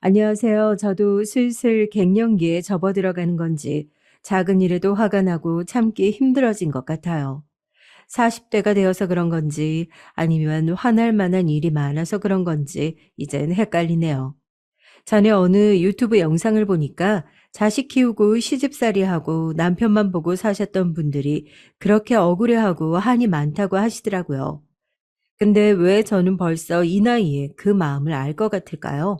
안녕하세요. 저도 슬슬 갱년기에 접어들어가는 건지 작은 일에도 화가 나고 참기 힘들어진 것 같아요. 40대가 되어서 그런 건지 아니면 화날 만한 일이 많아서 그런 건지 이젠 헷갈리네요. 전에 어느 유튜브 영상을 보니까 자식 키우고 시집살이하고 남편만 보고 사셨던 분들이 그렇게 억울해하고 한이 많다고 하시더라고요. 근데 왜 저는 벌써 이 나이에 그 마음을 알 것 같을까요?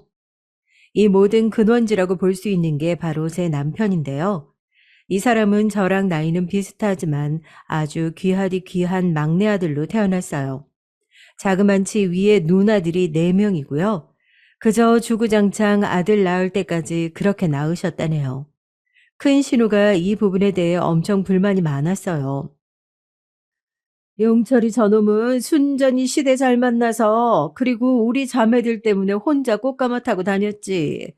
이 모든 근원지라고 볼 수 있는 게 바로 제 남편인데요. 이 사람은 저랑 나이는 비슷하지만 아주 귀하디 귀한 막내 아들로 태어났어요. 자그만치 위에 누나들이 4명이고요. 그저 주구장창 아들 낳을 때까지 그렇게 낳으셨다네요. 큰 신우가 이 부분에 대해 엄청 불만이 많았어요. 용철이 저놈은 순전히 시대 잘 만나서 그리고 우리 자매들 때문에 혼자 꽃가마 타고 다녔지.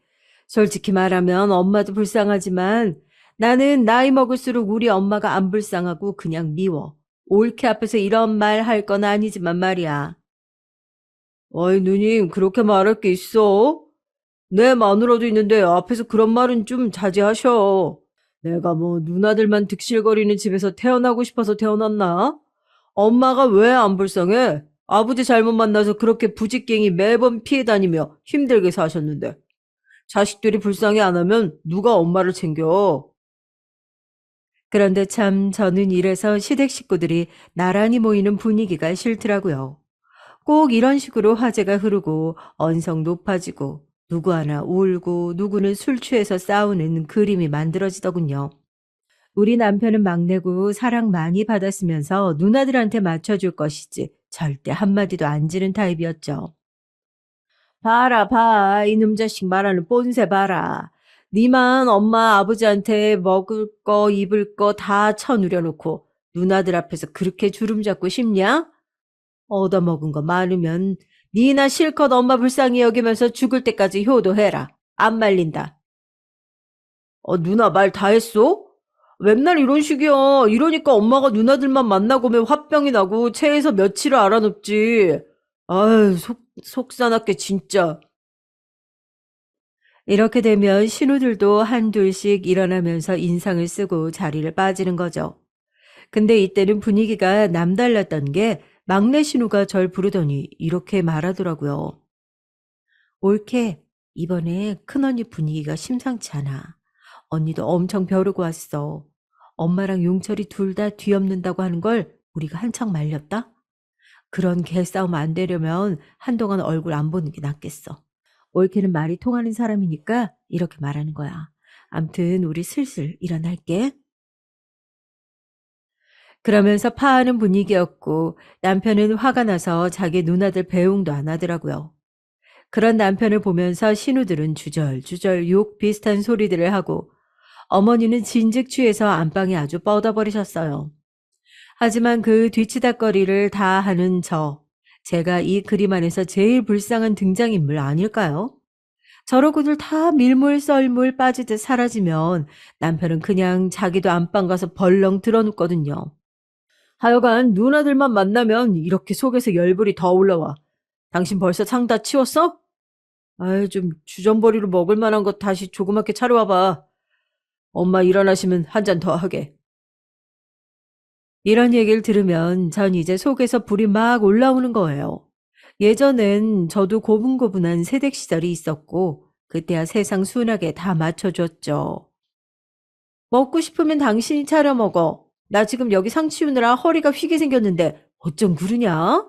솔직히 말하면 엄마도 불쌍하지만 나는 나이 먹을수록 우리 엄마가 안 불쌍하고 그냥 미워. 옳게 앞에서 이런 말 할 건 아니지만 말이야. 어이 누님 그렇게 말할 게 있어? 내 마누라도 있는데 앞에서 그런 말은 좀 자제하셔. 내가 뭐 누나들만 득실거리는 집에서 태어나고 싶어서 태어났나? 엄마가 왜 안 불쌍해? 아버지 잘못 만나서 그렇게 부직갱이 매번 피해 다니며 힘들게 사셨는데. 자식들이 불쌍해 안 하면 누가 엄마를 챙겨? 그런데 참 저는 이래서 시댁 식구들이 나란히 모이는 분위기가 싫더라고요. 꼭 이런 식으로 화제가 흐르고 언성 높아지고 누구 하나 울고 누구는 술 취해서 싸우는 그림이 만들어지더군요. 우리 남편은 막내고 사랑 많이 받았으면서 누나들한테 맞춰줄 것이지 절대 한마디도 안 지는 타입이었죠. 봐라 봐. 이놈 자식 말하는 뽐새 봐라. 니만 엄마 아버지한테 먹을 거 입을 거 다 쳐누려 놓고 누나들 앞에서 그렇게 주름 잡고 싶냐? 얻어먹은 거 많으면 니나 실컷 엄마 불쌍히 여기면서 죽을 때까지 효도해라. 안 말린다. 누나 말 다 했어? 맨날 이런 식이야. 이러니까 엄마가 누나들만 만나고 오면 화병이 나고 체해서 며칠을 알아눕지. 아유, 속사납게 진짜. 이렇게 되면 신우들도 한둘씩 일어나면서 인상을 쓰고 자리를 빠지는 거죠. 근데 이때는 분위기가 남달랐던 게 막내 신우가 절 부르더니 이렇게 말하더라고요. 옳게, 이번에 큰언니 분위기가 심상치 않아. 언니도 엄청 벼르고 왔어. 엄마랑 용철이 둘 다 뒤엎는다고 하는 걸 우리가 한창 말렸다? 그런 개싸움 안 되려면 한동안 얼굴 안 보는 게 낫겠어. 옳게는 말이 통하는 사람이니까 이렇게 말하는 거야. 암튼 우리 슬슬 일어날게. 그러면서 파하는 분위기였고 남편은 화가 나서 자기 누나들 배웅도 안 하더라고요. 그런 남편을 보면서 신우들은 주절주절 욕 비슷한 소리들을 하고 어머니는 진즉 취해서 안방에 아주 뻗어버리셨어요. 하지만 그 뒤치다꺼리를 다 하는 제가 이 그림 안에서 제일 불쌍한 등장인물 아닐까요? 저러고들 다 밀물 썰물 빠지듯 사라지면 남편은 그냥 자기도 안방 가서 벌렁 드러눕거든요. 하여간 누나들만 만나면 이렇게 속에서 열불이 더 올라와. 당신 벌써 창 다 치웠어? 아유, 좀 주전버리로 먹을 만한 것 다시 조그맣게 차려와봐. 엄마 일어나시면 한 잔 더 하게. 이런 얘기를 들으면 전 이제 속에서 불이 막 올라오는 거예요. 예전엔 저도 고분고분한 새댁 시절이 있었고 그때야 세상 순하게 다 맞춰줬죠. 먹고 싶으면 당신이 차려 먹어. 나 지금 여기 상 치우느라 허리가 휘게 생겼는데 어쩜 그러냐?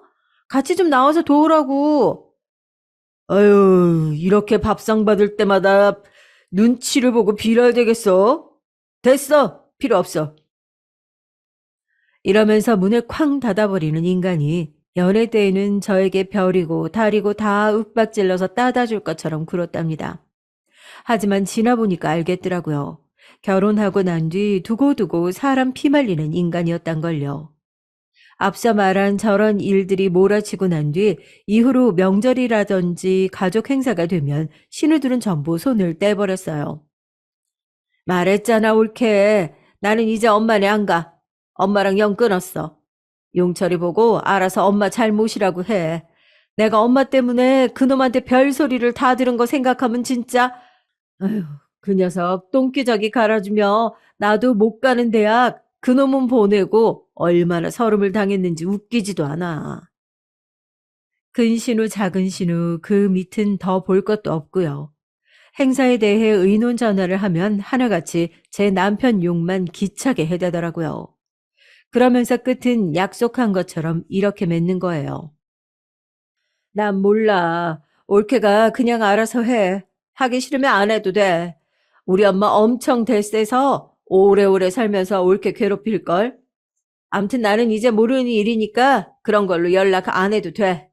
같이 좀 나와서 도우라고. 아유, 이렇게 밥상 받을 때마다 눈치를 보고 빌어야 되겠어? 됐어. 필요 없어. 이러면서 문을 쾅 닫아버리는 인간이 연애 때에는 저에게 별이고 달이고 다 윽박질러서 따다 줄 것처럼 굴었답니다. 하지만 지나보니까 알겠더라고요. 결혼하고 난 뒤 두고두고 사람 피말리는 인간이었단걸요. 앞서 말한 저런 일들이 몰아치고 난 뒤 이후로 명절이라든지 가족 행사가 되면 신우들은 전부 손을 떼버렸어요. 말했잖아 옳게. 나는 이제 엄마네 안 가. 엄마랑 영 끊었어. 용철이 보고 알아서 엄마 잘 모시라고 해. 내가 엄마 때문에 그놈한테 별소리를 다 들은 거 생각하면 진짜 아휴, 그 녀석 똥기저귀 갈아주며 나도 못 가는 대학 그놈은 보내고 얼마나 서름을 당했는지 웃기지도 않아. 큰 신우 작은 신우 그 밑은 더 볼 것도 없고요. 행사에 대해 의논 전화를 하면 하나같이 제 남편 욕만 기차게 해대더라고요. 그러면서 끝은 약속한 것처럼 이렇게 맺는 거예요. 난 몰라. 올케가 그냥 알아서 해. 하기 싫으면 안 해도 돼. 우리 엄마 엄청 대세서 오래오래 살면서 올케 괴롭힐걸. 암튼 나는 이제 모르는 일이니까 그런 걸로 연락 안 해도 돼.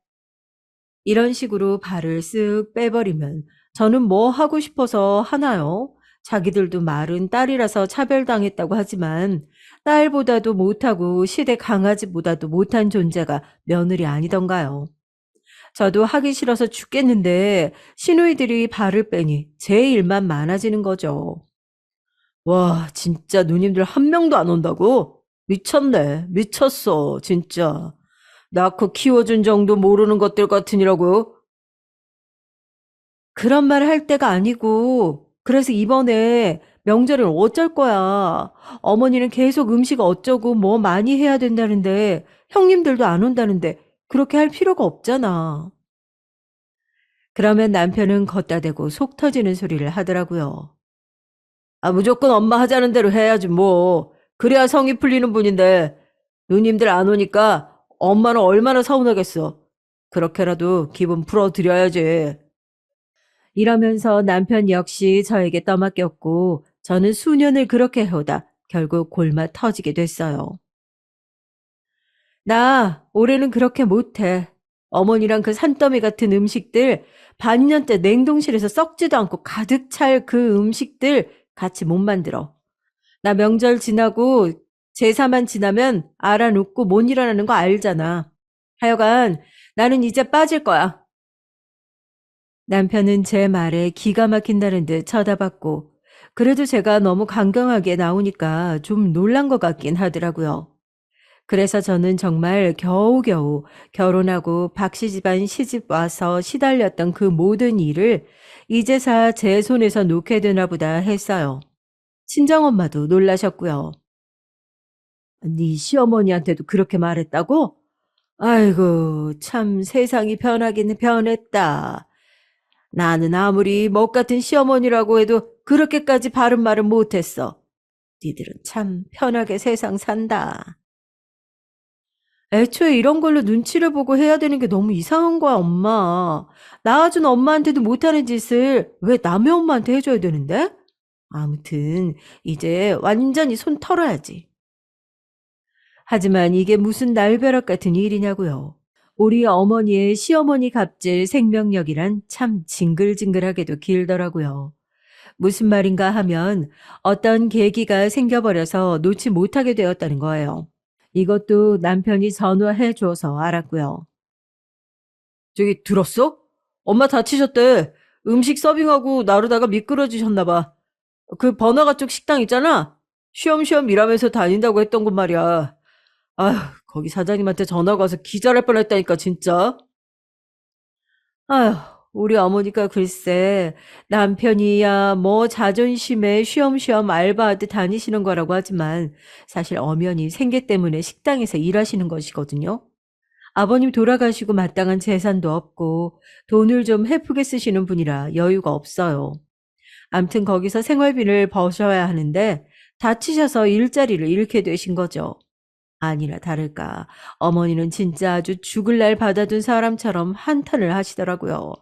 이런 식으로 발을 쓱 빼버리면 저는 뭐 하고 싶어서 하나요? 자기들도 말은 딸이라서 차별당했다고 하지만 딸보다도 못하고 시대 강아지보다도 못한 존재가 며느리 아니던가요? 저도 하기 싫어서 죽겠는데 시누이들이 발을 빼니 제 일만 많아지는 거죠. 와, 진짜 누님들 한 명도 안 온다고? 미쳤네. 미쳤어. 진짜. 낳고 키워준 정도 모르는 것들 같으니라고. 그런 말 할 때가 아니고, 그래서 이번에 명절은 어쩔 거야. 어머니는 계속 음식 어쩌고 뭐 많이 해야 된다는데, 형님들도 안 온다는데, 그렇게 할 필요가 없잖아. 그러면 남편은 걷다 대고 속 터지는 소리를 하더라고요. 아, 무조건 엄마 하자는 대로 해야지 뭐. 그래야 성이 풀리는 분인데, 누님들 안 오니까 엄마는 얼마나 서운하겠어. 그렇게라도 기분 풀어드려야지. 이러면서 남편 역시 저에게 떠맡겼고 저는 수년을 그렇게 해오다 결국 골마 터지게 됐어요. 나 올해는 그렇게 못해. 어머니랑 그 산더미 같은 음식들 반년째 냉동실에서 썩지도 않고 가득 찰 그 음식들 같이 못 만들어. 나 명절 지나고 제사만 지나면 알아눕고 못 일어나는 거 알잖아. 하여간 나는 이제 빠질 거야. 남편은 제 말에 기가 막힌다는 듯 쳐다봤고, 그래도 제가 너무 강경하게 나오니까 좀 놀란 것 같긴 하더라고요. 그래서 저는 정말 겨우겨우 결혼하고 박씨 집안 시집 와서 시달렸던 그 모든 일을 이제서 제 손에서 놓게 되나 보다 했어요. 친정엄마도 놀라셨고요. 네 시어머니한테도 그렇게 말했다고? 아이고, 참 세상이 변하긴 변했다. 나는 아무리 먹 같은 시어머니라고 해도 그렇게까지 바른 말은 못했어. 니들은 참 편하게 세상 산다. 애초에 이런 걸로 눈치를 보고 해야 되는 게 너무 이상한 거야, 엄마. 낳아준 엄마한테도 못하는 짓을 왜 남의 엄마한테 해줘야 되는데? 아무튼 이제 완전히 손 털어야지. 하지만 이게 무슨 날벼락 같은 일이냐고요. 우리 어머니의 시어머니 갑질 생명력이란 참 징글징글하게도 길더라고요. 무슨 말인가 하면 어떤 계기가 생겨버려서 놓지 못하게 되었다는 거예요. 이것도 남편이 전화해 줘서 알았고요. 저기 들었어? 엄마 다치셨대. 음식 서빙하고 나르다가 미끄러지셨나 봐. 그 번화가 쪽 식당 있잖아. 쉬엄쉬엄 일하면서 다닌다고 했던 곳 말이야. 아휴, 거기 사장님한테 전화가 와서 기절할 뻔했다니까 진짜. 아휴, 우리 어머니가 글쎄 남편이야 뭐 자존심에 쉬엄쉬엄 알바하듯 다니시는 거라고 하지만 사실 엄연히 생계 때문에 식당에서 일하시는 것이거든요. 아버님 돌아가시고 마땅한 재산도 없고 돈을 좀 헤프게 쓰시는 분이라 여유가 없어요. 암튼 거기서 생활비를 버셔야 하는데 다치셔서 일자리를 잃게 되신 거죠. 아니나 다를까 어머니는 진짜 아주 죽을 날 받아둔 사람처럼 한탄을 하시더라고요.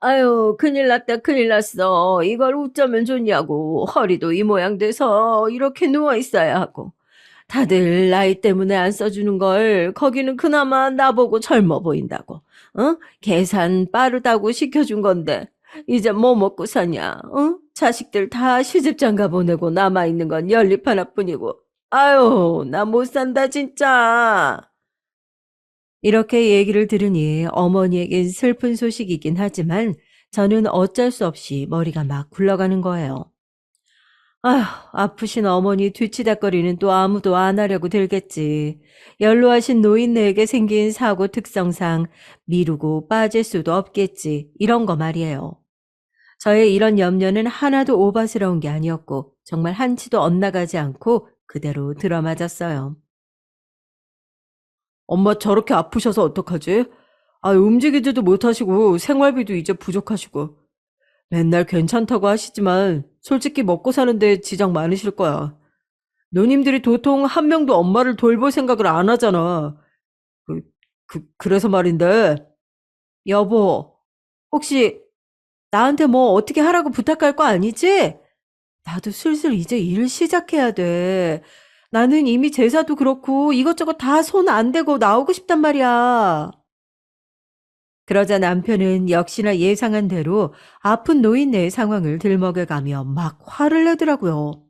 아유, 큰일 났다, 큰일 났어. 이걸 어쩌면 좋냐고. 허리도 이 모양 돼서 이렇게 누워 있어야 하고. 다들 나이 때문에 안 써주는 걸 거기는 그나마 나보고 젊어 보인다고. 어? 계산 빠르다고 시켜준 건데. 이제 뭐 먹고 사냐? 어? 자식들 다 시집장가 보내고 남아있는 건 연립 하나뿐이고. 아유, 나 못 산다, 진짜. 이렇게 얘기를 들으니 어머니에겐 슬픈 소식이긴 하지만 저는 어쩔 수 없이 머리가 막 굴러가는 거예요. 아휴, 아프신 어머니 뒤치다꺼리는 또 아무도 안 하려고 들겠지. 연로하신 노인네에게 생긴 사고 특성상 미루고 빠질 수도 없겠지. 이런 거 말이에요. 저의 이런 염려는 하나도 오바스러운 게 아니었고 정말 한치도 엇나가지 않고 그대로 들어맞았어요. 엄마 저렇게 아프셔서 어떡하지? 아, 움직이지도 못하시고 생활비도 이제 부족하시고 맨날 괜찮다고 하시지만 솔직히 먹고 사는데 지장 많으실 거야. 누님들이 도통 한 명도 엄마를 돌볼 생각을 안 하잖아. 그, 그래서 말인데, 여보, 혹시 나한테 뭐 어떻게 하라고 부탁할 거 아니지? 나도 슬슬 이제 일 시작해야 돼. 나는 이미 제사도 그렇고 이것저것 다 손 안 대고 나오고 싶단 말이야. 그러자 남편은 역시나 예상한 대로 아픈 노인네의 상황을 들먹여가며 막 화를 내더라고요.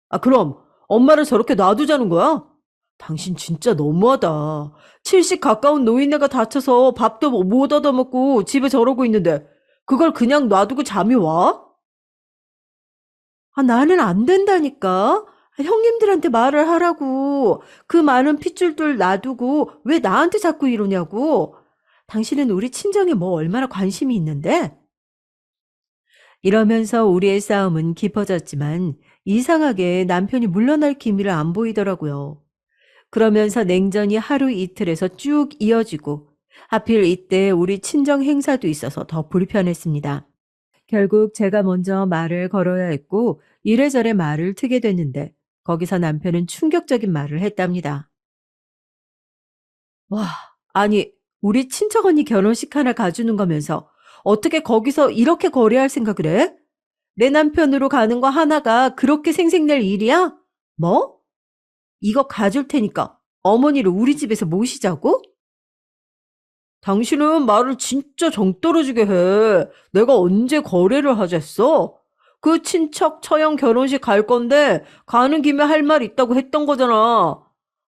아, 그럼 엄마를 저렇게 놔두자는 거야? 당신 진짜 너무하다. 70 가까운 노인네가 다쳐서 밥도 못 얻어먹고 집에 저러고 있는데 그걸 그냥 놔두고 잠이 와? 아, 나는 안 된다니까. 형님들한테 말을 하라고. 그 많은 핏줄들 놔두고 왜 나한테 자꾸 이러냐고. 당신은 우리 친정에 뭐 얼마나 관심이 있는데? 이러면서 우리의 싸움은 깊어졌지만 이상하게 남편이 물러날 기미를 안 보이더라고요. 그러면서 냉전이 하루 이틀에서 쭉 이어지고 하필 이때 우리 친정 행사도 있어서 더 불편했습니다. 결국 제가 먼저 말을 걸어야 했고 이래저래 말을 트게 됐는데 거기서 남편은 충격적인 말을 했답니다. 와, 아니, 우리 친척 언니 결혼식 하나 가주는 거면서 어떻게 거기서 이렇게 거래할 생각을 해? 내 남편으로 가는 거 하나가 그렇게 생색낼 일이야? 뭐? 이거 가줄 테니까 어머니를 우리 집에서 모시자고? 당신은 말을 진짜 정 떨어지게 해. 내가 언제 거래를 하겠어? 그 친척 처형 결혼식 갈 건데 가는 김에 할 말 있다고 했던 거잖아.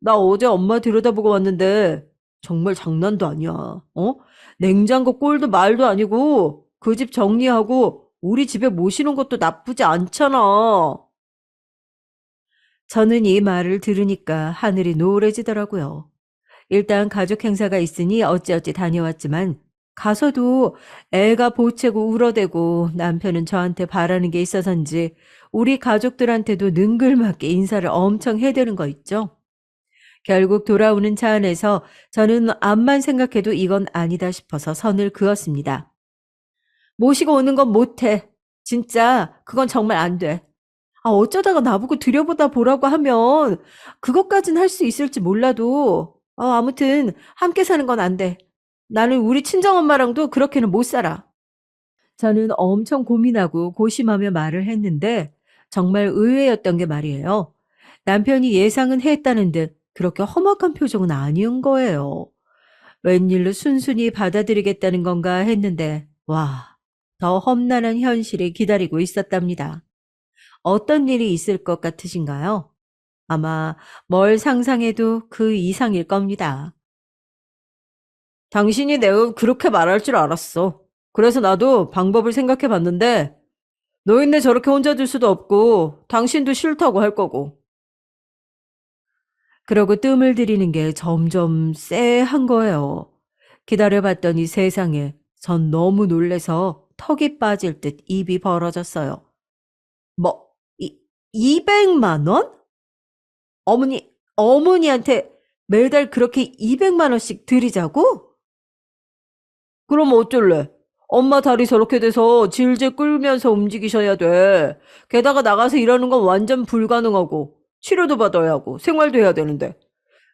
나 어제 엄마 들여다보고 왔는데 정말 장난도 아니야. 어? 냉장고 꼴도 말도 아니고 그 집 정리하고 우리 집에 모시는 것도 나쁘지 않잖아. 저는 이 말을 들으니까 하늘이 노을해지더라고요. 일단 가족 행사가 있으니 어찌어찌 다녀왔지만 가서도 애가 보채고 울어대고 남편은 저한테 바라는 게 있어서인지 우리 가족들한테도 능글맞게 인사를 엄청 해대는 거 있죠. 결국 돌아오는 차 안에서 저는 암만 생각해도 이건 아니다 싶어서 선을 그었습니다. 모시고 오는 건 못해. 진짜 그건 정말 안 돼. 아, 어쩌다가 나보고 들여보다 보라고 하면 그것까진 할 수 있을지 몰라도 아무튼 함께 사는 건 안 돼. 나는 우리 친정엄마랑도 그렇게는 못 살아. 저는 엄청 고민하고 고심하며 말을 했는데 정말 의외였던 게 말이에요. 남편이 예상은 했다는 듯 그렇게 험악한 표정은 아니은 거예요. 웬일로 순순히 받아들이겠다는 건가 했는데 와, 더 험난한 현실이 기다리고 있었답니다. 어떤 일이 있을 것 같으신가요? 아마 뭘 상상해도 그 이상일 겁니다. 당신이 내가 그렇게 말할 줄 알았어. 그래서 나도 방법을 생각해 봤는데 노인네 저렇게 혼자 둘 수도 없고 당신도 싫다고 할 거고. 그러고 뜸을 들이는 게 점점 쎄한 거예요. 기다려봤더니 세상에 전 너무 놀래서 턱이 빠질 듯 입이 벌어졌어요. 뭐, 200만 원? 어머니한테 매달 그렇게 200만 원씩 드리자고? 그럼 어쩔래? 엄마 다리 저렇게 돼서 질질 끌면서 움직이셔야 돼. 게다가 나가서 일하는 건 완전 불가능하고 치료도 받아야 하고 생활도 해야 되는데.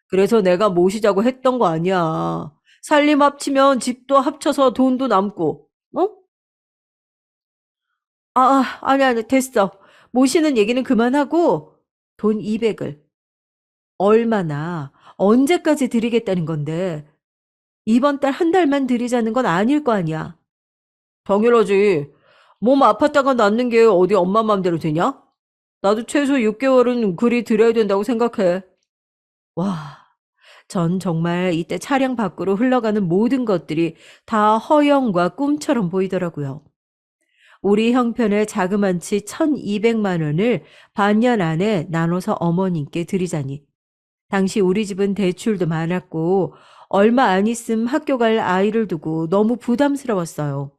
그래서 내가 모시자고 했던 거 아니야. 살림 합치면 집도 합쳐서 돈도 남고. 어? 아니, 됐어. 모시는 얘기는 그만하고 돈 200을 얼마나 언제까지 드리겠다는 건데 이번 달 한 달만 드리자는 건 아닐 거 아니야. 당연하지. 몸 아팠다가 낫는 게 어디 엄마 맘대로 되냐? 나도 최소 6개월은 그리 드려야 된다고 생각해. 와, 전 정말 이때 차량 밖으로 흘러가는 모든 것들이 다 허영과 꿈처럼 보이더라고요. 우리 형편에 자그만치 1,200만 원을 반년 안에 나눠서 어머님께 드리자니 당시 우리 집은 대출도 많았고 얼마 안 있음 학교 갈 아이를 두고 너무 부담스러웠어요.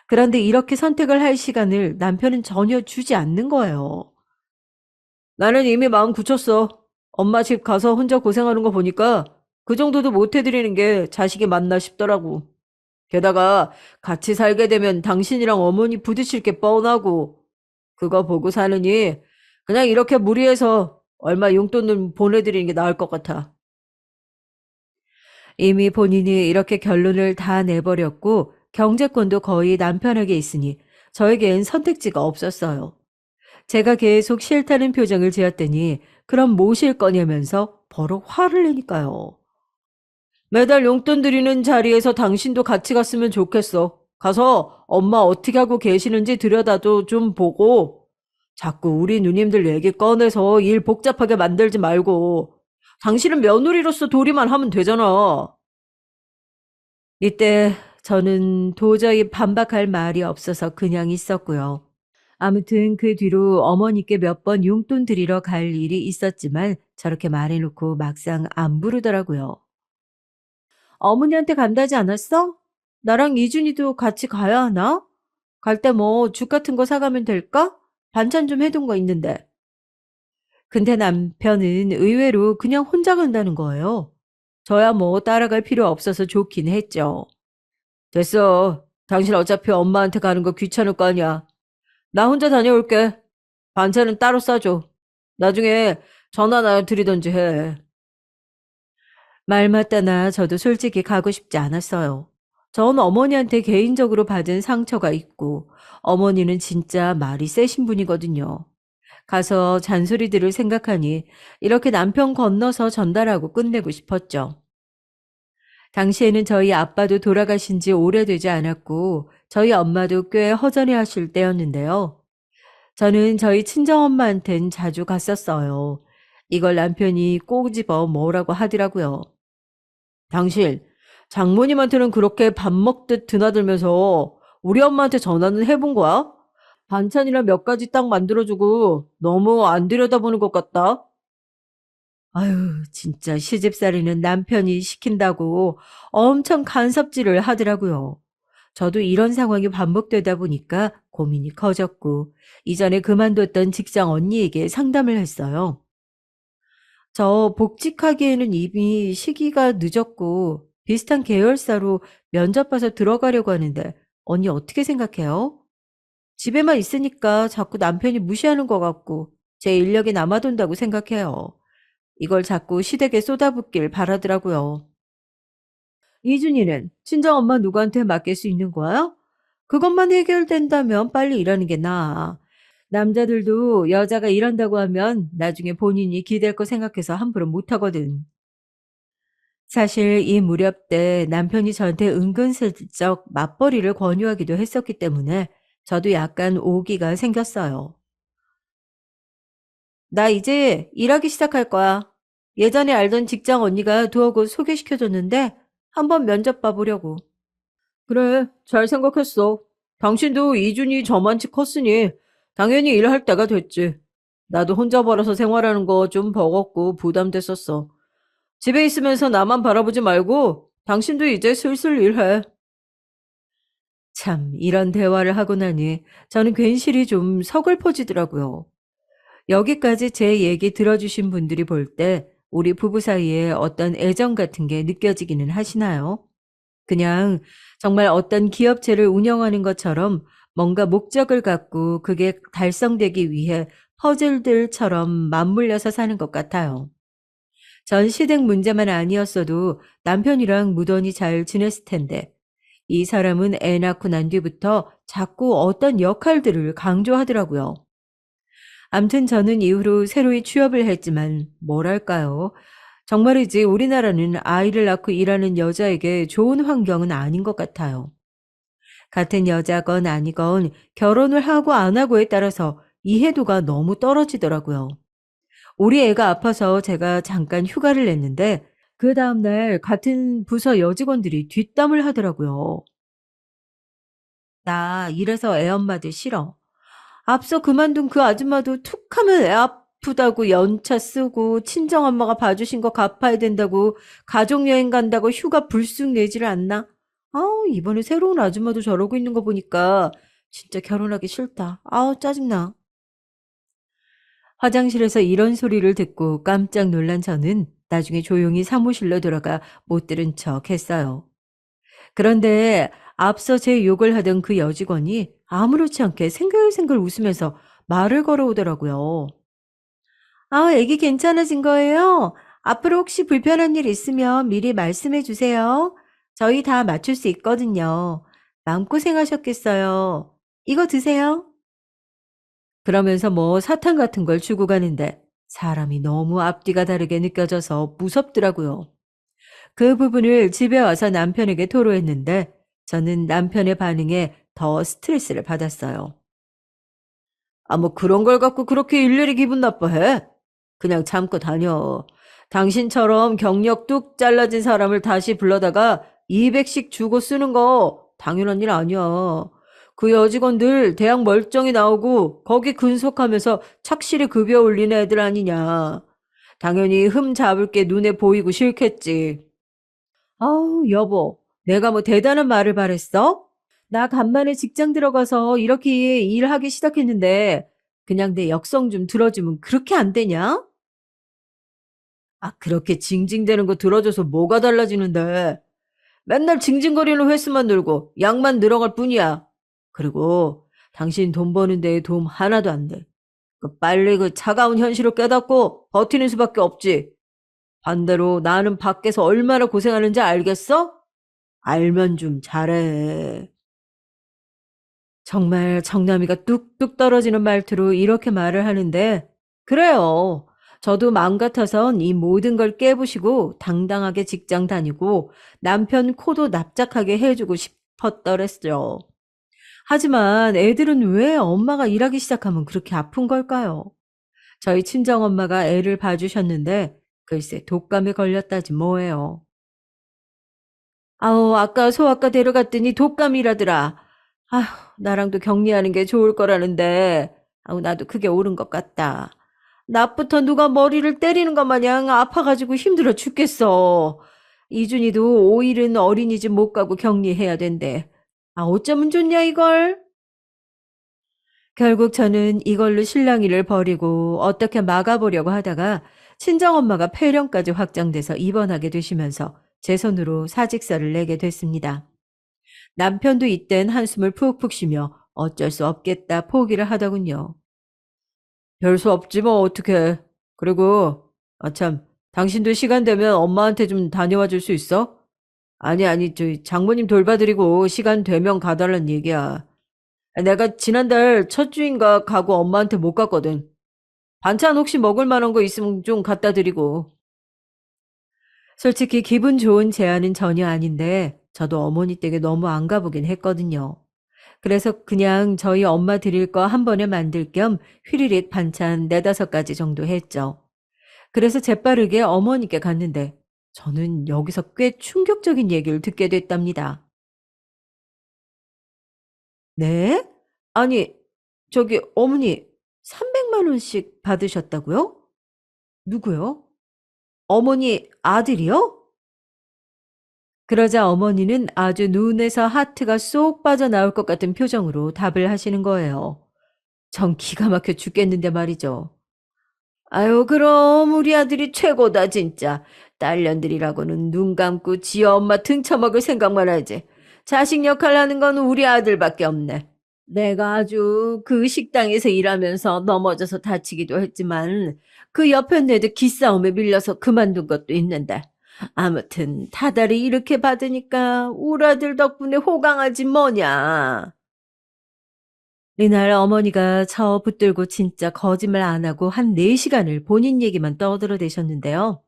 그런데 이렇게 선택을 할 시간을 남편은 전혀 주지 않는 거예요. 나는 이미 마음 굳혔어. 엄마 집 가서 혼자 고생하는 거 보니까 그 정도도 못 해드리는 게 자식이 맞나 싶더라고. 게다가 같이 살게 되면 당신이랑 어머니 부딪힐 게 뻔하고 그거 보고 사느니 그냥 이렇게 무리해서 얼마 용돈을 보내드리는 게 나을 것 같아. 이미 본인이 이렇게 결론을 다 내버렸고 경제권도 거의 남편에게 있으니 저에겐 선택지가 없었어요. 제가 계속 싫다는 표정을 지었더니 그럼 모실 거냐면서 버럭 화를 내니까요. 매달 용돈 드리는 자리에서 당신도 같이 갔으면 좋겠어. 가서 엄마 어떻게 하고 계시는지 들여다도 좀 보고 자꾸 우리 누님들 얘기 꺼내서 일 복잡하게 만들지 말고 당신은 며느리로서 도리만 하면 되잖아. 이때 저는 도저히 반박할 말이 없어서 그냥 있었고요. 아무튼 그 뒤로 어머니께 몇 번 용돈 드리러 갈 일이 있었지만 저렇게 말해놓고 막상 안 부르더라고요. 어머니한테 간다지 않았어? 나랑 이준이도 같이 가야 하나? 갈 때 뭐 죽 같은 거 사가면 될까? 반찬 좀 해둔 거 있는데. 근데 남편은 의외로 그냥 혼자 간다는 거예요. 저야 뭐 따라갈 필요 없어서 좋긴 했죠. 됐어. 당신 어차피 엄마한테 가는 거 귀찮을 거 아니야. 나 혼자 다녀올게. 반찬은 따로 싸줘. 나중에 전화나 드리던지 해. 말 맞다나 저도 솔직히 가고 싶지 않았어요. 전 어머니한테 개인적으로 받은 상처가 있고 어머니는 진짜 말이 세신 분이거든요. 가서 잔소리 들을 생각하니 이렇게 남편 건너서 전달하고 끝내고 싶었죠. 당시에는 저희 아빠도 돌아가신 지 오래되지 않았고 저희 엄마도 꽤 허전해 하실 때였는데요. 저는 저희 친정엄마한텐 자주 갔었어요. 이걸 남편이 꼬집어 뭐라고 하더라고요. 당신, 장모님한테는 그렇게 밥 먹듯 드나들면서 우리 엄마한테 전화는 해본 거야? 반찬이랑 몇 가지 딱 만들어주고 너무 안 들여다보는 것 같다. 아유, 진짜 시집살이는 남편이 시킨다고 엄청 간섭질을 하더라고요. 저도 이런 상황이 반복되다 보니까 고민이 커졌고, 이전에 그만뒀던 직장 언니에게 상담을 했어요. 저 복직하기에는 이미 시기가 늦었고, 비슷한 계열사로 면접 봐서 들어가려고 하는데, 언니 어떻게 생각해요? 집에만 있으니까 자꾸 남편이 무시하는 것 같고, 제 인력이 남아돈다고 생각해요. 이걸 자꾸 시댁에 쏟아붓길 바라더라고요. 이준이는 친정엄마 누구한테 맡길 수 있는 거야? 그것만 해결된다면 빨리 일하는 게 나아. 남자들도 여자가 일한다고 하면 나중에 본인이 기댈 거 생각해서 함부로 못하거든. 사실 이 무렵 때 남편이 저한테 은근슬쩍 맞벌이를 권유하기도 했었기 때문에 저도 약간 오기가 생겼어요. 나 이제 일하기 시작할 거야. 예전에 알던 직장 언니가 두어 곳 소개시켜줬는데 한번 면접 봐보려고. 그래, 잘 생각했어. 당신도 이준이 저만치 컸으니 당연히 일할 때가 됐지. 나도 혼자 벌어서 생활하는 거 좀 버겁고 부담됐었어. 집에 있으면서 나만 바라보지 말고 당신도 이제 슬슬 일해. 참, 이런 대화를 하고 나니 저는 괜시리 좀 서글퍼지더라고요. 여기까지 제 얘기 들어주신 분들이 볼 때 우리 부부 사이에 어떤 애정 같은 게 느껴지기는 하시나요? 그냥 정말 어떤 기업체를 운영하는 것처럼 뭔가 목적을 갖고 그게 달성되기 위해 퍼즐들처럼 맞물려서 사는 것 같아요. 전 시댁 문제만 아니었어도 남편이랑 무던히 잘 지냈을 텐데 이 사람은 애 낳고 난 뒤부터 자꾸 어떤 역할들을 강조하더라고요. 암튼 저는 이후로 새로이 취업을 했지만 뭐랄까요. 정말이지 우리나라는 아이를 낳고 일하는 여자에게 좋은 환경은 아닌 것 같아요. 같은 여자건 아니건 결혼을 하고 안 하고에 따라서 이해도가 너무 떨어지더라고요. 우리 애가 아파서 제가 잠깐 휴가를 냈는데 그 다음날 같은 부서 여직원들이 뒷담을 하더라고요. 나 이래서 애 엄마들 싫어. 앞서 그만둔 그 아줌마도 툭하면 애 아프다고 연차 쓰고 친정엄마가 봐주신 거 갚아야 된다고 가족여행 간다고 휴가 불쑥 내지를 않나? 아우, 이번에 새로운 아줌마도 저러고 있는 거 보니까 진짜 결혼하기 싫다. 아우, 짜증나. 화장실에서 이런 소리를 듣고 깜짝 놀란 저는 나중에 조용히 사무실로 들어가 못 들은 척 했어요. 그런데 앞서 제 욕을 하던 그 여직원이 아무렇지 않게 생글생글 웃으면서 말을 걸어오더라고요. 아, 애기 괜찮아진 거예요? 앞으로 혹시 불편한 일 있으면 미리 말씀해 주세요. 저희 다 맞출 수 있거든요. 마음고생하셨겠어요. 이거 드세요. 그러면서 뭐 사탕 같은 걸 주고 가는데 사람이 너무 앞뒤가 다르게 느껴져서 무섭더라고요. 그 부분을 집에 와서 남편에게 토로했는데 저는 남편의 반응에 더 스트레스를 받았어요. 아, 뭐 그런 걸 갖고 그렇게 일일이 기분 나빠해? 그냥 참고 다녀. 당신처럼 경력 뚝 잘라진 사람을 다시 불러다가 200씩 주고 쓰는 거 당연한 일 아니야. 그 여직원들 대학 멀쩡히 나오고 거기 근속하면서 착실히 급여 올리는 애들 아니냐. 당연히 흠 잡을 게 눈에 보이고 싫겠지. 아우, 여보, 내가 뭐 대단한 말을 바랬어? 나 간만에 직장 들어가서 이렇게 일하기 시작했는데 그냥 내 역성 좀 들어주면 그렇게 안 되냐? 아, 그렇게 징징대는 거 들어줘서 뭐가 달라지는데? 맨날 징징거리는 횟수만 늘고 양만 늘어갈 뿐이야. 그리고 당신 돈 버는 데에 도움 하나도 안 돼. 빨리 그 차가운 현실을 깨닫고 버티는 수밖에 없지. 반대로 나는 밖에서 얼마나 고생하는지 알겠어? 알면 좀 잘해. 정말 정남이가 뚝뚝 떨어지는 말투로 이렇게 말을 하는데, 그래요. 저도 마음 같아선 이 모든 걸 깨부시고 당당하게 직장 다니고 남편 코도 납작하게 해주고 싶었더랬죠. 하지만 애들은 왜 엄마가 일하기 시작하면 그렇게 아픈 걸까요? 저희 친정엄마가 애를 봐주셨는데, 글쎄 독감에 걸렸다지 뭐예요. 아우, 아까 소아과 데려갔더니 독감이라더라. 아휴, 나랑도 격리하는 게 좋을 거라는데, 아우, 나도 그게 옳은 것 같다. 낮부터 누가 머리를 때리는 것 마냥 아파가지고 힘들어 죽겠어. 이준이도 5일은 어린이집 못 가고 격리해야 된대. 아, 어쩌면 좋냐, 이걸? 결국 저는 이걸로 실랑이를 벌이고 어떻게 막아보려고 하다가 친정엄마가 폐렴까지 확장돼서 입원하게 되시면서 제 손으로 사직서를 내게 됐습니다. 남편도 이땐 한숨을 푹푹 쉬며 어쩔 수 없겠다 포기를 하더군요. 별 수 없지 뭐 어떡해. 그리고 참 당신도 시간 되면 엄마한테 좀 다녀와 줄 수 있어? 아니 저 장모님 돌봐드리고 시간 되면 가달란 얘기야. 내가 지난달 첫 주인가 가고 엄마한테 못 갔거든. 반찬 혹시 먹을 만한 거 있으면 좀 갖다 드리고. 솔직히 기분 좋은 제안은 전혀 아닌데 저도 어머니 댁에 너무 안 가보긴 했거든요. 그래서 그냥 저희 엄마 드릴 거 한 번에 만들 겸 휘리릭 반찬 네다섯 가지 정도 했죠. 그래서 재빠르게 어머니께 갔는데 저는 여기서 꽤 충격적인 얘기를 듣게 됐답니다. 네? 아니, 저기 어머니 300만 원씩 받으셨다고요? 누구요? 어머니 아들이요? 그러자 어머니는 아주 눈에서 하트가 쏙 빠져나올 것 같은 표정으로 답을 하시는 거예요. 전 기가 막혀 죽겠는데 말이죠. 아유, 그럼 우리 아들이 최고다 진짜. 딸년들이라고는 눈 감고 지 엄마 등쳐먹을 생각만 하지. 자식 역할 하는 건 우리 아들밖에 없네. 내가 아주 그 식당에서 일하면서 넘어져서 다치기도 했지만 그 옆에 애들 기싸움에 밀려서 그만둔 것도 있는데 아무튼 다달이 이렇게 받으니까 우리 아들 덕분에 호강하지 뭐냐. 이날 어머니가 저 붙들고 진짜 거짓말 안 하고 한 4시간을 본인 얘기만 떠들어대셨는데요.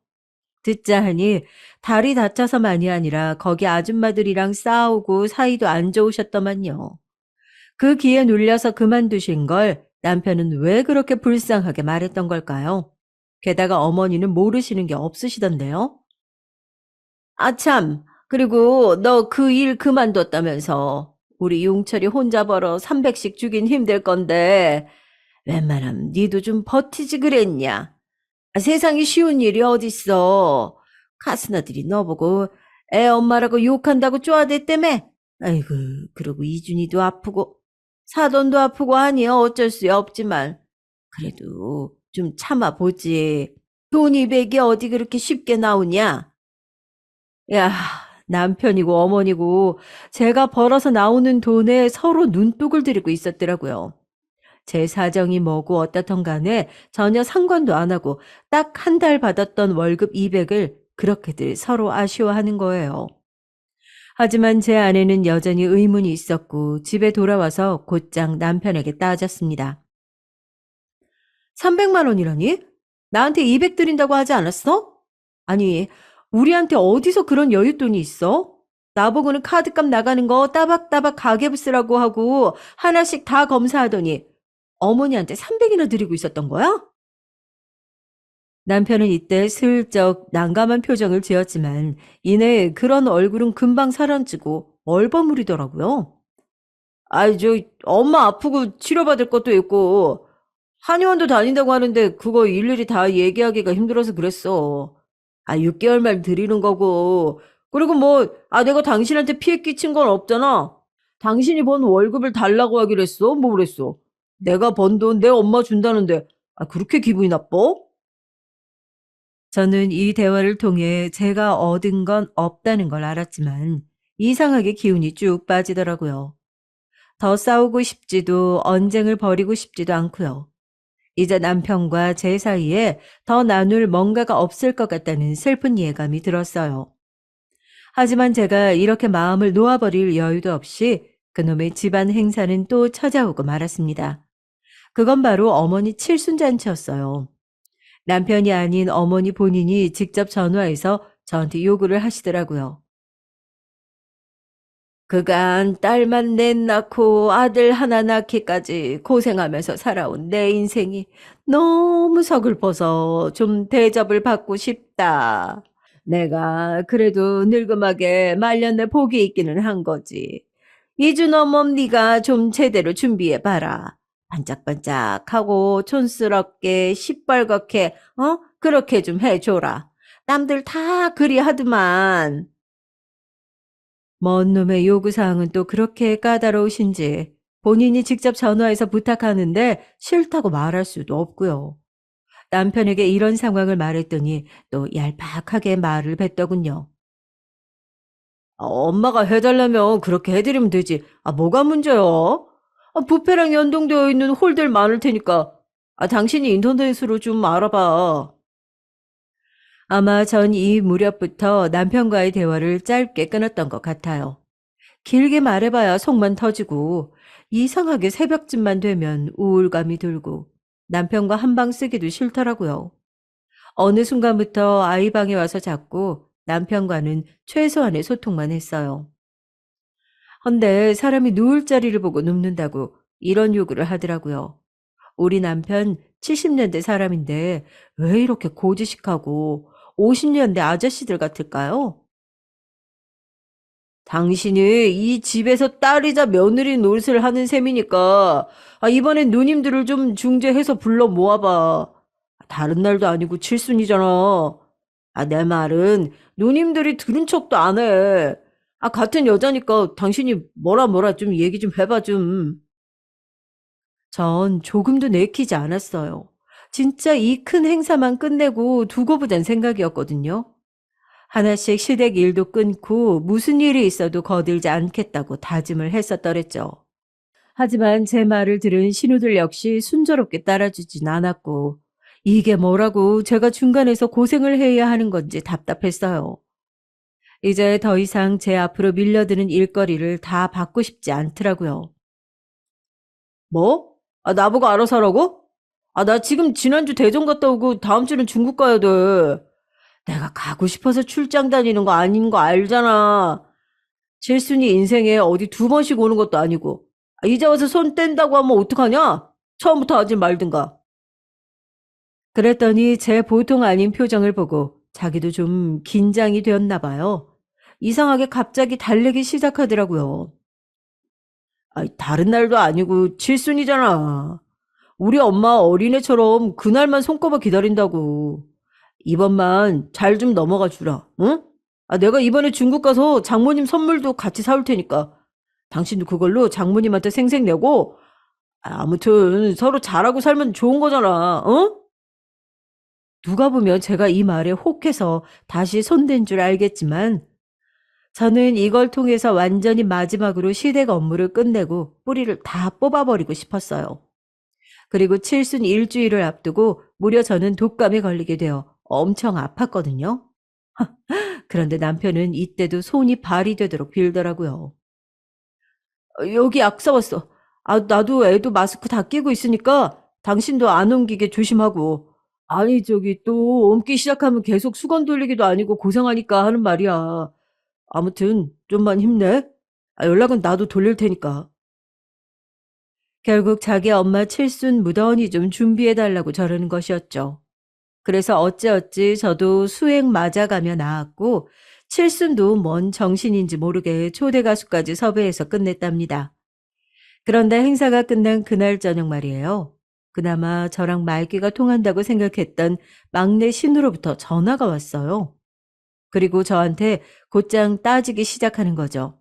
듣자 하니 다리 다쳐서만이 아니라 거기 아줌마들이랑 싸우고 사이도 안 좋으셨더만요. 그 기에 눌려서 그만두신 걸 남편은 왜 그렇게 불쌍하게 말했던 걸까요? 게다가 어머니는 모르시는 게 없으시던데요. 아, 참. 그리고 너 그 일 그만뒀다면서. 우리 용철이 혼자 벌어 300씩 주긴 힘들 건데 웬만하면 니도 좀 버티지 그랬냐? 세상에 쉬운 일이 어딨어. 카스나들이 너보고 애 엄마라고 욕한다고 쪼아댔다며? 아이고, 그러고 이준이도 아프고 사돈도 아프고 하니 어쩔 수 없지만 그래도 좀 참아보지. 돈 200이 어디 그렇게 쉽게 나오냐? 야, 남편이고 어머니고 제가 벌어서 나오는 돈에 서로 눈독을 들이고 있었더라고요. 제 사정이 뭐고 어떻든 간에 전혀 상관도 안 하고 딱 한 달 받았던 월급 200을 그렇게들 서로 아쉬워하는 거예요. 하지만 제 아내는 여전히 의문이 있었고 집에 돌아와서 곧장 남편에게 따졌습니다. 300만 원이라니? 나한테 200 드린다고 하지 않았어? 아니, 우리한테 어디서 그런 여윳돈이 있어? 나보고는 카드값 나가는 거 따박따박 가계부 쓰라고 하고 하나씩 다 검사하더니 어머니한테 300이나 드리고 있었던 거야? 남편은 이때 슬쩍 난감한 표정을 지었지만 이내 그런 얼굴은 금방 사라지고 얼버무리더라고요. 아이, 엄마 아프고 치료받을 것도 있고 한의원도 다닌다고 하는데 그거 일일이 다 얘기하기가 힘들어서 그랬어. 6개월만 드리는 거고. 그리고 뭐, 내가 당신한테 피해 끼친 건 없잖아. 당신이 번 월급을 달라고 하기로 했어? 뭐 그랬어? 내가 번 돈 내 엄마 준다는데, 그렇게 기분이 나빠? 저는 이 대화를 통해 제가 얻은 건 없다는 걸 알았지만 이상하게 기운이 쭉 빠지더라고요. 더 싸우고 싶지도 언쟁을 벌이고 싶지도 않고요. 이제 남편과 제 사이에 더 나눌 뭔가가 없을 것 같다는 슬픈 예감이 들었어요. 하지만 제가 이렇게 마음을 놓아버릴 여유도 없이 그놈의 집안 행사는 또 찾아오고 말았습니다. 그건 바로 어머니 칠순잔치였어요. 남편이 아닌 어머니 본인이 직접 전화해서 저한테 요구를 하시더라고요. 그간 딸만 넷 낳고 아들 하나 낳기까지 고생하면서 살아온 내 인생이 너무 서글퍼서 좀 대접을 받고 싶다. 내가 그래도 늙음하게 말년에 복이 있기는 한 거지. 이주넘엄 네가 좀 제대로 준비해봐라. 반짝반짝하고 촌스럽게 시뻘겋게 그렇게 좀 해줘라. 남들 다 그리 하더만. 먼 놈의 요구사항은 또 그렇게 까다로우신지 본인이 직접 전화해서 부탁하는데 싫다고 말할 수도 없고요. 남편에게 이런 상황을 말했더니 또 얄팍하게 말을 뱉더군요. 엄마가 해달라면 그렇게 해드리면 되지. 뭐가 문제야? 부페랑 연동되어 있는 홀들 많을 테니까. 당신이 인터넷으로 좀 알아봐. 아마 전 이 무렵부터 남편과의 대화를 짧게 끊었던 것 같아요. 길게 말해봐야 속만 터지고 이상하게 새벽쯤만 되면 우울감이 들고 남편과 한방 쓰기도 싫더라고요. 어느 순간부터 아이 방에 와서 잤고 남편과는 최소한의 소통만 했어요. 헌데 사람이 누울 자리를 보고 눕는다고 이런 요구를 하더라고요. 우리 남편 70년대 사람인데 왜 이렇게 고지식하고 50년대 아저씨들 같을까요? 당신이 이 집에서 딸이자 며느리 노릇을 하는 셈이니까 이번엔 누님들을 좀 중재해서 불러 모아봐. 다른 날도 아니고 칠순이잖아. 내 말은 누님들이 들은 척도 안 해. 같은 여자니까 당신이 뭐라 좀 얘기 좀 해봐 좀. 전 조금도 내키지 않았어요. 진짜 이 큰 행사만 끝내고 두고 보잔 생각이었거든요. 하나씩 시댁 일도 끊고 무슨 일이 있어도 거들지 않겠다고 다짐을 했었더랬죠. 하지만 제 말을 들은 신우들 역시 순조롭게 따라주진 않았고 이게 뭐라고 제가 중간에서 고생을 해야 하는 건지 답답했어요. 이제 더 이상 제 앞으로 밀려드는 일거리를 다 받고 싶지 않더라고요. 뭐? 나보고 알아서 하라고? 나 지금 지난주 대전 갔다 오고 다음 주는 중국 가야 돼. 내가 가고 싶어서 출장 다니는 거 아닌 거 알잖아. 칠순이 인생에 어디 두 번씩 오는 것도 아니고. 이제 와서 손 뗀다고 하면 어떡하냐? 처음부터 하지 말든가. 그랬더니 제 보통 아닌 표정을 보고 자기도 좀 긴장이 되었나 봐요. 이상하게 갑자기 달래기 시작하더라고요. 아이, 다른 날도 아니고 칠순이잖아. 우리 엄마 어린애처럼 그날만 손꼽아 기다린다고. 이번만 잘 좀 넘어가 주라, 응? 아, 내가 이번에 중국 가서 장모님 선물도 같이 사올 테니까. 당신도 그걸로 장모님한테 생색내고, 아무튼 서로 잘하고 살면 좋은 거잖아, 어? 누가 보면 제가 이 말에 혹해서 다시 손댄 줄 알겠지만, 저는 이걸 통해서 완전히 마지막으로 시댁 업무를 끝내고 뿌리를 다 뽑아버리고 싶었어요. 그리고 칠순 일주일을 앞두고 무려 저는 독감에 걸리게 되어 엄청 아팠거든요. 그런데 남편은 이때도 손이 발이 되도록 빌더라고요. 여기 약 써왔어. 아, 나도 애도 마스크 다 끼고 있으니까 당신도 안 옮기게 조심하고. 아니, 저기 또 옮기 시작하면 계속 수건 돌리기도 아니고 고생하니까 하는 말이야. 아무튼 좀만 힘내. 연락은 나도 돌릴 테니까. 결국 자기 엄마 칠순 무던히 좀 준비해달라고 저러는 것이었죠. 그래서 어찌어찌 저도 수행 맞아가며 나았고 칠순도 뭔 정신인지 모르게 초대 가수까지 섭외해서 끝냈답니다. 그런데 행사가 끝난 그날 저녁 말이에요. 그나마 저랑 말귀가 통한다고 생각했던 막내 신우로부터 전화가 왔어요. 그리고 저한테 곧장 따지기 시작하는 거죠.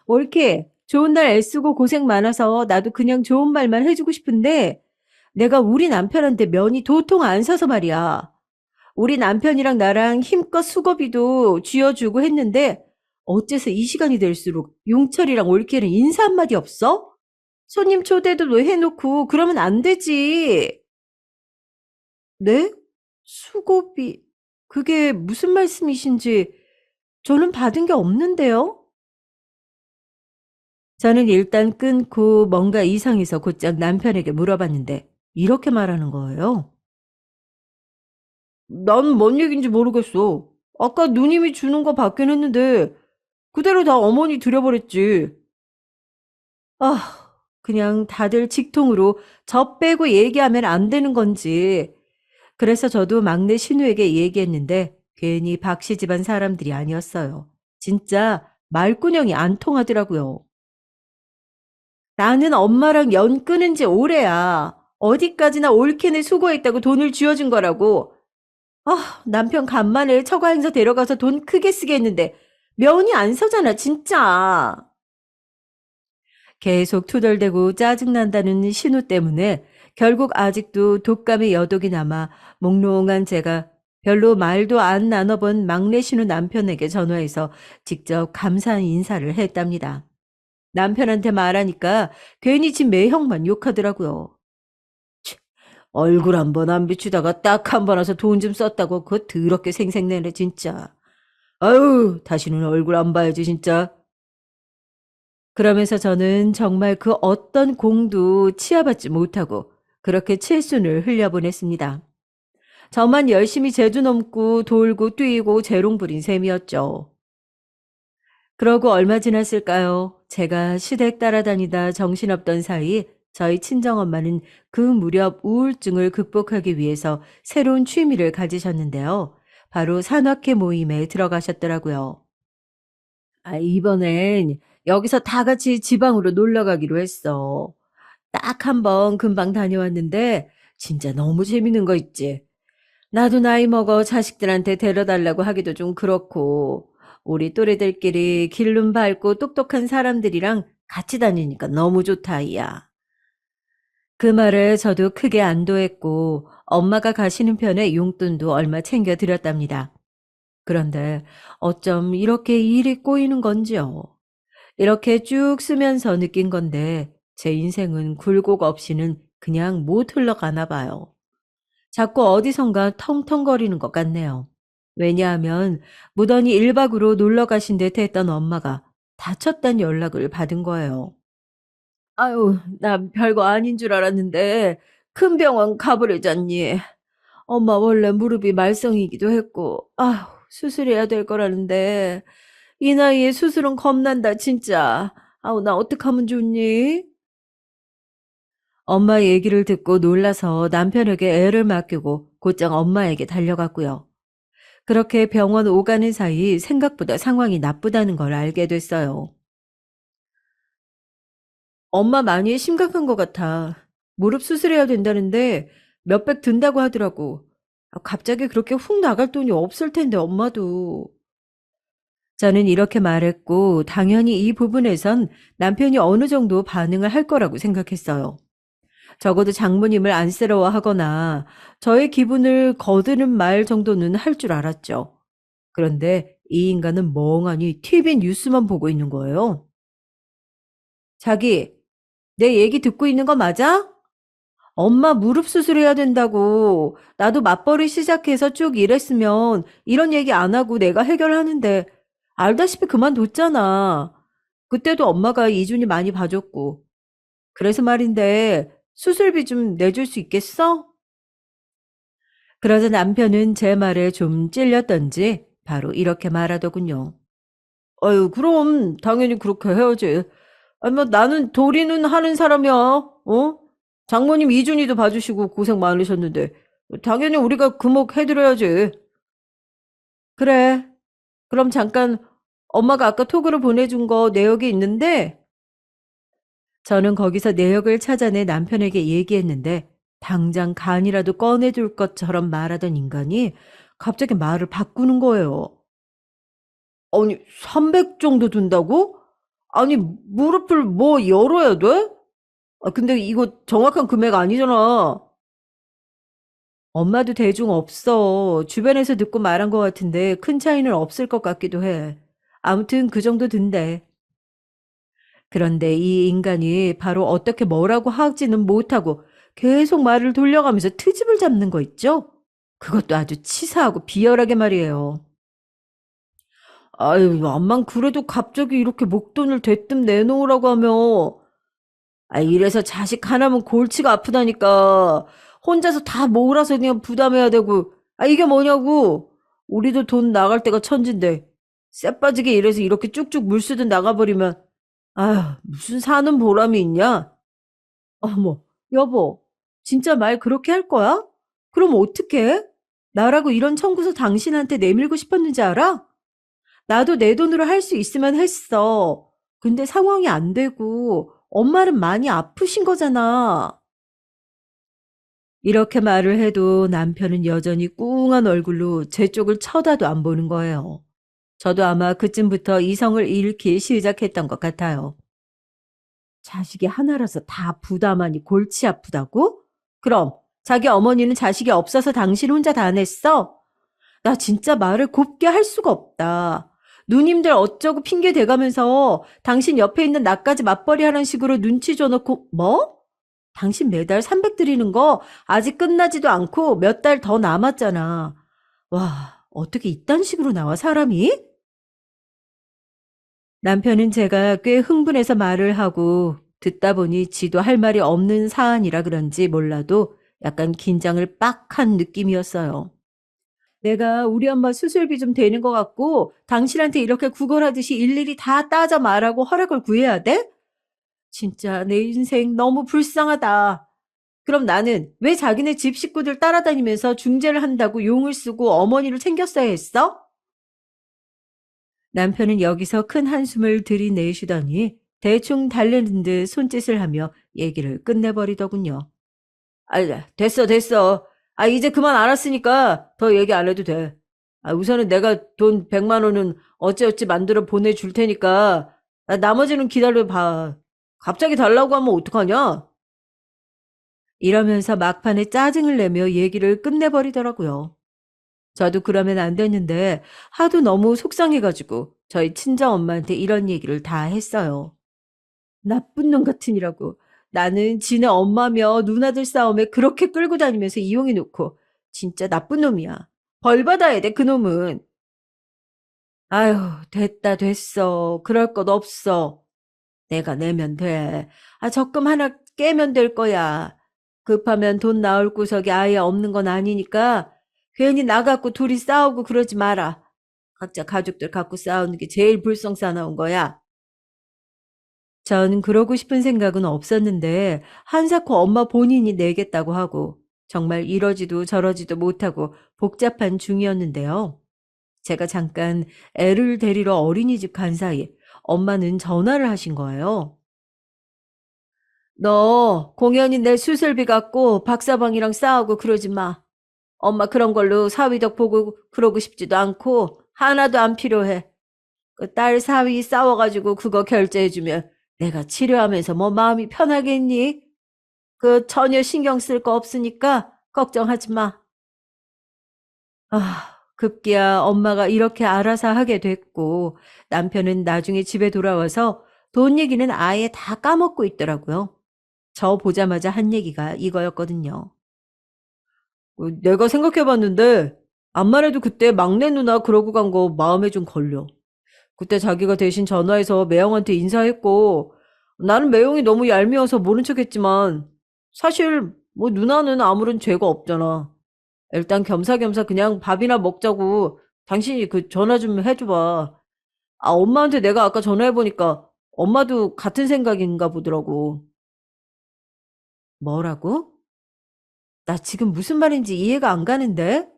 옳게 좋은 날 애쓰고 고생 많아서 나도 그냥 좋은 말만 해주고 싶은데 내가 우리 남편한테 면이 도통 안 서서 말이야. 우리 남편이랑 나랑 힘껏 수고비도 쥐어주고 했는데 어째서 이 시간이 될수록 용철이랑 올케는 인사 한마디 없어? 손님 초대도 해놓고 그러면 안 되지. 네? 수고비. 그게 무슨 말씀이신지 저는 받은 게 없는데요? 저는 일단 끊고 뭔가 이상해서 곧장 남편에게 물어봤는데 이렇게 말하는 거예요. 난 뭔 얘기인지 모르겠어. 아까 누님이 주는 거 받긴 했는데 그대로 다 어머니 드려버렸지. 아, 그냥 다들 직통으로 저 빼고 얘기하면 안 되는 건지. 그래서 저도 막내 신우에게 얘기했는데 괜히 박씨 집안 사람들이 아니었어요. 진짜 말구녕이 안 통하더라고요. 나는 엄마랑 연 끊은 지 오래야. 어디까지나 올케네 수고했다고 돈을 쥐어준 거라고. 아, 남편 간만에 처가 행사 데려가서 돈 크게 쓰게 했는데 면이 안 서잖아, 진짜. 계속 투덜대고 짜증난다는 신우 때문에 결국 아직도 독감의 여독이 남아 몽롱한 제가 별로 말도 안 나눠본 막내 신우 남편에게 전화해서 직접 감사 인사를 했답니다. 남편한테 말하니까 괜히 지 매형만 욕하더라고요. 얼굴 한 번 안 비추다가 딱 한 번 와서 돈 좀 썼다고 그거 더럽게 생색내네 진짜. 아유, 다시는 얼굴 안 봐야지 진짜. 그러면서 저는 정말 그 어떤 공도 치아받지 못하고 그렇게 칠순을 흘려보냈습니다. 저만 열심히 제주 넘고 돌고 뛰고 재롱 부린 셈이었죠. 그러고 얼마 지났을까요? 제가 시댁 따라다니다 정신없던 사이 저희 친정엄마는 그 무렵 우울증을 극복하기 위해서 새로운 취미를 가지셨는데요. 바로 산악회 모임에 들어가셨더라고요. 이번엔 여기서 다 같이 지방으로 놀러 가기로 했어. 딱 한 번 금방 다녀왔는데 진짜 너무 재밌는 거 있지. 나도 나이 먹어 자식들한테 데려달라고 하기도 좀 그렇고 우리 또래들끼리 길눈 밝고 똑똑한 사람들이랑 같이 다니니까 너무 좋다, 야. 그 말에 저도 크게 안도했고 엄마가 가시는 편에 용돈도 얼마 챙겨 드렸답니다. 그런데 어쩜 이렇게 일이 꼬이는 건지요. 이렇게 쭉 쓰면서 느낀 건데 제 인생은 굴곡 없이는 그냥 못 흘러가나 봐요. 자꾸 어디선가 텅텅거리는 것 같네요. 왜냐하면 무던히 1박으로 놀러 가신 듯 했던 엄마가 다쳤다는 연락을 받은 거예요. 아유, 나 별거 아닌 줄 알았는데 큰 병원 가버리잖니. 엄마 원래 무릎이 말썽이기도 했고, 아휴, 수술해야 될 거라는데 이 나이에 수술은 겁난다 진짜. 아우, 나 어떡하면 좋니? 엄마 얘기를 듣고 놀라서 남편에게 애를 맡기고 곧장 엄마에게 달려갔고요. 그렇게 병원 오가는 사이 생각보다 상황이 나쁘다는 걸 알게 됐어요. 엄마 많이 심각한 것 같아. 무릎 수술해야 된다는데 몇백 든다고 하더라고. 갑자기 그렇게 훅 나갈 돈이 없을 텐데 엄마도. 저는 이렇게 말했고 당연히 이 부분에선 남편이 어느 정도 반응을 할 거라고 생각했어요. 적어도 장모님을 안쓰러워하거나 저의 기분을 거드는 말 정도는 할 줄 알았죠. 그런데 이 인간은 멍하니 TV 뉴스만 보고 있는 거예요. 자기, 내 얘기 듣고 있는 거 맞아? 엄마 무릎 수술해야 된다고. 나도 맞벌이 시작해서 쭉 일했으면 이런 얘기 안 하고 내가 해결하는데 알다시피 그만뒀잖아. 그때도 엄마가 이준이 많이 봐줬고. 그래서 말인데 수술비 좀 내줄 수 있겠어? 그러자 남편은 제 말에 좀 찔렸던지 바로 이렇게 말하더군요. 아유, 그럼 당연히 그렇게 해야지. 아니, 뭐 나는 도리는 하는 사람이야. 어? 장모님 이준이도 봐주시고 고생 많으셨는데 당연히 우리가 금옥 해드려야지. 그래. 그럼 잠깐 엄마가 아까 톡으로 보내준 거 내역이 있는데 저는 거기서 내역을 찾아내 남편에게 얘기했는데 당장 간이라도 꺼내줄 것처럼 말하던 인간이 갑자기 말을 바꾸는 거예요. 아니, 300 정도 든다고? 아니, 무릎을 뭐 열어야 돼? 아, 근데 이거 정확한 금액 아니잖아. 엄마도 대중 없어. 주변에서 듣고 말한 것 같은데 큰 차이는 없을 것 같기도 해. 아무튼 그 정도 든대. 그런데 이 인간이 바로 어떻게 뭐라고 하지는 못하고 계속 말을 돌려가면서 트집을 잡는 거 있죠? 그것도 아주 치사하고 비열하게 말이에요. 아유, 암만 그래도 갑자기 이렇게 목돈을 대뜸 내놓으라고 하며, 아, 이래서 자식 하나면 골치가 아프다니까. 혼자서 다 몰아서 그냥 부담해야 되고, 아, 이게 뭐냐고. 우리도 돈 나갈 때가 천진데, 쎄 빠지게 이래서 이렇게 쭉쭉 물쓰듯 나가버리면, 아휴, 무슨 사는 보람이 있냐? 어머, 여보, 진짜 말 그렇게 할 거야? 그럼 어떡해? 나라고 이런 청구서 당신한테 내밀고 싶었는지 알아? 나도 내 돈으로 할 수 있으면 했어. 근데 상황이 안 되고 엄마는 많이 아프신 거잖아. 이렇게 말을 해도 남편은 여전히 꿍한 얼굴로 제 쪽을 쳐다도 안 보는 거예요. 저도 아마 그쯤부터 이성을 잃기 시작했던 것 같아요. 자식이 하나라서 다 부담하니 골치 아프다고? 그럼 자기 어머니는 자식이 없어서 당신 혼자 다 냈어? 나 진짜 말을 곱게 할 수가 없다. 누님들 어쩌고 핑계 대가면서 당신 옆에 있는 나까지 맞벌이 하는 식으로 눈치 줘놓고 뭐? 당신 매달 300 드리는 거 아직 끝나지도 않고 몇 달 더 남았잖아. 와, 어떻게 이딴 식으로 나와 사람이? 남편은 제가 꽤 흥분해서 말을 하고 듣다 보니 지도 할 말이 없는 사안이라 그런지 몰라도 약간 긴장을 빡 한 느낌이었어요. 내가 우리 엄마 수술비 좀 되는 것 같고 당신한테 이렇게 구걸하듯이 일일이 다 따져 말하고 허락을 구해야 돼? 진짜 내 인생 너무 불쌍하다. 그럼 나는 왜 자기네 집 식구들 따라다니면서 중재를 한다고 용을 쓰고 어머니를 챙겼어야 했어? 남편은 여기서 큰 한숨을 들이내쉬더니 대충 달래는 듯 손짓을 하며 얘기를 끝내버리더군요. 아, 됐어, 됐어. 아, 이제 그만 알았으니까 더 얘기 안 해도 돼. 아, 우선은 내가 돈 100만 원은 어찌어찌 만들어 보내줄 테니까 나머지는 기다려봐. 갑자기 달라고 하면 어떡하냐? 이러면서 막판에 짜증을 내며 얘기를 끝내버리더라고요. 저도 그러면 안 됐는데 하도 너무 속상해가지고 저희 친정엄마한테 이런 얘기를 다 했어요. 나쁜 놈 같으니라고. 나는 지네 엄마며 누나들 싸움에 그렇게 끌고 다니면서 이용해 놓고 진짜 나쁜 놈이야. 벌 받아야 돼, 그놈은. 아휴, 됐다, 됐어. 그럴 것 없어. 내가 내면 돼. 아, 적금 하나 깨면 될 거야. 급하면 돈 나올 구석이 아예 없는 건 아니니까 괜히 나 갖고 둘이 싸우고 그러지 마라. 각자 가족들 갖고 싸우는 게 제일 불성사나운 거야. 전 그러고 싶은 생각은 없었는데 한사코 엄마 본인이 내겠다고 하고 정말 이러지도 저러지도 못하고 복잡한 중이었는데요. 제가 잠깐 애를 데리러 어린이집 간 사이 엄마는 전화를 하신 거예요. 너 공연히 내 수술비 갖고 박사방이랑 싸우고 그러지 마. 엄마 그런 걸로 사위덕 보고 그러고 싶지도 않고 하나도 안 필요해. 그 딸 사위 싸워가지고 그거 결제해주면 내가 치료하면서 뭐 마음이 편하겠니? 그 전혀 신경 쓸 거 없으니까 걱정하지 마. 급기야 엄마가 이렇게 알아서 하게 됐고 남편은 나중에 집에 돌아와서 돈 얘기는 아예 다 까먹고 있더라고요. 저 보자마자 한 얘기가 이거였거든요. 내가 생각해봤는데 암만 해도 그때 막내 누나 그러고 간 거 마음에 좀 걸려. 그때 자기가 대신 전화해서 매형한테 인사했고 나는 매형이 너무 얄미워서 모른 척했지만 사실 뭐 누나는 아무런 죄가 없잖아. 일단 겸사겸사 그냥 밥이나 먹자고 당신이 그 전화 좀 해줘봐. 엄마한테 내가 아까 전화해보니까 엄마도 같은 생각인가 보더라고. 뭐라고? 나 지금 무슨 말인지 이해가 안 가는데?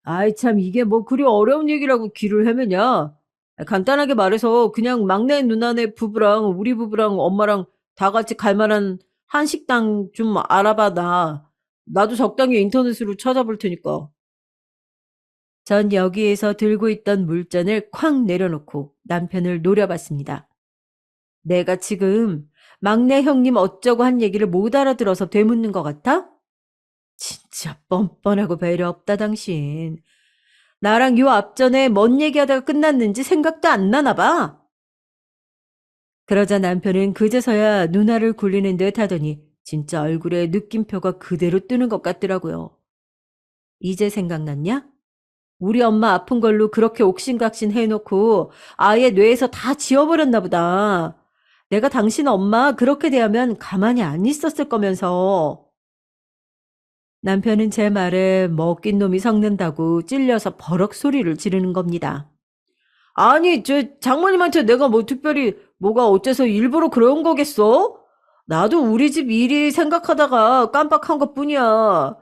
아이 참 이게 뭐 그리 어려운 얘기라고 귀를 헤매냐? 간단하게 말해서 그냥 막내 누나네 부부랑 우리 부부랑 엄마랑 다 같이 갈 만한 한식당 좀 알아봐 나. 나도 적당히 인터넷으로 찾아볼 테니까. 전 여기에서 들고 있던 물전을 쾅 내려놓고 남편을 노려봤습니다. 내가 지금 막내 형님 어쩌고 한 얘기를 못 알아들어서 되묻는 것 같아? 진짜 뻔뻔하고 배려 없다 당신. 나랑 요 앞전에 뭔 얘기하다가 끝났는지 생각도 안 나나 봐. 그러자 남편은 그제서야 누나를 굴리는 듯 하더니 진짜 얼굴에 느낌표가 그대로 뜨는 것 같더라고요. 이제 생각났냐? 우리 엄마 아픈 걸로 그렇게 옥신각신 해놓고 아예 뇌에서 다 지워버렸나 보다. 내가 당신 엄마 그렇게 대하면 가만히 안 있었을 거면서. 남편은 제 말에 먹긴 놈이 섞는다고 찔려서 버럭 소리를 지르는 겁니다. 아니, 장모님한테 내가 뭐 특별히 뭐가 어째서 일부러 그런 거겠어? 나도 우리 집 일이 생각하다가 깜빡한 것 뿐이야.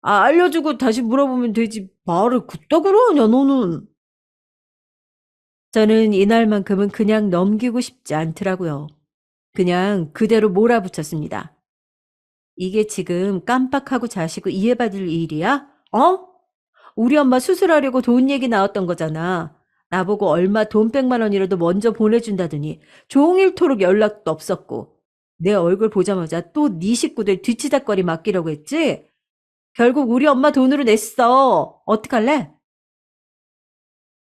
알려주고 다시 물어보면 되지. 말을 그따구로 하냐, 너는. 저는 이날만큼은 그냥 넘기고 싶지 않더라고요. 그냥 그대로 몰아붙였습니다. 이게 지금 깜빡하고 자시고 이해받을 일이야? 어? 우리 엄마 수술하려고 돈 얘기 나왔던 거잖아. 나보고 얼마 돈 100만 원이라도 먼저 보내준다더니 종일토록 연락도 없었고 내 얼굴 보자마자 또 네 식구들 뒤치다꺼리 맡기려고 했지? 결국 우리 엄마 돈으로 냈어. 어떡할래?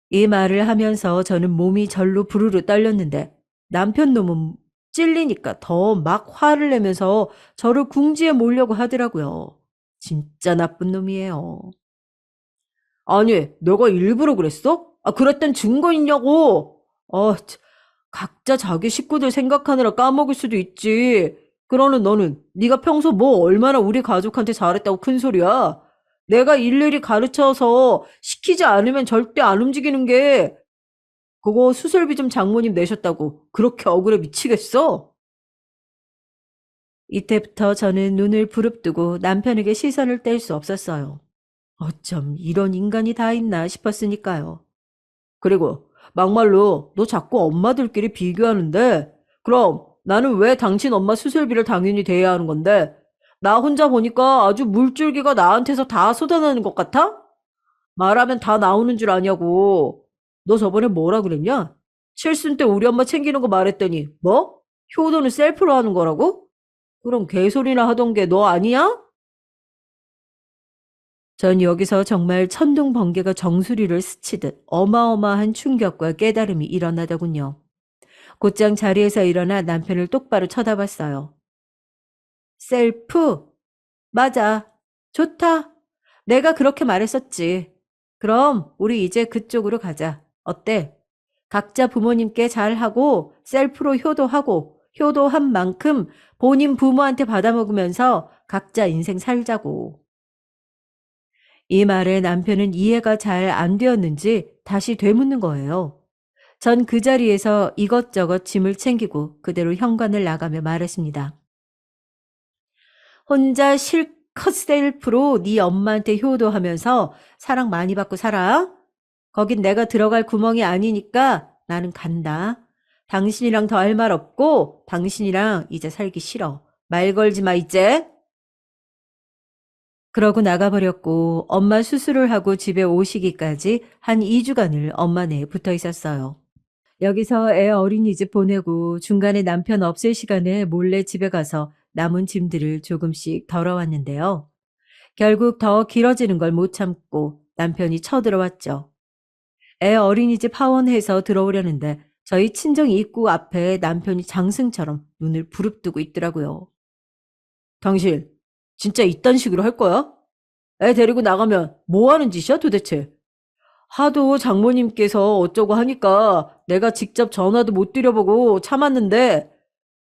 이 말을 하면서 저는 몸이 절로 부르르 떨렸는데 남편 놈은 찔리니까 더 막 화를 내면서 저를 궁지에 몰려고 하더라고요. 진짜 나쁜 놈이에요. 아니, 내가 일부러 그랬어? 그랬던 증거 있냐고? 각자 자기 식구들 생각하느라 까먹을 수도 있지. 그러는 너는 네가 평소 뭐 얼마나 우리 가족한테 잘했다고 큰 소리야? 내가 일일이 가르쳐서 시키지 않으면 절대 안 움직이는 게 그거 수술비 좀 장모님 내셨다고 그렇게 억울해 미치겠어? 이때부터 저는 눈을 부릅뜨고 남편에게 시선을 뗄 수 없었어요. 어쩜 이런 인간이 다 있나 싶었으니까요. 그리고 막말로 너 자꾸 엄마들끼리 비교하는데 그럼 나는 왜 당신 엄마 수술비를 당연히 대야 하는 건데 나 혼자 보니까 아주 물줄기가 나한테서 다 쏟아나는 것 같아? 말하면 다 나오는 줄 아냐고. 너 저번에 뭐라 그랬냐? 칠순 때 우리 엄마 챙기는 거 말했더니 뭐? 효도는 셀프로 하는 거라고? 그럼 개소리나 하던 게 너 아니야? 전 여기서 정말 천둥 번개가 정수리를 스치듯 어마어마한 충격과 깨달음이 일어나더군요. 곧장 자리에서 일어나 남편을 똑바로 쳐다봤어요. 셀프? 맞아. 좋다. 내가 그렇게 말했었지. 그럼 우리 이제 그쪽으로 가자. 어때? 각자 부모님께 잘하고 셀프로 효도하고 효도한 만큼 본인 부모한테 받아먹으면서 각자 인생 살자고. 이 말에 남편은 이해가 잘 안 되었는지 다시 되묻는 거예요. 전 그 자리에서 이것저것 짐을 챙기고 그대로 현관을 나가며 말했습니다. 혼자 실컷 셀프로 네 엄마한테 효도하면서 사랑 많이 받고 살아. 거긴 내가 들어갈 구멍이 아니니까 나는 간다. 당신이랑 더 할 말 없고 당신이랑 이제 살기 싫어. 말 걸지 마, 이제. 그러고 나가버렸고 엄마 수술을 하고 집에 오시기까지 한 2주간을 엄마네에 붙어 있었어요. 여기서 애 어린이집 보내고 중간에 남편 없을 시간에 몰래 집에 가서 남은 짐들을 조금씩 덜어왔는데요. 결국 더 길어지는 걸 못 참고 남편이 쳐들어왔죠. 애 어린이집 하원해서 들어오려는데 저희 친정 입구 앞에 남편이 장승처럼 눈을 부릅뜨고 있더라고요. 당신 진짜 이딴 식으로 할 거야? 애 데리고 나가면 뭐 하는 짓이야 도대체? 하도 장모님께서 어쩌고 하니까 내가 직접 전화도 못 드려보고 참았는데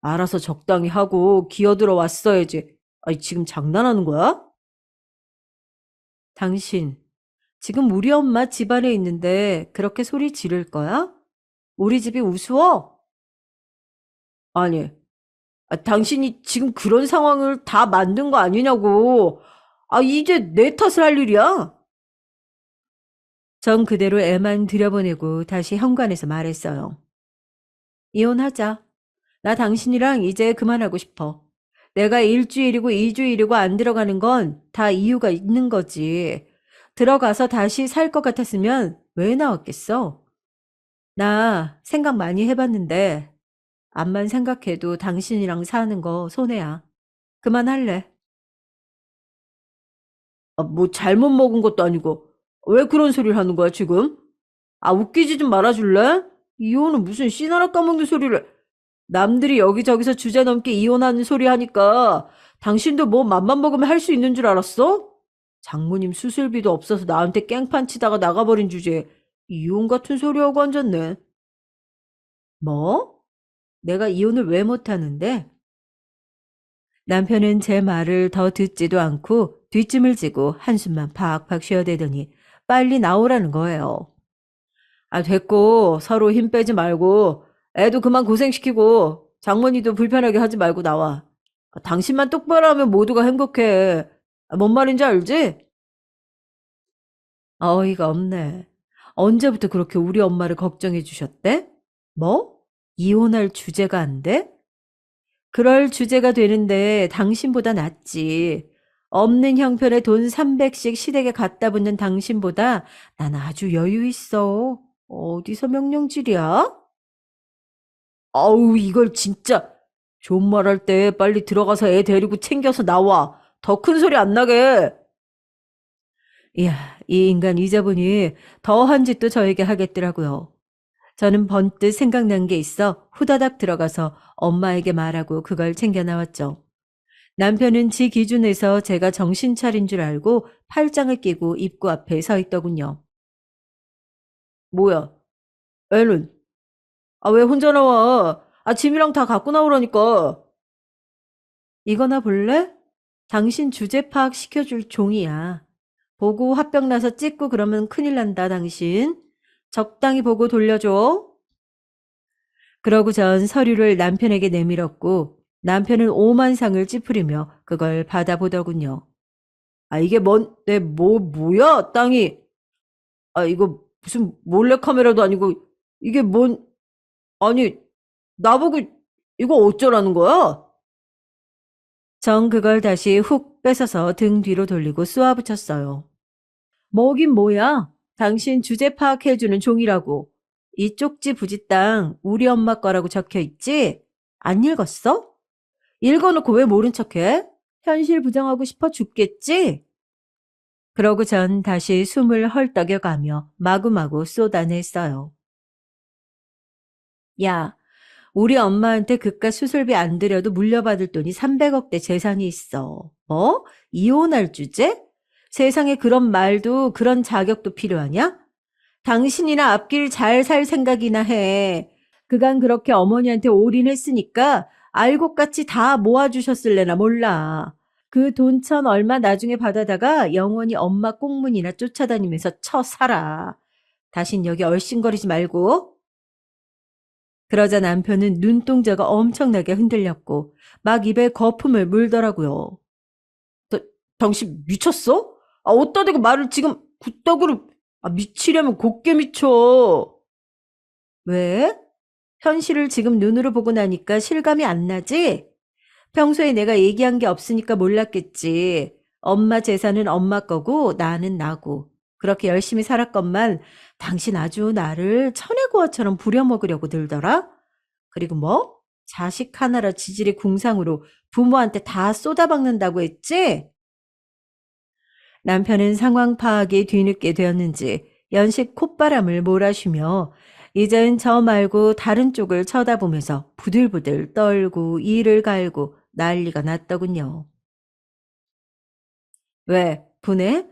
알아서 적당히 하고 기어들어 왔어야지. 아니 지금 장난하는 거야? 당신 지금 우리 엄마 집안에 있는데 그렇게 소리 지를 거야? 우리 집이 우스워? 아니, 당신이 지금 그런 상황을 다 만든 거 아니냐고. 이제 내 탓을 할 일이야? 전 그대로 애만 들여보내고 다시 현관에서 말했어요. 이혼하자. 나 당신이랑 이제 그만하고 싶어. 내가 일주일이고 이주일이고 안 들어가는 건 다 이유가 있는 거지. 들어가서 다시 살 것 같았으면 왜 나왔겠어? 나 생각 많이 해봤는데 암만 생각해도 당신이랑 사는 거 손해야. 그만할래. 뭐 잘못 먹은 것도 아니고 왜 그런 소리를 하는 거야 지금? 웃기지 좀 말아줄래? 이혼은 무슨 씨나라 까먹는 소리를. 남들이 여기저기서 주제넘게 이혼하는 소리 하니까 당신도 뭐 맘만 먹으면 할 수 있는 줄 알았어? 장모님 수술비도 없어서 나한테 깽판 치다가 나가버린 주제에 이혼 같은 소리하고 앉았네. 뭐? 내가 이혼을 왜 못하는데? 남편은 제 말을 더 듣지도 않고 뒷짐을 지고 한숨만 팍팍 쉬어대더니 빨리 나오라는 거예요. 됐고 서로 힘 빼지 말고 애도 그만 고생시키고 장모님도 불편하게 하지 말고 나와. 당신만 똑바로 하면 모두가 행복해. 뭔 말인지 알지? 어이가 없네. 언제부터 그렇게 우리 엄마를 걱정해 주셨대? 뭐? 이혼할 주제가 안 돼? 그럴 주제가 되는데 당신보다 낫지. 없는 형편에 돈 300씩 시댁에 갖다 붙는 당신보다 난 아주 여유 있어. 어디서 명령질이야? 아우, 이걸 진짜. 존말할 때 빨리 들어가서 애 데리고 챙겨서 나와. 더 큰 소리 안 나게. 이야, 이 인간 잊어보니 더한 짓도 저에게 하겠더라고요. 저는 번뜩 생각난 게 있어 후다닥 들어가서 엄마에게 말하고 그걸 챙겨 나왔죠. 남편은 지 기준에서 제가 정신 차린 줄 알고 팔짱을 끼고 입구 앞에 서 있더군요. 뭐야, 애는? 왜 혼자 나와? 짐이랑 다 갖고 나오라니까. 이거나 볼래? 당신 주제 파악 시켜줄 종이야. 보고 화병 나서 찍고 그러면 큰일 난다, 당신. 적당히 보고 돌려줘. 그러고 전 서류를 남편에게 내밀었고 남편은 오만상을 찌푸리며 그걸 받아보더군요. 이게 뭐야, 땅이. 이거 무슨 몰래카메라도 아니고, 이게 아니, 나보고 이거 어쩌라는 거야? 전 그걸 다시 훅 뺏어서 등 뒤로 돌리고 쏘아붙였어요. 뭐긴 뭐야? 당신 주제 파악해주는 종이라고. 이 쪽지 부지 땅 우리 엄마 거라고 적혀 있지? 안 읽었어? 읽어놓고 왜 모른 척해? 현실 부정하고 싶어 죽겠지? 그러고 전 다시 숨을 헐떡여가며 마구마구 쏟아냈어요. 야, 우리 엄마한테 그깟 수술비 안 들여도 물려받을 돈이 300억대 재산이 있어. 뭐? 이혼할 주제? 세상에 그런 말도 그런 자격도 필요하냐? 당신이나 앞길 잘 살 생각이나 해. 그간 그렇게 어머니한테 올인했으니까 알곡같이 다 모아주셨을래나 몰라. 그 돈 천 얼마 나중에 받아다가 영원히 엄마 꽁문이나 쫓아다니면서 쳐 살아. 다신 여기 얼씬거리지 말고. 그러자 남편은 눈동자가 엄청나게 흔들렸고 막 입에 거품을 물더라고요. 너, 당신 미쳤어? 어디다 대고 말을 지금 굿떡으로. 미치려면 곱게 미쳐. 왜? 현실을 지금 눈으로 보고 나니까 실감이 안 나지? 평소에 내가 얘기한 게 없으니까 몰랐겠지. 엄마 재산은 엄마 거고 나는 나고. 그렇게 열심히 살았건만 당신 아주 나를 천혜고아처럼 부려먹으려고 들더라? 그리고 뭐? 자식 하나라 지질이 궁상으로 부모한테 다 쏟아박는다고 했지? 남편은 상황 파악이 뒤늦게 되었는지 연식 콧바람을 몰아쉬며 이젠 저 말고 다른 쪽을 쳐다보면서 부들부들 떨고 이를 갈고 난리가 났더군요. 왜? 분해?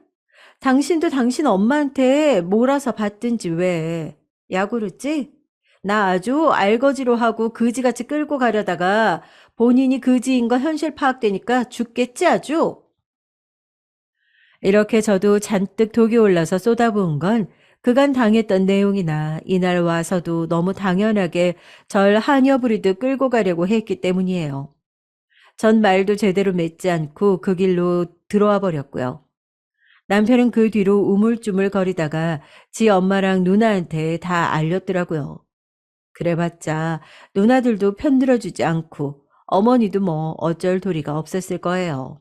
당신도 당신 엄마한테 몰아서 받든지 왜? 야구르지? 나 아주 알거지로 하고 그지같이 끌고 가려다가 본인이 그지인 거 현실 파악되니까 죽겠지 아주? 이렇게 저도 잔뜩 독이 올라서 쏟아부은 건 그간 당했던 내용이나 이날 와서도 너무 당연하게 절 하녀 부리듯 끌고 가려고 했기 때문이에요. 전 말도 제대로 맺지 않고 그 길로 들어와 버렸고요. 남편은 그 뒤로 우물쭈물 거리다가 지 엄마랑 누나한테 다 알렸더라고요. 그래봤자 누나들도 편들어주지 않고 어머니도 뭐 어쩔 도리가 없었을 거예요.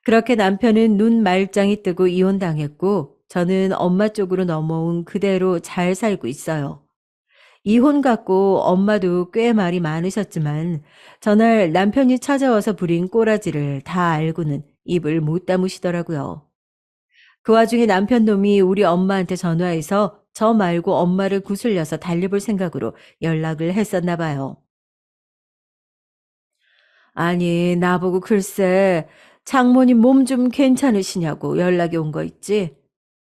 그렇게 남편은 눈 말짱이 뜨고 이혼당했고 저는 엄마 쪽으로 넘어온 그대로 잘 살고 있어요. 이혼 갖고 엄마도 꽤 말이 많으셨지만 전날 남편이 찾아와서 부린 꼬라지를 다 알고는 입을 못 다무시더라고요. 그 와중에 남편 놈이 우리 엄마한테 전화해서 저 말고 엄마를 구슬려서 달려볼 생각으로 연락을 했었나 봐요. 아니, 나보고 글쎄, 장모님 몸 좀 괜찮으시냐고 연락이 온 거 있지?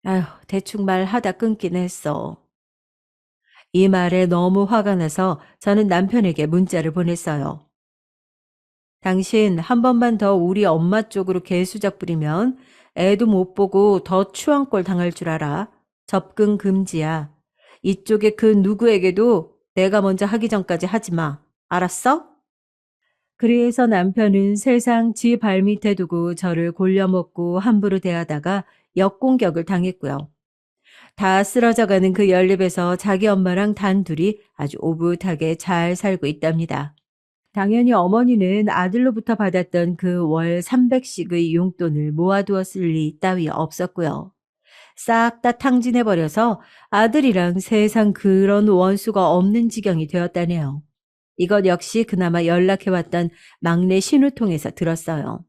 아휴, 대충 말하다 끊긴 했어. 이 말에 너무 화가 나서 저는 남편에게 문자를 보냈어요. 당신 한 번만 더 우리 엄마 쪽으로 개수작 부리면 애도 못 보고 더 추한 꼴 당할 줄 알아. 접근 금지야. 이쪽에 그 누구에게도 내가 먼저 하기 전까지 하지 마. 알았어? 그래서 남편은 세상 지 발밑에 두고 저를 골려먹고 함부로 대하다가 역공격을 당했고요. 다 쓰러져가는 그 연립에서 자기 엄마랑 단둘이 아주 오붓하게 잘 살고 있답니다. 당연히 어머니는 아들로부터 받았던 그 월 300씩의 용돈을 모아두었을 리 따위 없었고요. 싹 다 탕진해버려서 아들이랑 세상 그런 원수가 없는 지경이 되었다네요. 이것 역시 그나마 연락해왔던 막내 신우통에서 들었어요.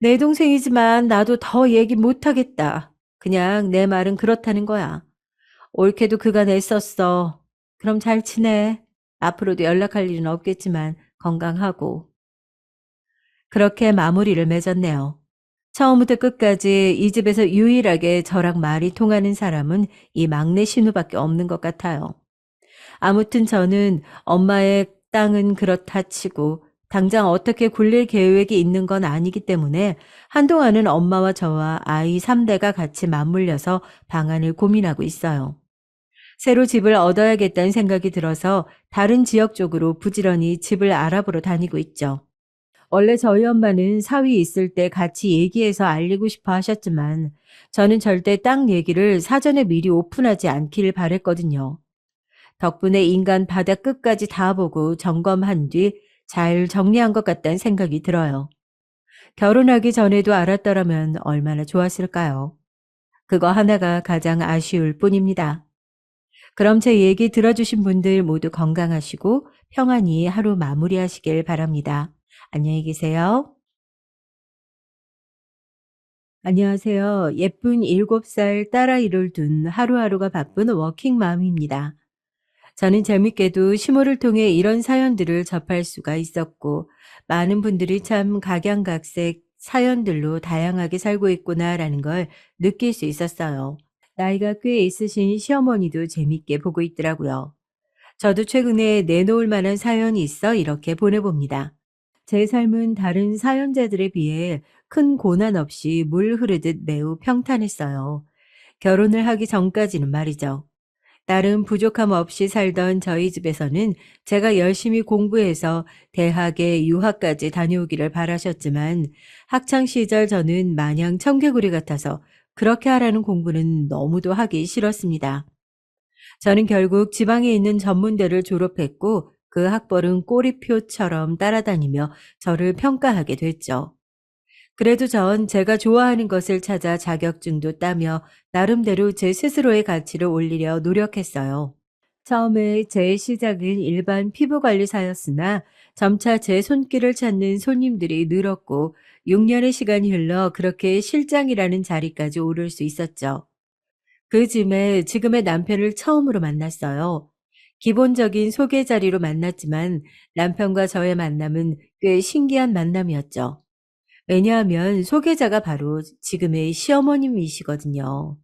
내 동생이지만 나도 더 얘기 못하겠다. 그냥 내 말은 그렇다는 거야. 옳게도 그간 애썼어. 그럼 잘 지내. 앞으로도 연락할 일은 없겠지만 건강하고. 그렇게 마무리를 맺었네요. 처음부터 끝까지 이 집에서 유일하게 저랑 말이 통하는 사람은 이 막내 신우밖에 없는 것 같아요. 아무튼 저는 엄마의 땅은 그렇다 치고 당장 어떻게 굴릴 계획이 있는 건 아니기 때문에 한동안은 엄마와 저와 아이 3대가 같이 맞물려서 방안을 고민하고 있어요. 새로 집을 얻어야겠다는 생각이 들어서 다른 지역 쪽으로 부지런히 집을 알아보러 다니고 있죠. 원래 저희 엄마는 사위 있을 때 같이 얘기해서 알리고 싶어 하셨지만 저는 절대 땅 얘기를 사전에 미리 오픈하지 않기를 바랬거든요. 덕분에 인간 바다 끝까지 다 보고 점검한 뒤 잘 정리한 것 같다는 생각이 들어요. 결혼하기 전에도 알았더라면 얼마나 좋았을까요? 그거 하나가 가장 아쉬울 뿐입니다. 그럼 제 얘기 들어주신 분들 모두 건강하시고 평안히 하루 마무리하시길 바랍니다. 안녕히 계세요. 안녕하세요. 예쁜 7살 딸아이를 둔 하루하루가 바쁜 워킹맘입니다. 저는 재밌게도 시모를 통해 이런 사연들을 접할 수가 있었고, 많은 분들이 참 각양각색 사연들로 다양하게 살고 있구나라는 걸 느낄 수 있었어요. 나이가 꽤 있으신 시어머니도 재밌게 보고 있더라고요. 저도 최근에 내놓을 만한 사연이 있어 이렇게 보내봅니다. 제 삶은 다른 사연자들에 비해 큰 고난 없이 물 흐르듯 매우 평탄했어요. 결혼을 하기 전까지는 말이죠. 나름 부족함 없이 살던 저희 집에서는 제가 열심히 공부해서 대학에 유학까지 다녀오기를 바라셨지만 학창 시절 저는 마냥 청개구리 같아서 그렇게 하라는 공부는 너무도 하기 싫었습니다. 저는 결국 지방에 있는 전문대를 졸업했고 그 학벌은 꼬리표처럼 따라다니며 저를 평가하게 됐죠. 그래도 전 제가 좋아하는 것을 찾아 자격증도 따며 나름대로 제 스스로의 가치를 올리려 노력했어요. 처음에 제 시작은 일반 피부관리사였으나 점차 제 손길을 찾는 손님들이 늘었고 6년의 시간이 흘러 그렇게 실장이라는 자리까지 오를 수 있었죠. 그 즈음에 지금의 남편을 처음으로 만났어요. 기본적인 소개 자리로 만났지만 남편과 저의 만남은 꽤 신기한 만남이었죠. 왜냐하면 소개자가 바로 지금의 시어머님이시거든요.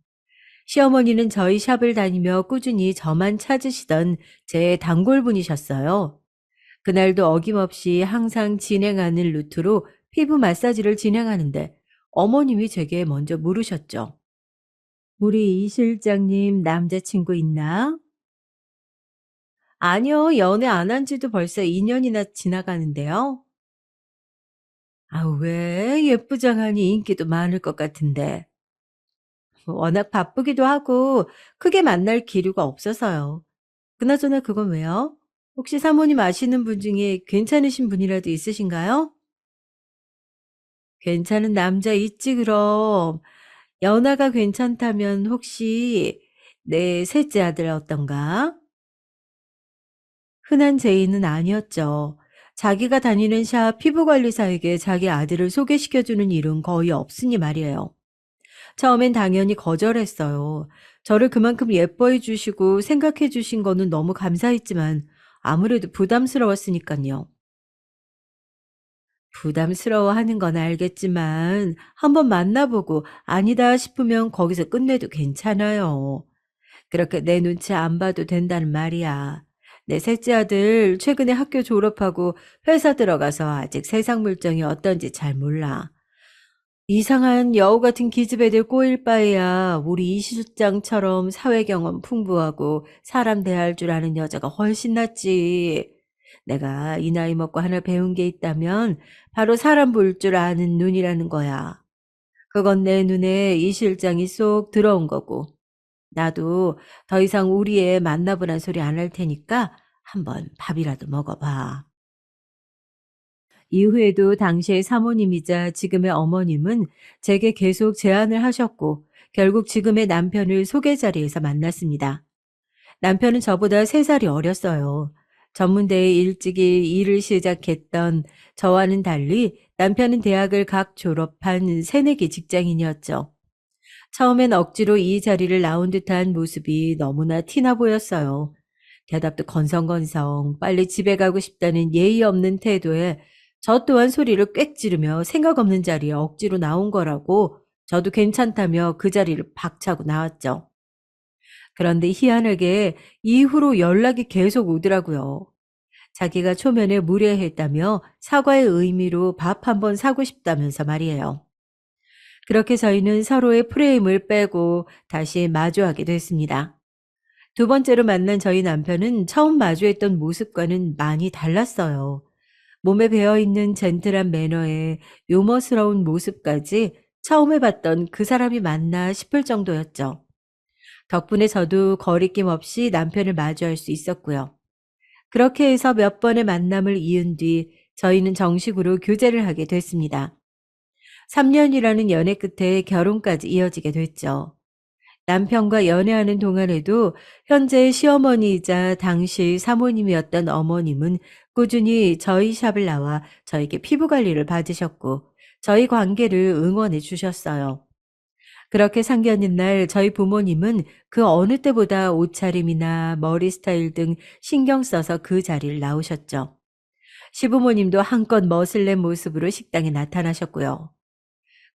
시어머니는 저희 샵을 다니며 꾸준히 저만 찾으시던 제 단골분이셨어요. 그날도 어김없이 항상 진행하는 루트로 피부 마사지를 진행하는데 어머님이 제게 먼저 물으셨죠. 우리 이 실장님 남자친구 있나? 아니요, 연애 안 한 지도 벌써 2년이나 지나가는데요. 아, 왜? 예쁘장하니 인기도 많을 것 같은데. 워낙 바쁘기도 하고 크게 만날 기류가 없어서요. 그나저나 그건 왜요? 혹시 사모님 아시는 분 중에 괜찮으신 분이라도 있으신가요? 괜찮은 남자 있지 그럼. 연하가 괜찮다면 혹시 내 셋째 아들 어떤가? 흔한 제의는 아니었죠. 자기가 다니는 샵 피부관리사에게 자기 아들을 소개시켜주는 일은 거의 없으니 말이에요. 처음엔 당연히 거절했어요. 저를 그만큼 예뻐해 주시고 생각해 주신 거는 너무 감사했지만 아무래도 부담스러웠으니깐요. 부담스러워하는 건 알겠지만 한번 만나보고 아니다 싶으면 거기서 끝내도 괜찮아요. 그렇게 내 눈치 안 봐도 된다는 말이야. 내 셋째 아들 최근에 학교 졸업하고 회사 들어가서 아직 세상 물정이 어떤지 잘 몰라. 이상한 여우 같은 기집애들 꼬일 바에야 우리 이 실장처럼 사회 경험 풍부하고 사람 대할 줄 아는 여자가 훨씬 낫지. 내가 이 나이 먹고 하나 배운 게 있다면 바로 사람 볼 줄 아는 눈이라는 거야. 그건 내 눈에 이 실장이 쏙 들어온 거고. 나도 더 이상 우리 애 만나보란 소리 안 할 테니까 한번 밥이라도 먹어봐. 이후에도 당시의 사모님이자 지금의 어머님은 제게 계속 제안을 하셨고 결국 지금의 남편을 소개 자리에서 만났습니다. 남편은 저보다 3살이 어렸어요. 전문대에 일찍이 일을 시작했던 저와는 달리 남편은 대학을 각 졸업한 새내기 직장인이었죠. 처음엔 억지로 이 자리를 나온 듯한 모습이 너무나 티나 보였어요. 대답도 건성건성 빨리 집에 가고 싶다는 예의 없는 태도에 저 또한 소리를 꽥 지르며 생각 없는 자리에 억지로 나온 거라고 저도 괜찮다며 그 자리를 박차고 나왔죠. 그런데 희한하게 이후로 연락이 계속 오더라고요. 자기가 초면에 무례했다며 사과의 의미로 밥 한번 사고 싶다면서 말이에요. 그렇게 저희는 서로의 프레임을 빼고 다시 마주하게 됐습니다. 두 번째로 만난 저희 남편은 처음 마주했던 모습과는 많이 달랐어요. 몸에 배어있는 젠틀한 매너에 유머스러운 모습까지 처음에 봤던 그 사람이 맞나 싶을 정도였죠. 덕분에 저도 거리낌 없이 남편을 마주할 수 있었고요. 그렇게 해서 몇 번의 만남을 이은 뒤 저희는 정식으로 교제를 하게 됐습니다. 3년이라는 연애 끝에 결혼까지 이어지게 됐죠. 남편과 연애하는 동안에도 현재 시어머니이자 당시 사모님이었던 어머님은 꾸준히 저희 샵을 나와 저에게 피부 관리를 받으셨고 저희 관계를 응원해 주셨어요. 그렇게 상견인 날 저희 부모님은 그 어느 때보다 옷차림이나 머리 스타일 등 신경 써서 그 자리를 나오셨죠. 시부모님도 한껏 멋을 낸 모습으로 식당에 나타나셨고요.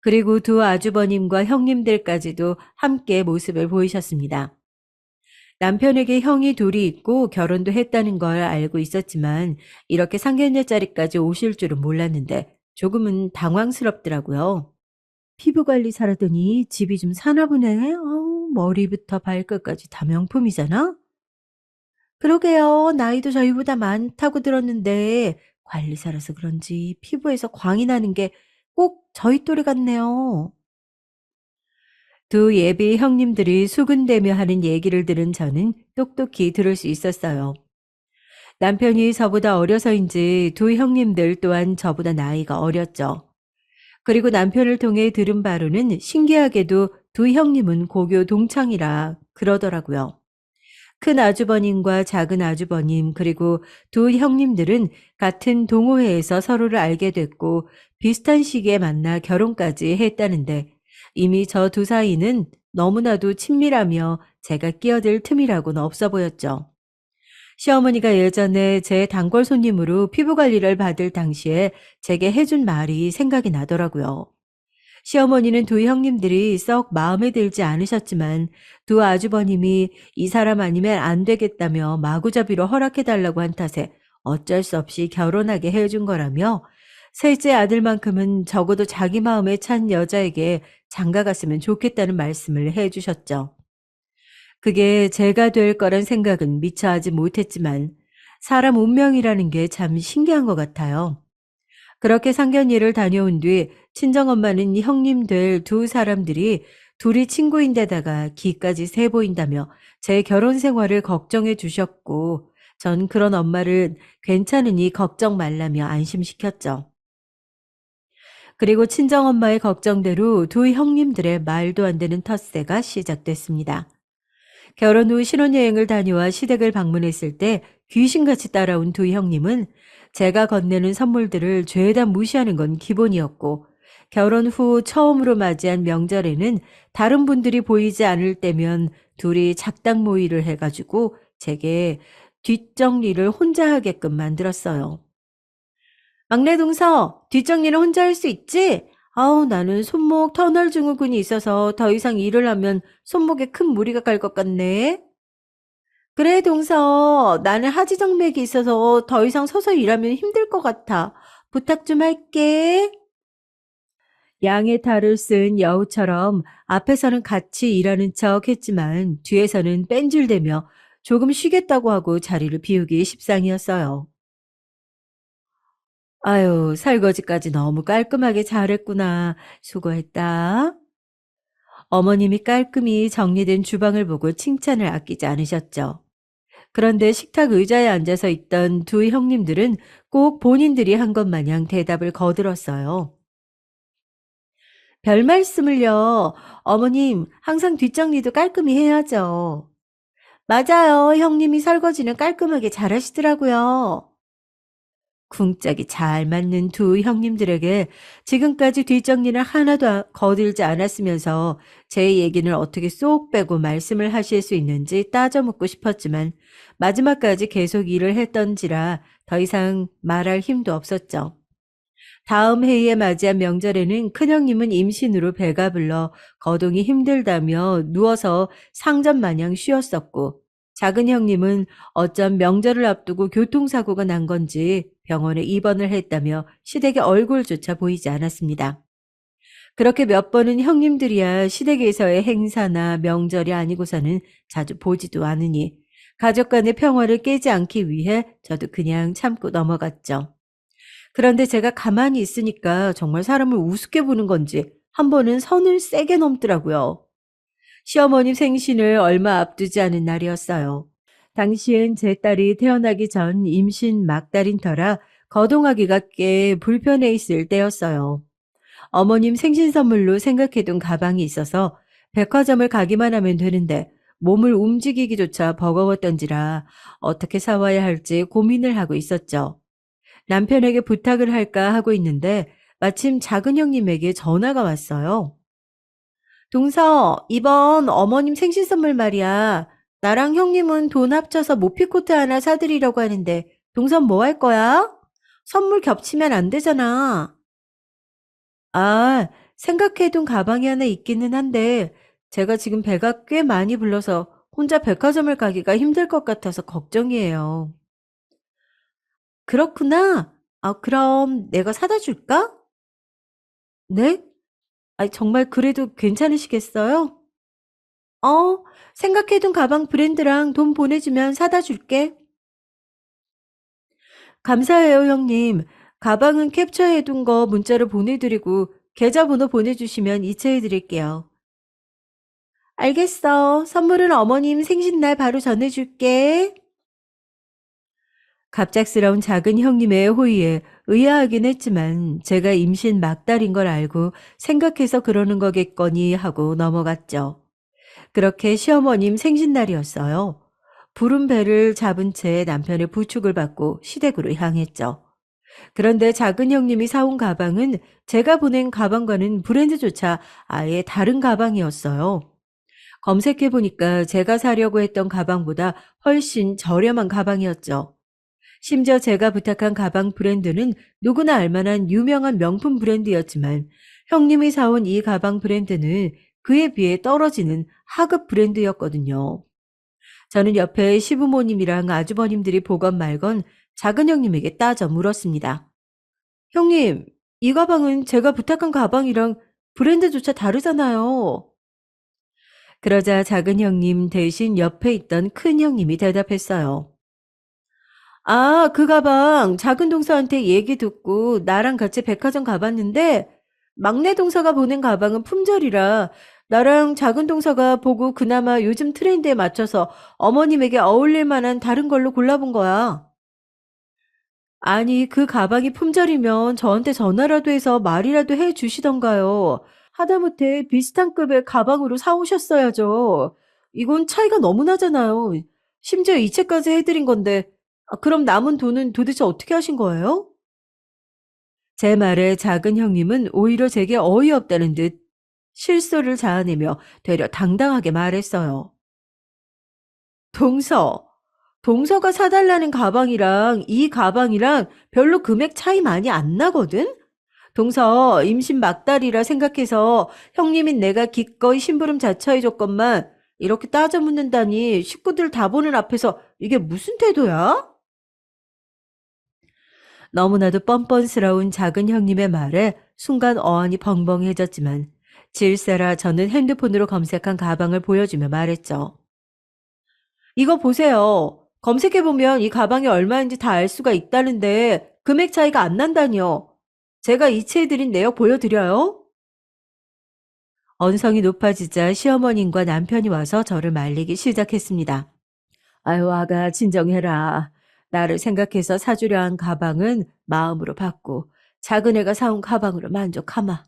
그리고 두 아주버님과 형님들까지도 함께 모습을 보이셨습니다. 남편에게 형이 둘이 있고 결혼도 했다는 걸 알고 있었지만 이렇게 상견례 자리까지 오실 줄은 몰랐는데 조금은 당황스럽더라고요. 피부관리 사라더니 집이 좀 사나 보네. 머리부터 발끝까지 다 명품이잖아. 그러게요. 나이도 저희보다 많다고 들었는데 관리사라서 그런지 피부에서 광이 나는 게 꼭 저희 또래 같네요. 두 예비 형님들이 수군대며 하는 얘기를 들은 저는 똑똑히 들을 수 있었어요. 남편이 저보다 어려서인지 두 형님들 또한 저보다 나이가 어렸죠. 그리고 남편을 통해 들은 바로는 신기하게도 두 형님은 고교 동창이라 그러더라고요. 큰 아주버님과 작은 아주버님 그리고 두 형님들은 같은 동호회에서 서로를 알게 됐고 비슷한 시기에 만나 결혼까지 했다는데 이미 저 두 사이는 너무나도 친밀하며 제가 끼어들 틈이라고는 없어 보였죠. 시어머니가 예전에 제 단골 손님으로 피부 관리를 받을 당시에 제게 해준 말이 생각이 나더라고요. 시어머니는 두 형님들이 썩 마음에 들지 않으셨지만 두 아주버님이 이 사람 아니면 안 되겠다며 마구잡이로 허락해달라고 한 탓에 어쩔 수 없이 결혼하게 해준 거라며 셋째 아들만큼은 적어도 자기 마음에 찬 여자에게 장가갔으면 좋겠다는 말씀을 해주셨죠. 그게 제가 될 거란 생각은 미처 하지 못했지만 사람 운명이라는 게 참 신기한 것 같아요. 그렇게 상견례를 다녀온 뒤 친정엄마는 형님 될 두 사람들이 둘이 친구인데다가 기까지 세 보인다며 제 결혼 생활을 걱정해 주셨고 전 그런 엄마를 괜찮으니 걱정 말라며 안심시켰죠. 그리고 친정엄마의 걱정대로 두 형님들의 말도 안 되는 텃세가 시작됐습니다. 결혼 후 신혼여행을 다녀와 시댁을 방문했을 때 귀신같이 따라온 두 형님은 제가 건네는 선물들을 죄다 무시하는 건 기본이었고 결혼 후 처음으로 맞이한 명절에는 다른 분들이 보이지 않을 때면 둘이 작당 모의를 해가지고 제게 뒷정리를 혼자 하게끔 만들었어요. 막내 동서, 뒷정리는 혼자 할 수 있지? 아우, 나는 손목 터널 증후군이 있어서 더 이상 일을 하면 손목에 큰 무리가 갈 것 같네. 그래, 동서. 나는 하지정맥이 있어서 더 이상 서서 일하면 힘들 것 같아. 부탁 좀 할게. 양의 탈을 쓴 여우처럼 앞에서는 같이 일하는 척 했지만 뒤에서는 뺀질대며 조금 쉬겠다고 하고 자리를 비우기 십상이었어요. 아유, 설거지까지 너무 깔끔하게 잘했구나. 수고했다. 어머님이 깔끔히 정리된 주방을 보고 칭찬을 아끼지 않으셨죠. 그런데 식탁 의자에 앉아서 있던 두 형님들은 꼭 본인들이 한 것 마냥 대답을 거들었어요. 별 말씀을요. 어머님, 항상 뒷정리도 깔끔히 해야죠. 맞아요. 형님이 설거지는 깔끔하게 잘하시더라고요. 궁짝이 잘 맞는 두 형님들에게 지금까지 뒷정리를 하나도 거들지 않았으면서 제 얘기는 어떻게 쏙 빼고 말씀을 하실 수 있는지 따져 묻고 싶었지만 마지막까지 계속 일을 했던지라 더 이상 말할 힘도 없었죠. 다음 회의에 맞이한 명절에는 큰형님은 임신으로 배가 불러 거동이 힘들다며 누워서 상전 마냥 쉬었었고 작은 형님은 어쩜 명절을 앞두고 교통사고가 난 건지 병원에 입원을 했다며 시댁의 얼굴조차 보이지 않았습니다. 그렇게 몇 번은 형님들이야 시댁에서의 행사나 명절이 아니고서는 자주 보지도 않으니 가족 간의 평화를 깨지 않기 위해 저도 그냥 참고 넘어갔죠. 그런데 제가 가만히 있으니까 정말 사람을 우습게 보는 건지 한 번은 선을 세게 넘더라고요. 시어머님 생신을 얼마 앞두지 않은 날이었어요. 당시엔 제 딸이 태어나기 전 임신 막달인 터라 거동하기가 꽤 불편해 있을 때였어요. 어머님 생신 선물로 생각해둔 가방이 있어서 백화점을 가기만 하면 되는데 몸을 움직이기조차 버거웠던지라 어떻게 사와야 할지 고민을 하고 있었죠. 남편에게 부탁을 할까 하고 있는데 마침 작은 형님에게 전화가 왔어요. 동서, 이번 어머님 생신 선물 말이야. 나랑 형님은 돈 합쳐서 모피코트 하나 사드리려고 하는데 동선 뭐 할 거야? 선물 겹치면 안 되잖아. 아, 생각해둔 가방이 하나 있기는 한데 제가 지금 배가 꽤 많이 불러서 혼자 백화점을 가기가 힘들 것 같아서 걱정이에요. 그렇구나. 아, 그럼 내가 사다 줄까? 네? 아니, 정말 그래도 괜찮으시겠어요? 어, 생각해둔 가방 브랜드랑 돈 보내주면 사다 줄게. 감사해요, 형님. 가방은 캡처해둔 거 문자로 보내드리고 계좌번호 보내주시면 이체해드릴게요. 알겠어. 선물은 어머님 생신날 바로 전해줄게. 갑작스러운 작은 형님의 호의에 의아하긴 했지만 제가 임신 막달인 걸 알고 생각해서 그러는 거겠거니 하고 넘어갔죠. 그렇게 시어머님 생신날이었어요. 부른 배를 잡은 채 남편의 부축을 받고 시댁으로 향했죠. 그런데 작은 형님이 사온 가방은 제가 보낸 가방과는 브랜드조차 아예 다른 가방이었어요. 검색해 보니까 제가 사려고 했던 가방보다 훨씬 저렴한 가방이었죠. 심지어 제가 부탁한 가방 브랜드는 누구나 알만한 유명한 명품 브랜드였지만 형님이 사온 이 가방 브랜드는 그에 비해 떨어지는 하급 브랜드였거든요. 저는 옆에 시부모님이랑 아주버님들이 보건 말건 작은 형님에게 따져 물었습니다. 형님, 이 가방은 제가 부탁한 가방이랑 브랜드조차 다르잖아요. 그러자 작은 형님 대신 옆에 있던 큰 형님이 대답했어요. 아, 그 가방 작은 동서한테 얘기 듣고 나랑 같이 백화점 가봤는데 막내 동서가 보낸 가방은 품절이라 나랑 작은 동서가 보고 그나마 요즘 트렌드에 맞춰서 어머님에게 어울릴 만한 다른 걸로 골라본 거야. 아니, 그 가방이 품절이면 저한테 전화라도 해서 말이라도 해 주시던가요. 하다못해 비슷한 급의 가방으로 사오셨어야죠. 이건 차이가 너무 나잖아요. 심지어 이체까지 해드린 건데, 아, 그럼 남은 돈은 도대체 어떻게 하신 거예요? 제 말에 작은 형님은 오히려 제게 어이없다는 듯 실소를 자아내며 되려 당당하게 말했어요. 동서, 동서가 사달라는 가방이랑 이 가방이랑 별로 금액 차이 많이 안 나거든? 동서 임신 막달이라 생각해서 형님인 내가 기꺼이 심부름 자처해줬건만 이렇게 따져 묻는다니 식구들 다 보는 앞에서 이게 무슨 태도야? 너무나도 뻔뻔스러운 작은 형님의 말에 순간 어안이 벙벙해졌지만 질세라 저는 핸드폰으로 검색한 가방을 보여주며 말했죠. 이거 보세요. 검색해보면 이 가방이 얼마인지 다 알 수가 있다는데 금액 차이가 안 난다니요. 제가 이체해드린 내역 보여드려요? 언성이 높아지자 시어머님과 남편이 와서 저를 말리기 시작했습니다. 아유, 아가, 진정해라. 나를 생각해서 사주려 한 가방은 마음으로 받고 작은 애가 사온 가방으로 만족하마.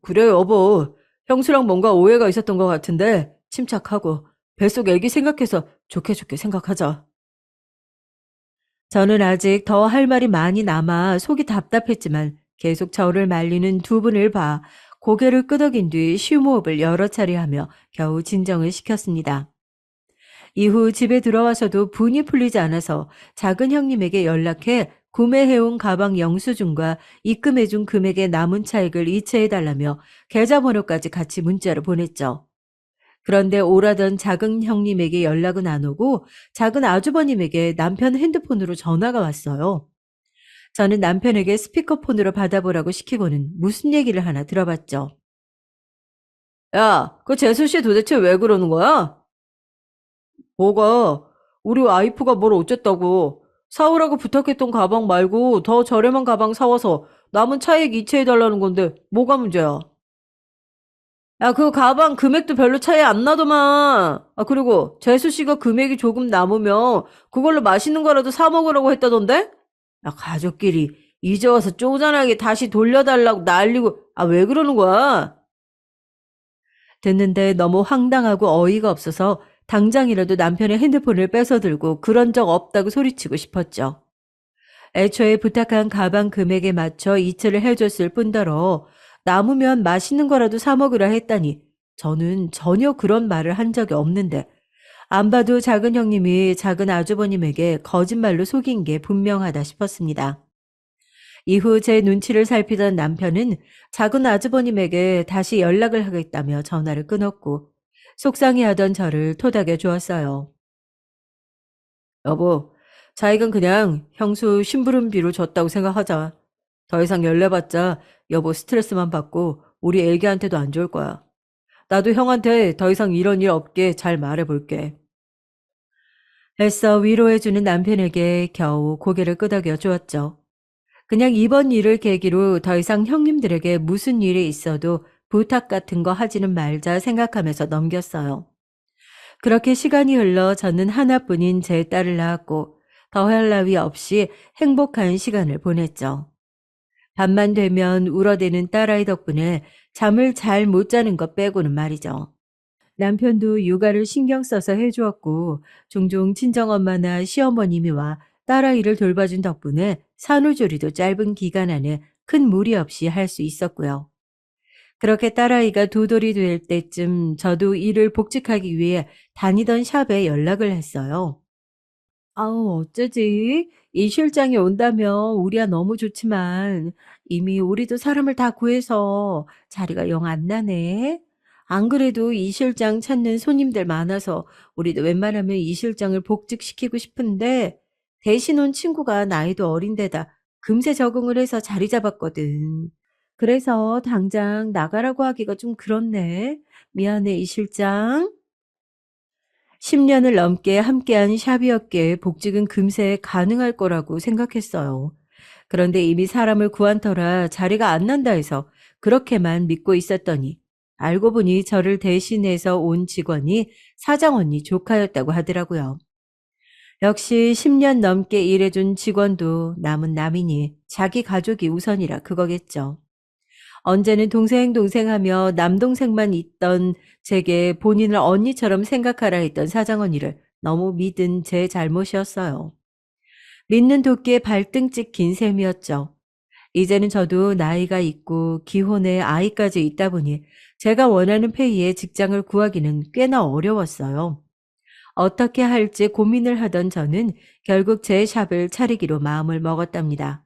그래, 여보. 형수랑 뭔가 오해가 있었던 것 같은데 침착하고 뱃속 애기 생각해서 좋게 좋게 생각하자. 저는 아직 더 할 말이 많이 남아 속이 답답했지만 계속 저를 말리는 두 분을 봐 고개를 끄덕인 뒤 쉬호흡을 여러 차례 하며 겨우 진정을 시켰습니다. 이후 집에 들어와서도 분이 풀리지 않아서 작은 형님에게 연락해 구매해온 가방 영수증과 입금해준 금액의 남은 차액을 이체해달라며 계좌번호까지 같이 문자로 보냈죠. 그런데 오라던 작은 형님에게 연락은 안 오고 작은 아주버님에게 남편 핸드폰으로 전화가 왔어요. 저는 남편에게 스피커폰으로 받아보라고 시키고는 무슨 얘기를 하나 들어봤죠. 야, 그 재수 씨 도대체 왜 그러는 거야? 뭐가? 우리 와이프가 뭘 어쨌다고. 사오라고 부탁했던 가방 말고 더 저렴한 가방 사와서 남은 차액 이체해달라는 건데 뭐가 문제야? 야, 그 가방 금액도 별로 차이 안 나더만. 아, 그리고 재수 씨가 금액이 조금 남으면 그걸로 맛있는 거라도 사 먹으라고 했다던데? 야, 가족끼리 이제 와서 쪼잔하게 다시 돌려달라고 난리고. 아, 왜 그러는 거야? 듣는데 너무 황당하고 어이가 없어서 당장이라도 남편의 핸드폰을 뺏어들고 그런 적 없다고 소리치고 싶었죠. 애초에 부탁한 가방 금액에 맞춰 이체를 해줬을 뿐더러 남으면 맛있는 거라도 사 먹으라 했다니 저는 전혀 그런 말을 한 적이 없는데 안 봐도 작은 형님이 작은 아주버님에게 거짓말로 속인 게 분명하다 싶었습니다. 이후 제 눈치를 살피던 남편은 작은 아주버님에게 다시 연락을 하겠다며 전화를 끊었고 속상해하던 저를 토닥여 주었어요. 여보, 자익은 그냥 형수 심부름비로 줬다고 생각하자. 더 이상 연락봤자 여보 스트레스만 받고 우리 애기한테도 안 좋을 거야. 나도 형한테 더 이상 이런 일 없게 잘 말해볼게. 애써 위로해주는 남편에게 겨우 고개를 끄덕여 주었죠. 그냥 이번 일을 계기로 더 이상 형님들에게 무슨 일이 있어도 부탁 같은 거 하지는 말자 생각하면서 넘겼어요. 그렇게 시간이 흘러 저는 하나뿐인 제 딸을 낳았고 더할 나위 없이 행복한 시간을 보냈죠. 밤만 되면 울어대는 딸아이 덕분에 잠을 잘 못 자는 것 빼고는 말이죠. 남편도 육아를 신경 써서 해주었고 종종 친정엄마나 시어머님이 와 딸아이를 돌봐준 덕분에 산후조리도 짧은 기간 안에 큰 무리 없이 할 수 있었고요. 그렇게 딸아이가 두 돌이 될 때쯤 저도 일을 복직하기 위해 다니던 샵에 연락을 했어요. 아우, 어쩌지? 이 실장이 온다면 우리야 너무 좋지만 이미 우리도 사람을 다 구해서 자리가 영 안 나네. 안 그래도 이 실장 찾는 손님들 많아서 우리도 웬만하면 이 실장을 복직시키고 싶은데 대신 온 친구가 나이도 어린데다 금세 적응을 해서 자리 잡았거든. 그래서 당장 나가라고 하기가 좀 그렇네. 미안해, 이 실장. 10년을 넘게 함께한 샵이었기에 복직은 금세 가능할 거라고 생각했어요. 그런데 이미 사람을 구한 터라 자리가 안 난다 해서 그렇게만 믿고 있었더니 알고 보니 저를 대신해서 온 직원이 사장 언니 조카였다고 하더라고요. 역시 10년 넘게 일해준 직원도 남은 남이니 자기 가족이 우선이라 그거겠죠. 언제는 동생 동생 하며 남동생만 있던 제게 본인을 언니처럼 생각하라 했던 사장 언니를 너무 믿은 제 잘못이었어요. 믿는 도끼에 발등 찍힌 셈이었죠. 이제는 저도 나이가 있고 기혼에 아이까지 있다 보니 제가 원하는 페이에 직장을 구하기는 꽤나 어려웠어요. 어떻게 할지 고민을 하던 저는 결국 제 샵을 차리기로 마음을 먹었답니다.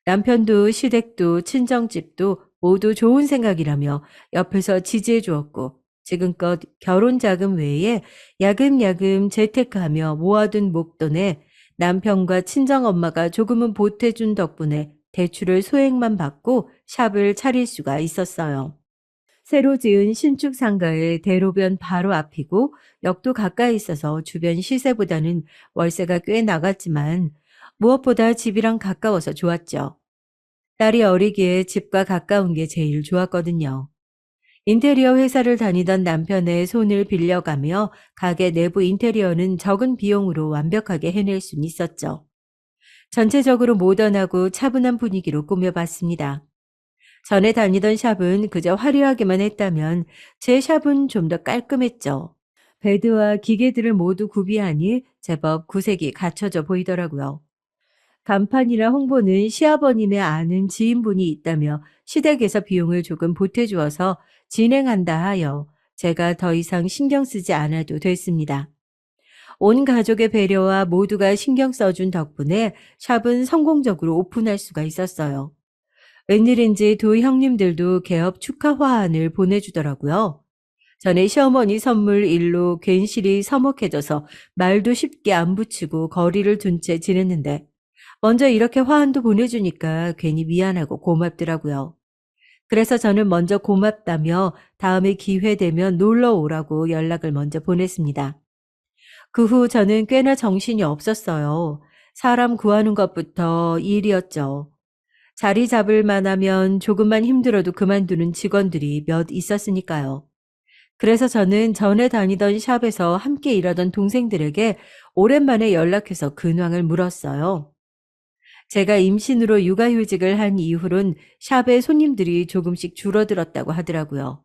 남편도 시댁도 친정집도 모두 좋은 생각이라며 옆에서 지지해 주었고 지금껏 결혼 자금 외에 야금야금 재테크하며 모아둔 목돈에 남편과 친정엄마가 조금은 보태준 덕분에 대출을 소액만 받고 샵을 차릴 수가 있었어요. 새로 지은 신축 상가의 대로변 바로 앞이고 역도 가까이 있어서 주변 시세보다는 월세가 꽤 나갔지만 무엇보다 집이랑 가까워서 좋았죠. 딸이 어리기에 집과 가까운 게 제일 좋았거든요. 인테리어 회사를 다니던 남편의 손을 빌려가며 가게 내부 인테리어는 적은 비용으로 완벽하게 해낼 순 있었죠. 전체적으로 모던하고 차분한 분위기로 꾸며봤습니다. 전에 다니던 샵은 그저 화려하게만 했다면 제 샵은 좀 더 깔끔했죠. 베드와 기계들을 모두 구비하니 제법 구색이 갖춰져 보이더라고요. 간판이나 홍보는 시아버님의 아는 지인분이 있다며 시댁에서 비용을 조금 보태주어서 진행한다 하여 제가 더 이상 신경 쓰지 않아도 됐습니다. 온 가족의 배려와 모두가 신경 써준 덕분에 샵은 성공적으로 오픈할 수가 있었어요. 웬일인지 두 형님들도 개업 축하 화환을 보내주더라고요. 전에 시어머니 선물 일로 괜시리 서먹해져서 말도 쉽게 안 붙이고 거리를 둔 채 지냈는데 먼저 이렇게 화환도 보내주니까 괜히 미안하고 고맙더라고요. 그래서 저는 먼저 고맙다며 다음에 기회 되면 놀러 오라고 연락을 먼저 보냈습니다. 그 후 저는 꽤나 정신이 없었어요. 사람 구하는 것부터 일이었죠. 자리 잡을 만하면 조금만 힘들어도 그만두는 직원들이 몇 있었으니까요. 그래서 저는 전에 다니던 샵에서 함께 일하던 동생들에게 오랜만에 연락해서 근황을 물었어요. 제가 임신으로 육아휴직을 한 이후론 샵에 손님들이 조금씩 줄어들었다고 하더라고요.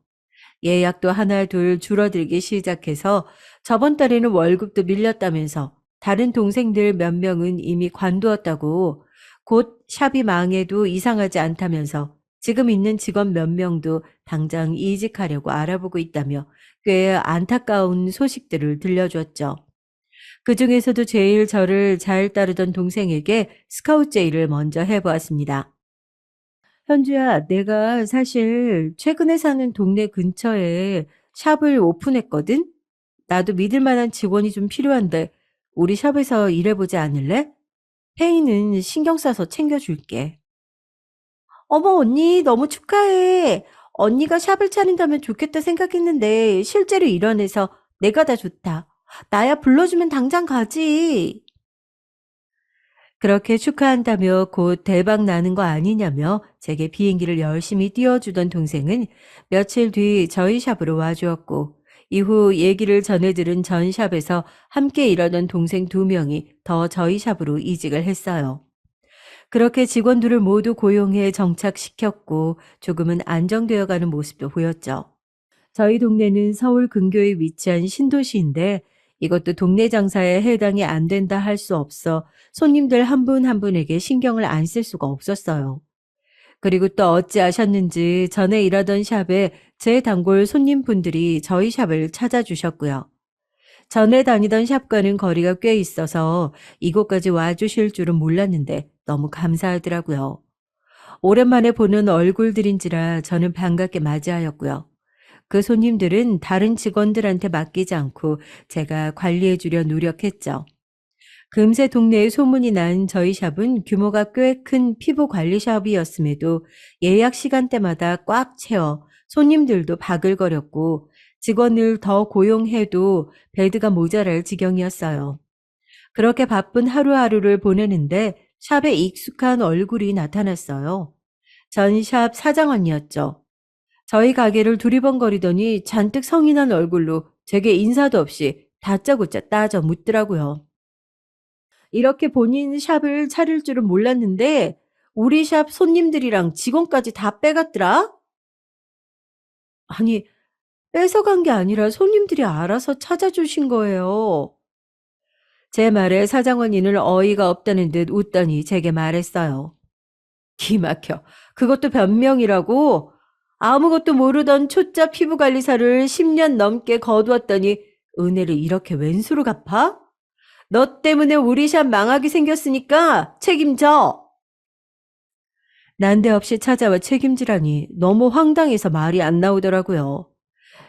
예약도 하나 둘 줄어들기 시작해서 저번 달에는 월급도 밀렸다면서 다른 동생들 몇 명은 이미 관두었다고 곧 샵이 망해도 이상하지 않다면서 지금 있는 직원 몇 명도 당장 이직하려고 알아보고 있다며 꽤 안타까운 소식들을 들려줬죠. 그중에서도 제일 저를 잘 따르던 동생에게 스카우트 제의를 먼저 해보았습니다. 현주야, 내가 사실 최근에 사는 동네 근처에 샵을 오픈했거든? 나도 믿을 만한 직원이 좀 필요한데 우리 샵에서 일해보지 않을래? 페이는 신경 써서 챙겨줄게. 어머, 언니, 너무 축하해. 언니가 샵을 차린다면 좋겠다 생각했는데 실제로 일어나서 내가 다 좋다. 나야 불러주면 당장 가지. 그렇게 축하한다며 곧 대박 나는 거 아니냐며 제게 비행기를 열심히 띄워주던 동생은 며칠 뒤 저희 샵으로 와주었고, 이후 얘기를 전해들은 전 샵에서 함께 일하던 동생 2명이 더 저희 샵으로 이직을 했어요. 그렇게 직원들을 모두 고용해 정착시켰고 조금은 안정되어 가는 모습도 보였죠. 저희 동네는 서울 근교에 위치한 신도시인데 이것도 동네 장사에 해당이 안 된다 할 수 없어 손님들 한 분 한 분에게 신경을 안 쓸 수가 없었어요. 그리고 또 어찌하셨는지 전에 일하던 샵에 제 단골 손님분들이 저희 샵을 찾아주셨고요. 전에 다니던 샵과는 거리가 꽤 있어서 이곳까지 와주실 줄은 몰랐는데 너무 감사하더라고요. 오랜만에 보는 얼굴들인지라 저는 반갑게 맞이하였고요. 그 손님들은 다른 직원들한테 맡기지 않고 제가 관리해 주려 노력했죠. 금세 동네에 소문이 난 저희 샵은 규모가 꽤 큰 피부 관리 샵이었음에도 예약 시간대마다 꽉 채워 손님들도 바글거렸고 직원을 더 고용해도 베드가 모자랄 지경이었어요. 그렇게 바쁜 하루하루를 보내는데 샵에 익숙한 얼굴이 나타났어요. 전 샵 사장 언니였죠. 저희 가게를 두리번거리더니 잔뜩 성이 난 얼굴로 제게 인사도 없이 다짜고짜 따져 묻더라고요. 이렇게 본인 샵을 차릴 줄은 몰랐는데 우리 샵 손님들이랑 직원까지 다 빼갔더라? 아니, 뺏어간 게 아니라 손님들이 알아서 찾아주신 거예요. 제 말에 사장언니는 어이가 없다는 듯 웃더니 제게 말했어요. 기막혀. 그것도 변명이라고? 아무것도 모르던 초짜 피부관리사를 10년 넘게 거두었더니 은혜를 이렇게 웬수로 갚아? 너 때문에 우리 샵 망하게 생겼으니까 책임져. 난데없이 찾아와 책임지라니 너무 황당해서 말이 안 나오더라고요.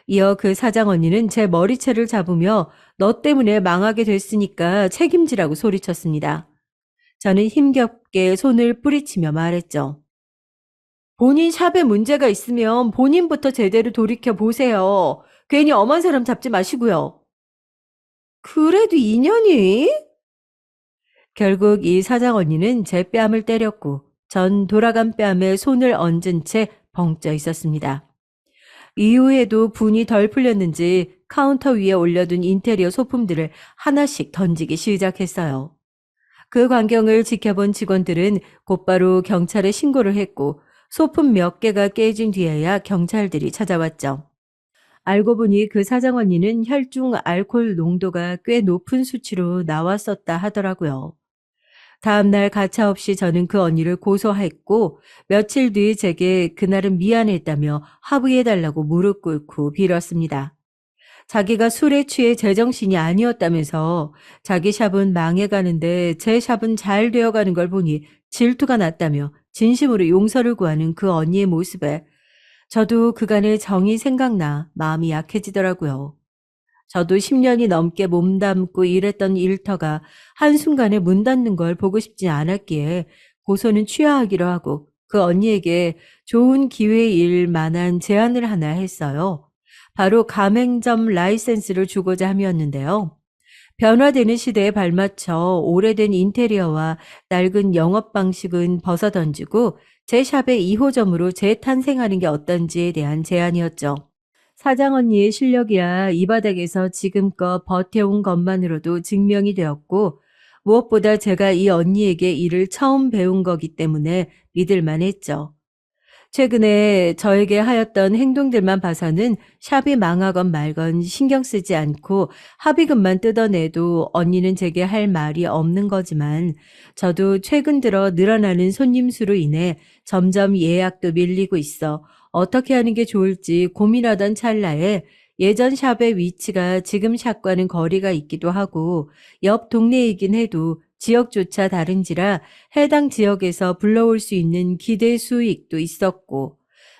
이어 그 사장 언니는 제 머리채를 잡으며 너 때문에 망하게 됐으니까 책임지라고 소리쳤습니다. 저는 힘겹게 손을 뿌리치며 말했죠. 본인 샵에 문제가 있으면 본인부터 제대로 돌이켜 보세요. 괜히 엄한 사람 잡지 마시고요. 그래도 인연이? 결국 이 사장 언니는 제 뺨을 때렸고 전 돌아간 뺨에 손을 얹은 채 벙쪄 있었습니다. 이후에도 분이 덜 풀렸는지 카운터 위에 올려둔 인테리어 소품들을 하나씩 던지기 시작했어요. 그 광경을 지켜본 직원들은 곧바로 경찰에 신고를 했고 소품 몇 개가 깨진 뒤에야 경찰들이 찾아왔죠. 알고 보니 그 사장 언니는 혈중 알코올 농도가 꽤 높은 수치로 나왔었다 하더라고요. 다음날 가차없이 저는 그 언니를 고소했고 며칠 뒤 제게 그날은 미안했다며 화부해달라고 무릎 꿇고 빌었습니다. 자기가 술에 취해 제정신이 아니었다면서 자기 샵은 망해가는데 제 샵은 잘 되어가는 걸 보니 질투가 났다며 진심으로 용서를 구하는 그 언니의 모습에 저도 그간의 정이 생각나 마음이 약해지더라고요. 저도 10년이 넘게 몸담고 일했던 일터가 한순간에 문 닫는 걸 보고 싶지 않았기에 고소는 취하하기로 하고 그 언니에게 좋은 기회일 만한 제안을 하나 했어요. 바로 가맹점 라이센스를 주고자 함이었는데요. 변화되는 시대에 발맞춰 오래된 인테리어와 낡은 영업 방식은 벗어던지고 제 샵의 2호점으로 재탄생하는 게 어떤지에 대한 제안이었죠. 사장 언니의 실력이야 이 바닥에서 지금껏 버텨온 것만으로도 증명이 되었고 무엇보다 제가 이 언니에게 일을 처음 배운 거기 때문에 믿을만 했죠. 최근에 저에게 하였던 행동들만 봐서는 샵이 망하건 말건 신경 쓰지 않고 합의금만 뜯어내도 언니는 제게 할 말이 없는 거지만 저도 최근 들어 늘어나는 손님 수로 인해 점점 예약도 밀리고 있어 어떻게 하는 게 좋을지 고민하던 찰나에 예전 샵의 위치가 지금 샵과는 거리가 있기도 하고 옆 동네이긴 해도 지역조차 다른지라 해당 지역에서 불러올 수 있는 기대 수익도 있었고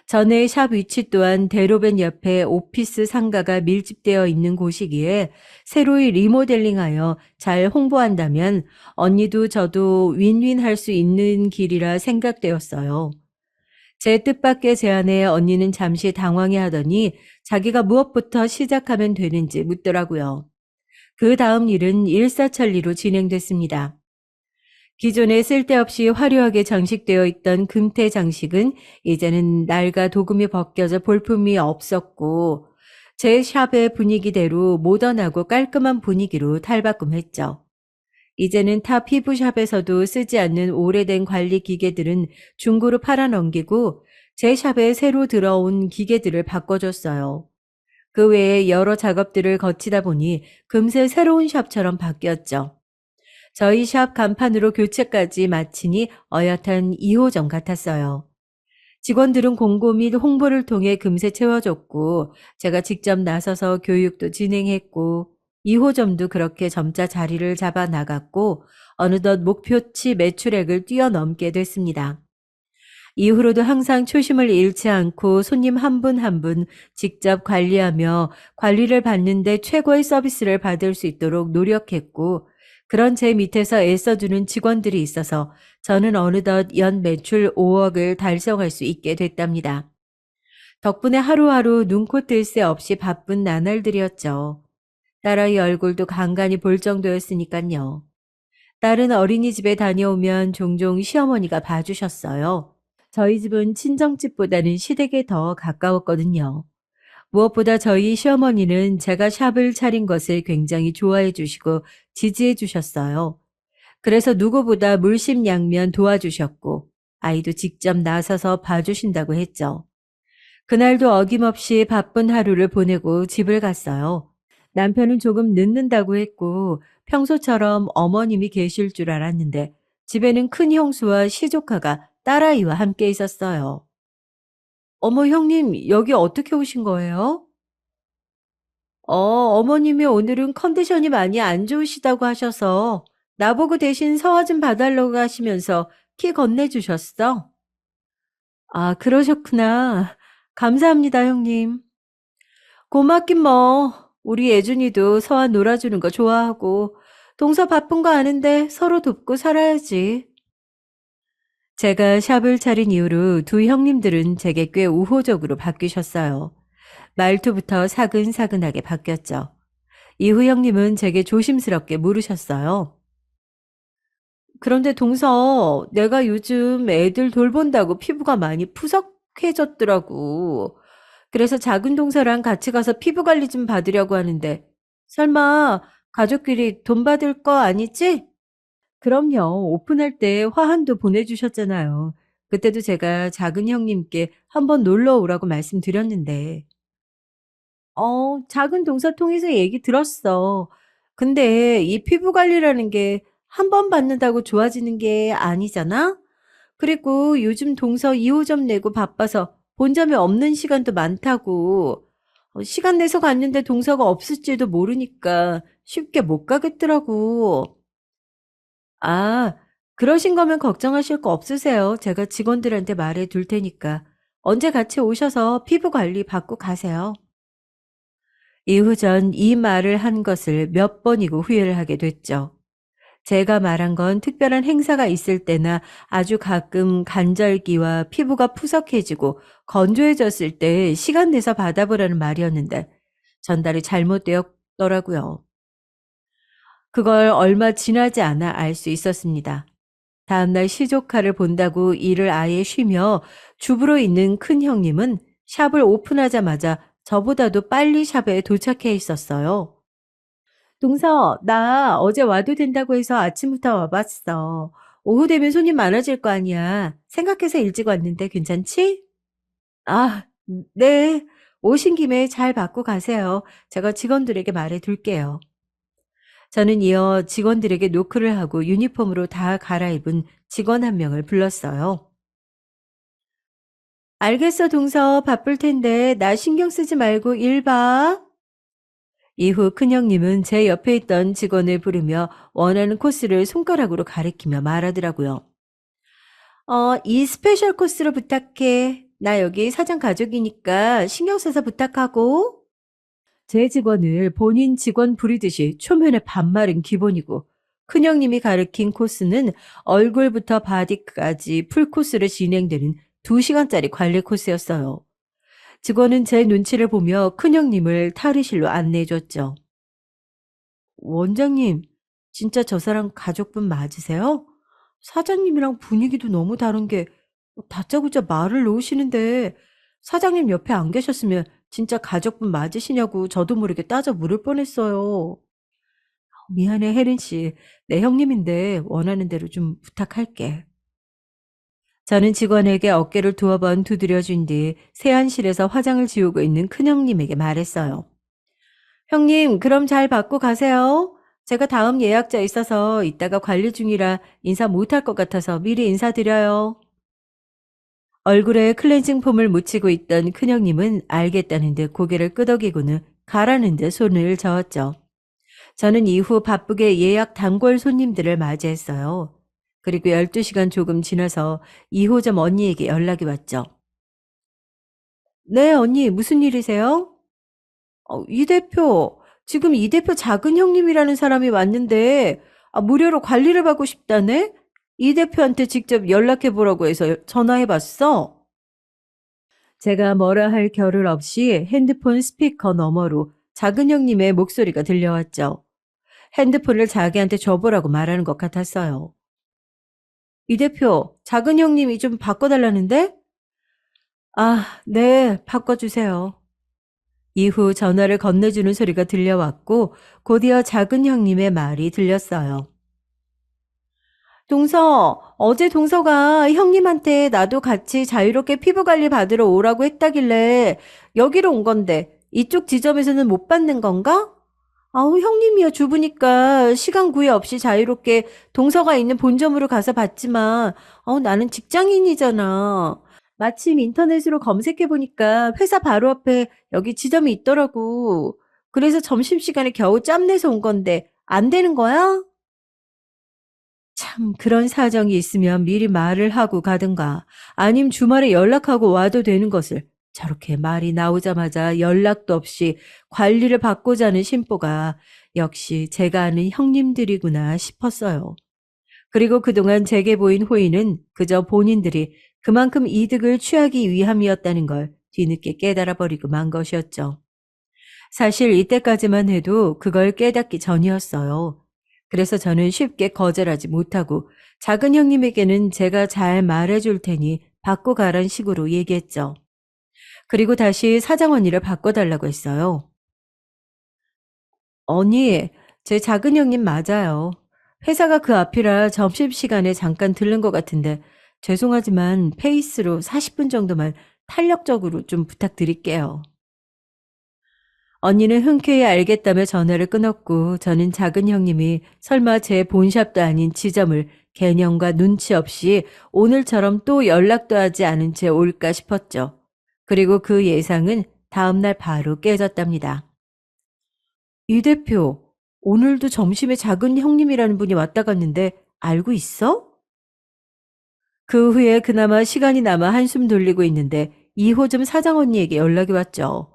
전에 샵 위치 또한 대로변 옆에 오피스 상가가 밀집되어 있는 곳이기에 새로이 리모델링하여 잘 홍보한다면 언니도 저도 윈윈할 수 있는 길이라 생각되었어요. 제 뜻밖의 제안에 언니는 잠시 당황해하더니 자기가 무엇부터 시작하면 되는지 묻더라고요. 그 다음 일은 일사천리로 진행됐습니다. 기존에 쓸데없이 화려하게 장식되어 있던 금태 장식은 이제는 낡아 도금이 벗겨져 볼품이 없었고, 제 샵의 분위기대로 모던하고 깔끔한 분위기로 탈바꿈했죠. 이제는 타 피부샵에서도 쓰지 않는 오래된 관리 기계들은 중고로 팔아넘기고 제 샵에 새로 들어온 기계들을 바꿔줬어요. 그 외에 여러 작업들을 거치다 보니 금세 새로운 샵처럼 바뀌었죠. 저희 샵 간판으로 교체까지 마치니 어엿한 2호점 같았어요. 직원들은 공고 및 홍보를 통해 금세 채워줬고, 제가 직접 나서서 교육도 진행했고, 2호점도 그렇게 점차 자리를 잡아 나갔고, 어느덧 목표치 매출액을 뛰어넘게 됐습니다. 이후로도 항상 초심을 잃지 않고 손님 한 분 한 분 직접 관리하며 관리를 받는데 최고의 서비스를 받을 수 있도록 노력했고, 그런 제 밑에서 애써주는 직원들이 있어서 저는 어느덧 연 매출 5억을 달성할 수 있게 됐답니다. 덕분에 하루하루 눈코 뜰 새 없이 바쁜 나날들이었죠. 딸아이 얼굴도 간간히 볼 정도였으니깐요. 딸은 어린이집에 다녀오면 종종 시어머니가 봐주셨어요. 저희 집은 친정집보다는 시댁에 더 가까웠거든요. 무엇보다 저희 시어머니는 제가 샵을 차린 것을 굉장히 좋아해 주시고 지지해 주셨어요. 그래서 누구보다 물심양면 도와주셨고, 아이도 직접 나서서 봐주신다고 했죠. 그날도 어김없이 바쁜 하루를 보내고 집을 갔어요. 남편은 조금 늦는다고 했고, 평소처럼 어머님이 계실 줄 알았는데, 집에는 큰 형수와 시조카가 딸아이와 함께 있었어요. 어머, 형님, 여기 어떻게 오신 거예요? 어머님이 오늘은 컨디션이 많이 안 좋으시다고 하셔서 나보고 대신 서화 좀 봐달라고 하시면서 키 건네주셨어. 아, 그러셨구나. 감사합니다, 형님. 고맙긴 뭐. 우리 예준이도 서화 놀아주는 거 좋아하고 동서 바쁜 거 아는데 서로 돕고 살아야지. 제가 샵을 차린 이후로 두 형님들은 제게 꽤 우호적으로 바뀌셨어요. 말투부터 사근사근하게 바뀌었죠. 이후 형님은 제게 조심스럽게 물으셨어요. 그런데 동서, 내가 요즘 애들 돌본다고 피부가 많이 푸석해졌더라고. 그래서 작은 동서랑 같이 가서 피부 관리 좀 받으려고 하는데, 설마 가족끼리 돈 받을 거 아니지? 그럼요. 오픈할 때 화환도 보내주셨잖아요. 그때도 제가 작은 형님께 한번 놀러 오라고 말씀드렸는데, 작은 동서 통해서 얘기 들었어. 근데 이 피부 관리라는 게 한 번 받는다고 좋아지는 게 아니잖아? 그리고 요즘 동서 2호점 내고 바빠서 본점에 없는 시간도 많다고. 시간 내서 갔는데 동서가 없을지도 모르니까 쉽게 못 가겠더라고. 아, 그러신 거면 걱정하실 거 없으세요. 제가 직원들한테 말해 둘 테니까. 언제 같이 오셔서 피부 관리 받고 가세요. 이후 전 이 말을 한 것을 몇 번이고 후회를 하게 됐죠. 제가 말한 건 특별한 행사가 있을 때나 아주 가끔 간절기와 피부가 푸석해지고 건조해졌을 때 시간 내서 받아보라는 말이었는데 전달이 잘못되었더라고요. 그걸 얼마 지나지 않아 알 수 있었습니다. 다음날 시조카를 본다고 일을 아예 쉬며 주부로 있는 큰 형님은 샵을 오픈하자마자 저보다도 빨리 샵에 도착해 있었어요. 동서, 나 어제 와도 된다고 해서 아침부터 와봤어. 오후 되면 손님 많아질 거 아니야. 생각해서 일찍 왔는데 괜찮지? 아, 네. 오신 김에 잘 받고 가세요. 제가 직원들에게 말해 둘게요. 저는 이어 직원들에게 노크를 하고 유니폼으로 다 갈아입은 직원 한 명을 불렀어요. 알겠어, 동서. 바쁠 텐데 나 신경 쓰지 말고 일 봐. 이후 큰형님은 제 옆에 있던 직원을 부르며 원하는 코스를 손가락으로 가리키며 말하더라고요. 이 스페셜 코스로 부탁해. 나 여기 사장 가족이니까 신경 써서 부탁하고. 제 직원을 본인 직원 부리듯이 초면에 반말은 기본이고 큰형님이 가르친 코스는 얼굴부터 바디까지 풀코스로 진행되는 2시간짜리 관리 코스였어요. 직원은 제 눈치를 보며 큰형님을 탈의실로 안내해줬죠. 원장님, 진짜 저 사람 가족분 맞으세요? 사장님이랑 분위기도 너무 다른 게 다짜고짜 말을 놓으시는데 사장님 옆에 안 계셨으면 진짜 가족분 맞으시냐고 저도 모르게 따져 물을 뻔했어요. 미안해, 혜린 씨. 내 형님인데 원하는 대로 좀 부탁할게. 저는 직원에게 어깨를 두어 번 두드려 준 뒤 세안실에서 화장을 지우고 있는 큰형님에게 말했어요. 형님, 그럼 잘 받고 가세요. 제가 다음 예약자 있어서 이따가 관리 중이라 인사 못할 것 같아서 미리 인사드려요. 얼굴에 클렌징 폼을 묻히고 있던 큰형님은 알겠다는 듯 고개를 끄덕이고는 가라는 듯 손을 저었죠. 저는 이후 바쁘게 예약 단골 손님들을 맞이했어요. 그리고 12시간 조금 지나서 2호점 언니에게 연락이 왔죠. 네, 언니, 무슨 일이세요? 이 대표, 지금 이 대표 작은 형님이라는 사람이 왔는데, 무료로 관리를 받고 싶다네? 이 대표한테 직접 연락해 보라고 해서 전화해 봤어. 제가 뭐라 할 겨를 없이 핸드폰 스피커 너머로 작은 형님의 목소리가 들려왔죠. 핸드폰을 자기한테 줘보라고 말하는 것 같았어요. 이 대표, 작은 형님이 좀 바꿔달라는데? 네, 바꿔주세요. 이후 전화를 건네주는 소리가 들려왔고 곧이어 작은 형님의 말이 들렸어요. 어제 동서가 형님한테 나도 같이 자유롭게 피부 관리 받으러 오라고 했다길래 여기로 온 건데 이쪽 지점에서는 못 받는 건가? 아우, 형님이야 주부니까 시간 구애 없이 자유롭게 동서가 있는 본점으로 가서 받지만, 나는 직장인이잖아. 마침 인터넷으로 검색해보니까 회사 바로 앞에 여기 지점이 있더라고. 그래서 점심시간에 겨우 짬내서 온 건데, 안 되는 거야? 참, 그런 사정이 있으면 미리 말을 하고 가든가, 아님 주말에 연락하고 와도 되는 것을 저렇게 말이 나오자마자 연락도 없이 관리를 받고자 하는 심보가 역시 제가 아는 형님들이구나 싶었어요. 그리고 그동안 제게 보인 호의는 그저 본인들이 그만큼 이득을 취하기 위함이었다는 걸 뒤늦게 깨달아 버리고 만 것이었죠. 사실 이때까지만 해도 그걸 깨닫기 전이었어요. 그래서 저는 쉽게 거절하지 못하고 작은 형님에게는 제가 잘 말해줄 테니 바꿔 가란 식으로 얘기했죠. 그리고 다시 사장 언니를 바꿔달라고 했어요. 언니, 제 작은 형님 맞아요. 회사가 그 앞이라 점심시간에 잠깐 들른 것 같은데 죄송하지만 페이스로 40분 정도만 탄력적으로 좀 부탁드릴게요. 언니는 흔쾌히 알겠다며 전화를 끊었고 저는 작은 형님이 설마 제 본샵도 아닌 지점을 개념과 눈치 없이 오늘처럼 또 연락도 하지 않은 채 올까 싶었죠. 그리고 그 예상은 다음날 바로 깨졌답니다. 이 대표, 오늘도 점심에 작은 형님이라는 분이 왔다 갔는데 알고 있어? 그 후에 그나마 시간이 남아 한숨 돌리고 있는데 2호점 사장 언니에게 연락이 왔죠.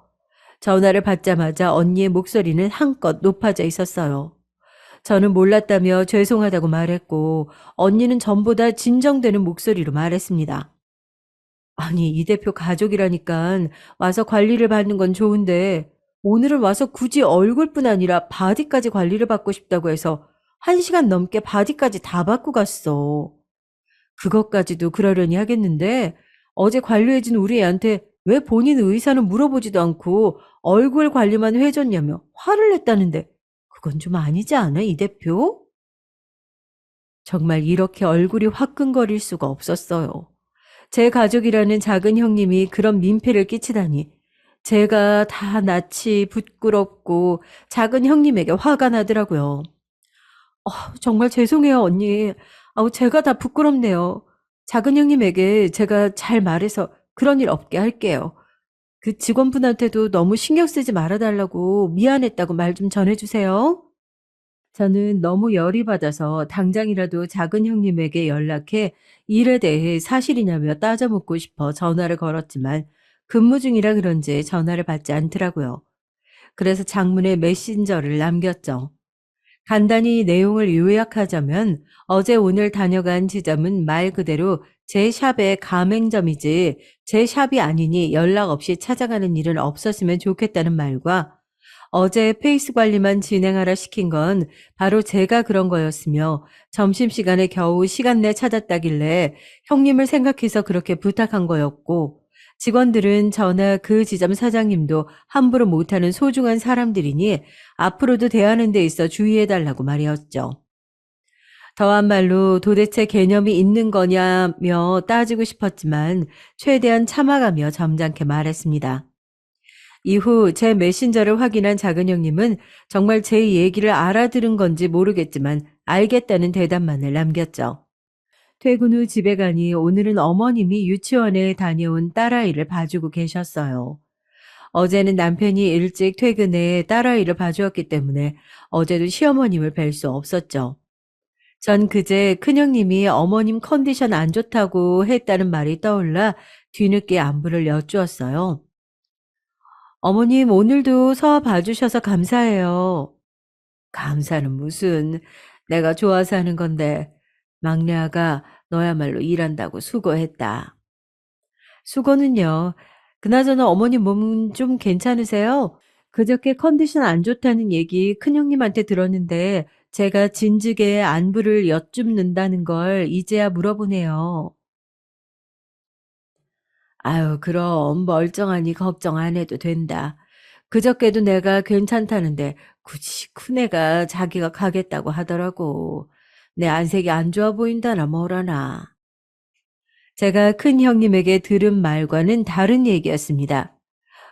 전화를 받자마자 언니의 목소리는 한껏 높아져 있었어요. 저는 몰랐다며 죄송하다고 말했고 언니는 전보다 진정되는 목소리로 말했습니다. 아니, 이 대표 가족이라니까 와서 관리를 받는 건 좋은데 오늘은 와서 굳이 얼굴뿐 아니라 바디까지 관리를 받고 싶다고 해서 1시간 넘게 바디까지 다 받고 갔어. 그것까지도 그러려니 하겠는데 어제 관리해준 우리 애한테 왜 본인 의사는 물어보지도 않고 얼굴 관리만 해줬냐며 화를 냈다는데 그건 좀 아니지 않아, 이 대표? 정말 이렇게 얼굴이 화끈거릴 수가 없었어요. 제 가족이라는 작은 형님이 그런 민폐를 끼치다니 제가 다 낯이 부끄럽고 작은 형님에게 화가 나더라고요. 정말 죄송해요, 언니. 제가 다 부끄럽네요. 작은 형님에게 제가 잘 말해서 그런 일 없게 할게요. 그 직원분한테도 너무 신경 쓰지 말아달라고 미안했다고 말 좀 전해주세요. 저는 너무 열이 받아서 당장이라도 작은 형님에게 연락해 일에 대해 사실이냐며 따져 묻고 싶어 전화를 걸었지만 근무 중이라 그런지 전화를 받지 않더라고요. 그래서 장문의 메신저를 남겼죠. 간단히 내용을 요약하자면 어제 오늘 다녀간 지점은 말 그대로 제 샵의 가맹점이지 제 샵이 아니니 연락 없이 찾아가는 일은 없었으면 좋겠다는 말과 어제 페이스 관리만 진행하라 시킨 건 바로 제가 그런 거였으며 점심시간에 겨우 시간 내 찾았다길래 형님을 생각해서 그렇게 부탁한 거였고 직원들은 저나 그 지점 사장님도 함부로 못하는 소중한 사람들이니 앞으로도 대하는 데 있어 주의해달라고 말이었죠. 더한 말로 도대체 개념이 있는 거냐며 따지고 싶었지만 최대한 참아가며 점잖게 말했습니다. 이후 제 메신저를 확인한 작은 형님은 정말 제 얘기를 알아들은 건지 모르겠지만 알겠다는 대답만을 남겼죠. 퇴근 후 집에 가니 오늘은 어머님이 유치원에 다녀온 딸아이를 봐주고 계셨어요. 어제는 남편이 일찍 퇴근해 딸아이를 봐주었기 때문에 어제도 시어머님을 뵐 수 없었죠. 전 그제 큰형님이 어머님 컨디션 안 좋다고 했다는 말이 떠올라 뒤늦게 안부를 여쭈었어요. 어머님 오늘도 서와 봐주셔서 감사해요. 감사는 무슨, 내가 좋아서 하는 건데. 막내 아가 너야말로 일한다고 수고했다. 수고는요. 그나저나 어머님 몸은 좀 괜찮으세요? 그저께 컨디션 안 좋다는 얘기 큰형님한테 들었는데 제가 진즉에 안부를 여쭙는다는 걸 이제야 물어보네요. 아유, 그럼 멀쩡하니 걱정 안 해도 된다. 그저께도 내가 괜찮다는데 굳이 큰애가 자기가 가겠다고 하더라고. 내 안색이 안 좋아 보인다나 뭐라나. 제가 큰 형님에게 들은 말과는 다른 얘기였습니다.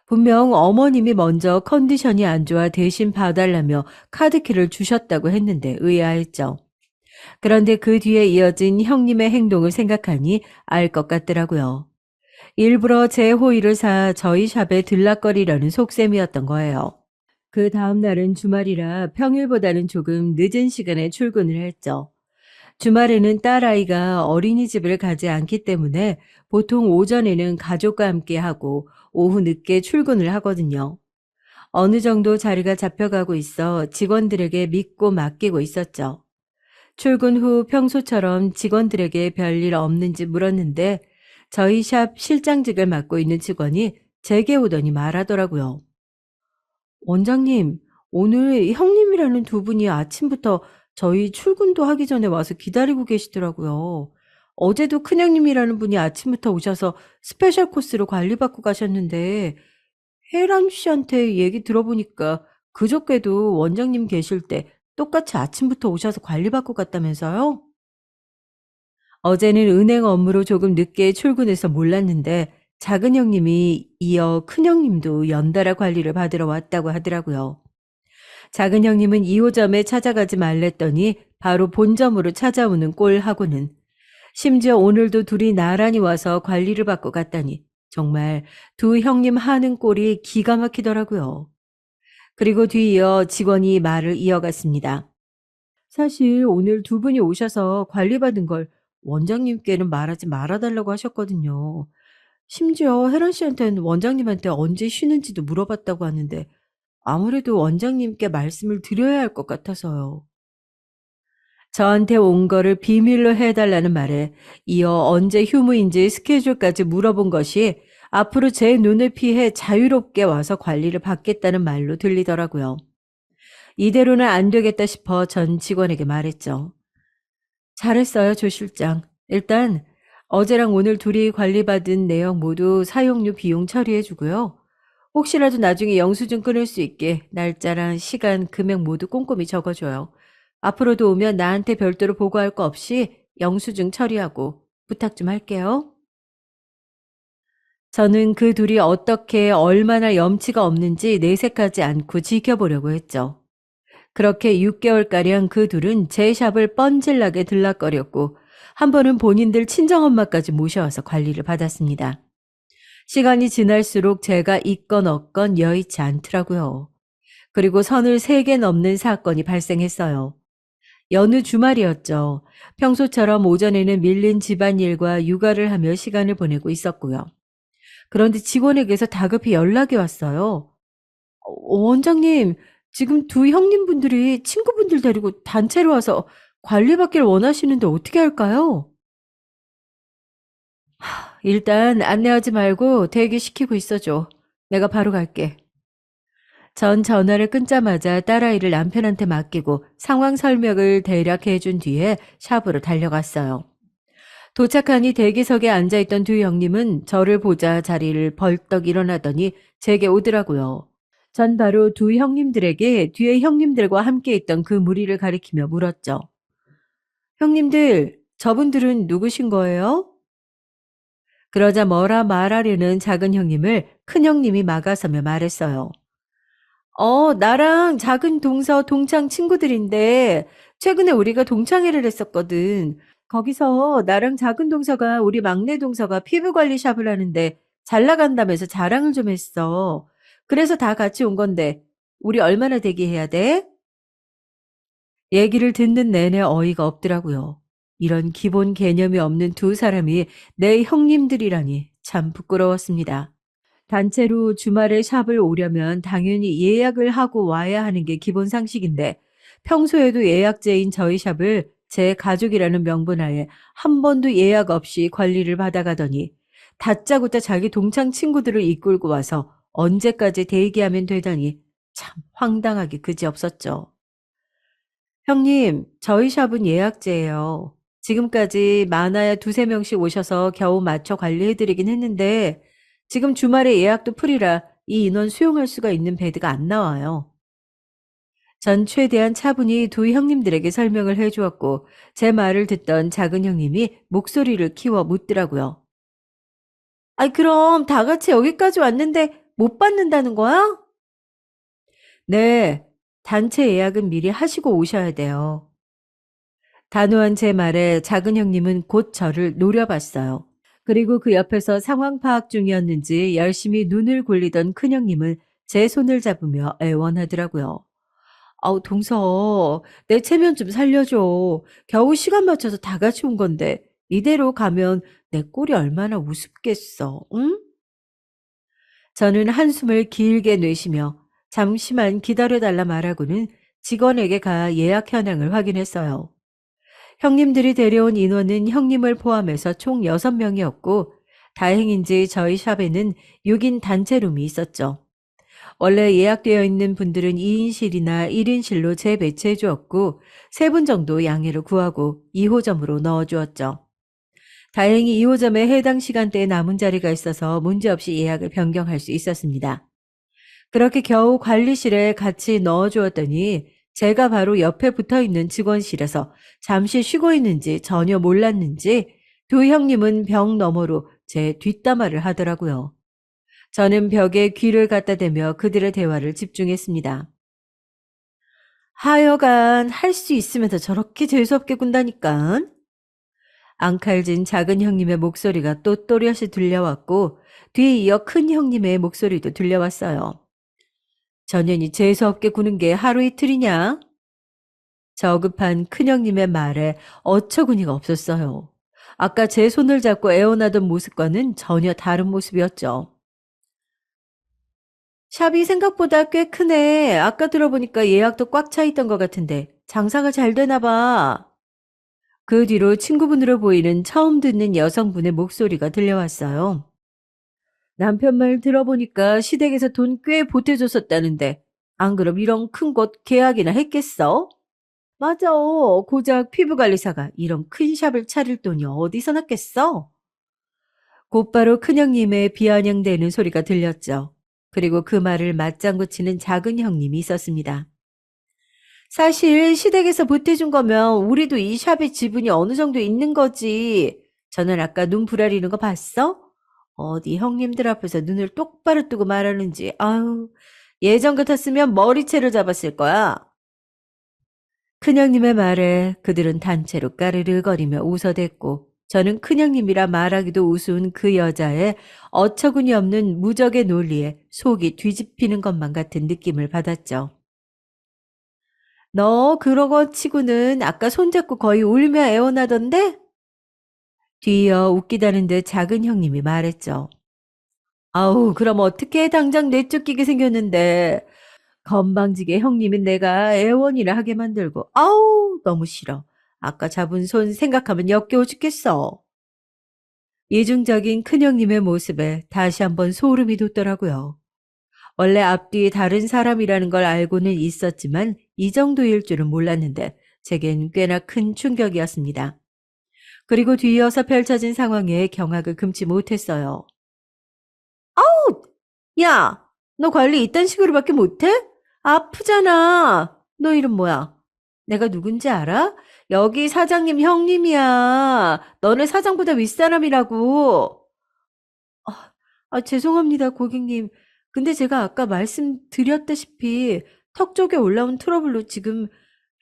분명 어머님이 먼저 컨디션이 안 좋아 대신 봐달라며 카드키를 주셨다고 했는데 의아했죠. 그런데 그 뒤에 이어진 형님의 행동을 생각하니 알 것 같더라고요. 일부러 제 호의를 사 저희 샵에 들락거리려는 속셈이었던 거예요. 그 다음 날은 주말이라 평일보다는 조금 늦은 시간에 출근을 했죠. 주말에는 딸아이가 어린이집을 가지 않기 때문에 보통 오전에는 가족과 함께 하고 오후 늦게 출근을 하거든요. 어느 정도 자리가 잡혀가고 있어 직원들에게 믿고 맡기고 있었죠. 출근 후 평소처럼 직원들에게 별일 없는지 물었는데 저희 샵 실장직을 맡고 있는 직원이 제게 오더니 말하더라고요. 원장님, 오늘 형님이라는 두 분이 아침부터 저희 출근도 하기 전에 와서 기다리고 계시더라고요. 어제도 큰형님이라는 분이 아침부터 오셔서 스페셜 코스로 관리받고 가셨는데 혜란 씨한테 얘기 들어보니까 그저께도 원장님 계실 때 똑같이 아침부터 오셔서 관리받고 갔다면서요? 어제는 은행 업무로 조금 늦게 출근해서 몰랐는데 작은 형님이 이어 큰 형님도 연달아 관리를 받으러 왔다고 하더라고요. 작은 형님은 2호점에 찾아가지 말랬더니 바로 본점으로 찾아오는 꼴하고는 심지어 오늘도 둘이 나란히 와서 관리를 받고 갔다니 정말 두 형님 하는 꼴이 기가 막히더라고요. 그리고 뒤이어 직원이 말을 이어갔습니다. 사실 오늘 두 분이 오셔서 관리받은 걸 원장님께는 말하지 말아달라고 하셨거든요. 심지어 혜란 씨한테는 원장님한테 언제 쉬는지도 물어봤다고 하는데 아무래도 원장님께 말씀을 드려야 할 것 같아서요. 저한테 온 거를 비밀로 해달라는 말에 이어 언제 휴무인지 스케줄까지 물어본 것이 앞으로 제 눈을 피해 자유롭게 와서 관리를 받겠다는 말로 들리더라고요. 이대로는 안 되겠다 싶어 전 직원에게 말했죠. 잘했어요, 조 실장. 일단 어제랑 오늘 둘이 관리받은 내역 모두 사용료 비용 처리해 주고요. 혹시라도 나중에 영수증 끊을 수 있게 날짜랑 시간, 금액 모두 꼼꼼히 적어줘요. 앞으로도 오면 나한테 별도로 보고할 거 없이 영수증 처리하고 부탁 좀 할게요. 저는 그 둘이 어떻게 얼마나 염치가 없는지 내색하지 않고 지켜보려고 했죠. 그렇게 6개월가량 그 둘은 제 샵을 뻔질나게 들락거렸고 한 번은 본인들 친정엄마까지 모셔와서 관리를 받았습니다. 시간이 지날수록 제가 있건 없건 여의치 않더라고요. 그리고 선을 3개 넘는 사건이 발생했어요. 여느 주말이었죠. 평소처럼 오전에는 밀린 집안일과 육아를 하며 시간을 보내고 있었고요. 그런데 직원에게서 다급히 연락이 왔어요. 원장님, 지금 두 형님분들이 친구분들 데리고 단체로 와서 관리받기를 원하시는데 어떻게 할까요? 일단 안내하지 말고 대기시키고 있어줘. 내가 바로 갈게. 전 전화를 끊자마자 딸아이를 남편한테 맡기고 상황 설명을 대략 해준 뒤에 샵으로 달려갔어요. 도착하니 대기석에 앉아있던 두 형님은 저를 보자 자리를 벌떡 일어나더니 제게 오더라고요. 전 바로 두 형님들에게 뒤에 형님들과 함께 있던 그 무리를 가리키며 물었죠. 형님들, 저분들은 누구신 거예요? 그러자 뭐라 말하려는 작은 형님을 큰 형님이 막아서며 말했어요. 나랑 작은 동서 동창 친구들인데 최근에 우리가 동창회를 했었거든. 거기서 나랑 작은 동서가 우리 막내 동서가 피부 관리 샵을 하는데 잘 나간다면서 자랑을 좀 했어. 그래서 다 같이 온 건데 우리 얼마나 대기해야 돼? 얘기를 듣는 내내 어이가 없더라고요. 이런 기본 개념이 없는 두 사람이 내 형님들이라니 참 부끄러웠습니다. 단체로 주말에 샵을 오려면 당연히 예약을 하고 와야 하는 게 기본 상식인데 평소에도 예약제인 저희 샵을 제 가족이라는 명분하에 한 번도 예약 없이 관리를 받아가더니 다짜고짜 자기 동창 친구들을 이끌고 와서 언제까지 대기하면 되더니 참 황당하기 그지없었죠. 형님, 저희 샵은 예약제예요. 지금까지 많아야 두세 명씩 오셔서 겨우 맞춰 관리해드리긴 했는데 지금 주말에 예약도 풀이라 이 인원 수용할 수가 있는 베드가 안 나와요. 전 최대한 차분히 두 형님들에게 설명을 해주었고 제 말을 듣던 작은 형님이 목소리를 키워 묻더라고요. 아이, 그럼 다 같이 여기까지 왔는데 못 받는다는 거야? 네, 단체 예약은 미리 하시고 오셔야 돼요. 단호한 제 말에 작은 형님은 곧 저를 노려봤어요. 그리고 그 옆에서 상황 파악 중이었는지 열심히 눈을 굴리던 큰형님은 제 손을 잡으며 애원하더라고요. 아우, 동서, 내 체면 좀 살려줘. 겨우 시간 맞춰서 다 같이 온 건데, 이대로 가면 내 꼴이 얼마나 우습겠어, 응? 저는 한숨을 길게 내쉬며 잠시만 기다려달라 말하고는 직원에게 가 예약 현황을 확인했어요. 형님들이 데려온 인원은 형님을 포함해서 총 6명이었고 다행인지 저희 샵에는 6인 단체룸이 있었죠. 원래 예약되어 있는 분들은 2인실이나 1인실로 재배치해 주었고 3분 정도 양해를 구하고 2호점으로 넣어 주었죠. 다행히 2호점에 해당 시간대에 남은 자리가 있어서 문제없이 예약을 변경할 수 있었습니다. 그렇게 겨우 관리실에 같이 넣어 주었더니 제가 바로 옆에 붙어 있는 직원실에서 잠시 쉬고 있는지 전혀 몰랐는지 두 형님은 벽 너머로 제 뒷담화를 하더라고요. 저는 벽에 귀를 갖다 대며 그들의 대화를 집중했습니다. 하여간 할 수 있으면서 저렇게 재수없게 군다니깐. 앙칼진 작은 형님의 목소리가 또 또렷이 들려왔고 뒤에 이어 큰 형님의 목소리도 들려왔어요. 전현이 재수없게 구는 게 하루 이틀이냐? 저급한 큰형님의 말에 어처구니가 없었어요. 아까 제 손을 잡고 애원하던 모습과는 전혀 다른 모습이었죠. 샵이 생각보다 꽤 크네. 아까 들어보니까 예약도 꽉 차 있던 것 같은데 장사가 잘 되나 봐. 그 뒤로 친구분으로 보이는 처음 듣는 여성분의 목소리가 들려왔어요. 남편 말 들어보니까 시댁에서 돈 꽤 보태줬었다는데 안 그럼 이런 큰 곳 계약이나 했겠어? 맞아. 고작 피부관리사가 이런 큰 샵을 차릴 돈이 어디서 났겠어? 곧바로 큰형님의 비아냥대는 소리가 들렸죠. 그리고 그 말을 맞장구 치는 작은 형님이 있었습니다. 사실 시댁에서 보태준 거면 우리도 이 샵의 지분이 어느 정도 있는 거지. 저는 아까 눈 부라리는 거 봤어? 어디 형님들 앞에서 눈을 똑바로 뜨고 말하는지. 아유, 예전 같았으면 머리채를 잡았을 거야. 큰형님의 말에 그들은 단체로 까르르거리며 웃어댔고 저는 큰형님이라 말하기도 우스운 그 여자의 어처구니 없는 무적의 논리에 속이 뒤집히는 것만 같은 느낌을 받았죠. 너 그러고 치고는 아까 손잡고 거의 울며 애원하던데? 뒤이어 웃기다는 듯 작은 형님이 말했죠. 아우, 그럼 어떻게 당장 내쫓기게 생겼는데. 건방지게 형님인 내가 애원이라 하게 만들고 아우 너무 싫어. 아까 잡은 손 생각하면 역겨워 죽겠어. 이중적인 큰형님의 모습에 다시 한번 소름이 돋더라고요. 원래 앞뒤 다른 사람이라는 걸 알고는 있었지만 이 정도일 줄은 몰랐는데 제겐 꽤나 큰 충격이었습니다. 그리고 뒤이어서 펼쳐진 상황에 경악을 금치 못했어요. 야, 너 관리 이딴 식으로밖에 못해? 아프잖아. 너 이름 뭐야? 내가 누군지 알아? 여기 사장님 형님이야. 너네 사장보다 윗사람이라고. 죄송합니다, 고객님. 근데 제가 아까 말씀드렸다시피 턱 쪽에 올라온 트러블로 지금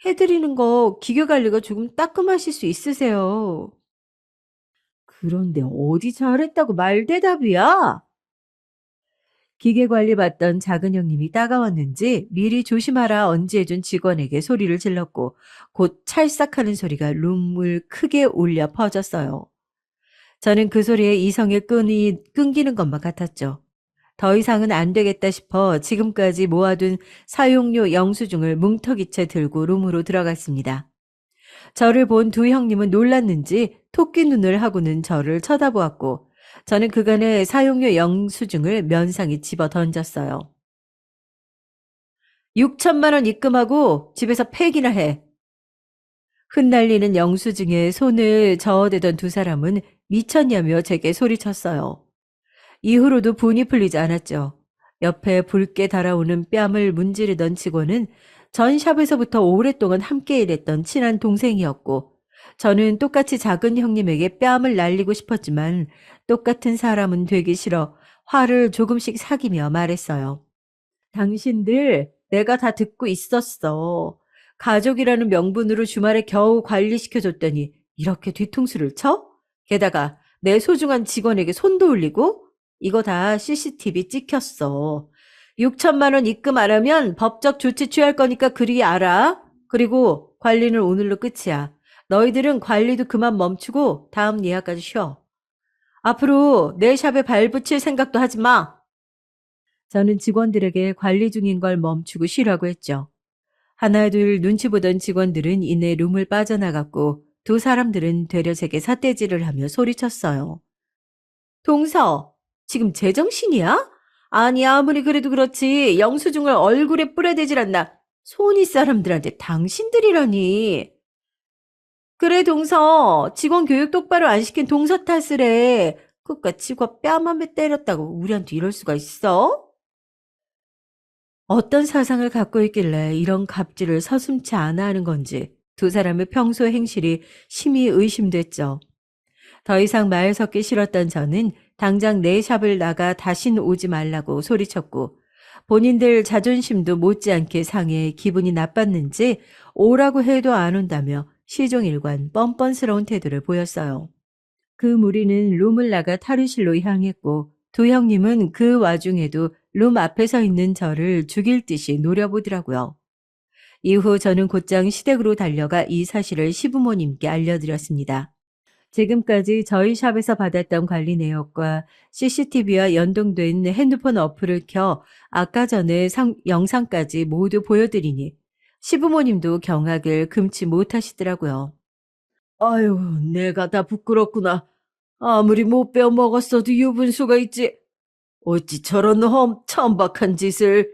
해드리는 거 기계 관리가 조금 따끔하실 수 있으세요. 그런데 어디 잘했다고 말대답이야? 기계 관리 받던 작은 형님이 따가웠는지 미리 조심하라 언지해준 직원에게 소리를 질렀고 곧 찰싹하는 소리가 룸을 크게 울려 퍼졌어요. 저는 그 소리에 이성의 끈이 끊기는 것만 같았죠. 더 이상은 안 되겠다 싶어 지금까지 모아둔 사용료 영수증을 뭉텅이채 들고 룸으로 들어갔습니다. 저를 본 두 형님은 놀랐는지 토끼 눈을 하고는 저를 쳐다보았고 저는 그간의 사용료 영수증을 면상에 집어 던졌어요. 6천만 원 입금하고 집에서 폐기나 해. 흩날리는 영수증에 손을 저어대던 두 사람은 미쳤냐며 제게 소리쳤어요. 이후로도 분이 풀리지 않았죠. 옆에 붉게 달아오는 뺨을 문지르던 직원은 전 샵에서부터 오랫동안 함께 일했던 친한 동생이었고 저는 똑같이 작은 형님에게 뺨을 날리고 싶었지만 똑같은 사람은 되기 싫어 화를 조금씩 사귀며 말했어요. 당신들 내가 다 듣고 있었어. 가족이라는 명분으로 주말에 겨우 관리시켜줬더니 이렇게 뒤통수를 쳐? 게다가 내 소중한 직원에게 손도 올리고? 이거 다 CCTV 찍혔어. 6천만 원 입금 안 하면 법적 조치 취할 거니까 그리 알아. 그리고 관리는 오늘로 끝이야. 너희들은 관리도 그만 멈추고 다음 예약까지 쉬어. 앞으로 내 샵에 발붙일 생각도 하지 마. 저는 직원들에게 관리 중인 걸 멈추고 쉬라고 했죠. 하나 둘 눈치 보던 직원들은 이내 룸을 빠져나갔고 두 사람들은 되려 제게 삿대질을 하며 소리쳤어요. 동서, 지금 제정신이야? 아니 아무리 그래도 그렇지 영수증을 얼굴에 뿌려대질 않나. 손이 사람들한테 당신들이라니. 그래 동서, 직원 교육 똑바로 안 시킨 동서 탓을 해. 그깟 직원 뺨 한 대 때렸다고 우리한테 이럴 수가 있어? 어떤 사상을 갖고 있길래 이런 갑질을 서슴지 않아 하는 건지 두 사람의 평소 행실이 심히 의심됐죠. 더 이상 말 섞기 싫었던 저는 당장 내 샵을 나가 다신 오지 말라고 소리쳤고 본인들 자존심도 못지않게 상해 기분이 나빴는지 오라고 해도 안 온다며 시종일관 뻔뻔스러운 태도를 보였어요. 그 무리는 룸을 나가 탈의실로 향했고 두 형님은 그 와중에도 룸 앞에 서 있는 저를 죽일 듯이 노려보더라고요. 이후 저는 곧장 시댁으로 달려가 이 사실을 시부모님께 알려드렸습니다. 지금까지 저희 샵에서 받았던 관리 내역과 CCTV와 연동된 핸드폰 어플을 켜 아까 전에 영상까지 모두 보여드리니 시부모님도 경악을 금치 못하시더라고요. 아유, 내가 다 부끄럽구나. 아무리 못 배워 먹었어도 유분수가 있지. 어찌 저런 천박한 짓을.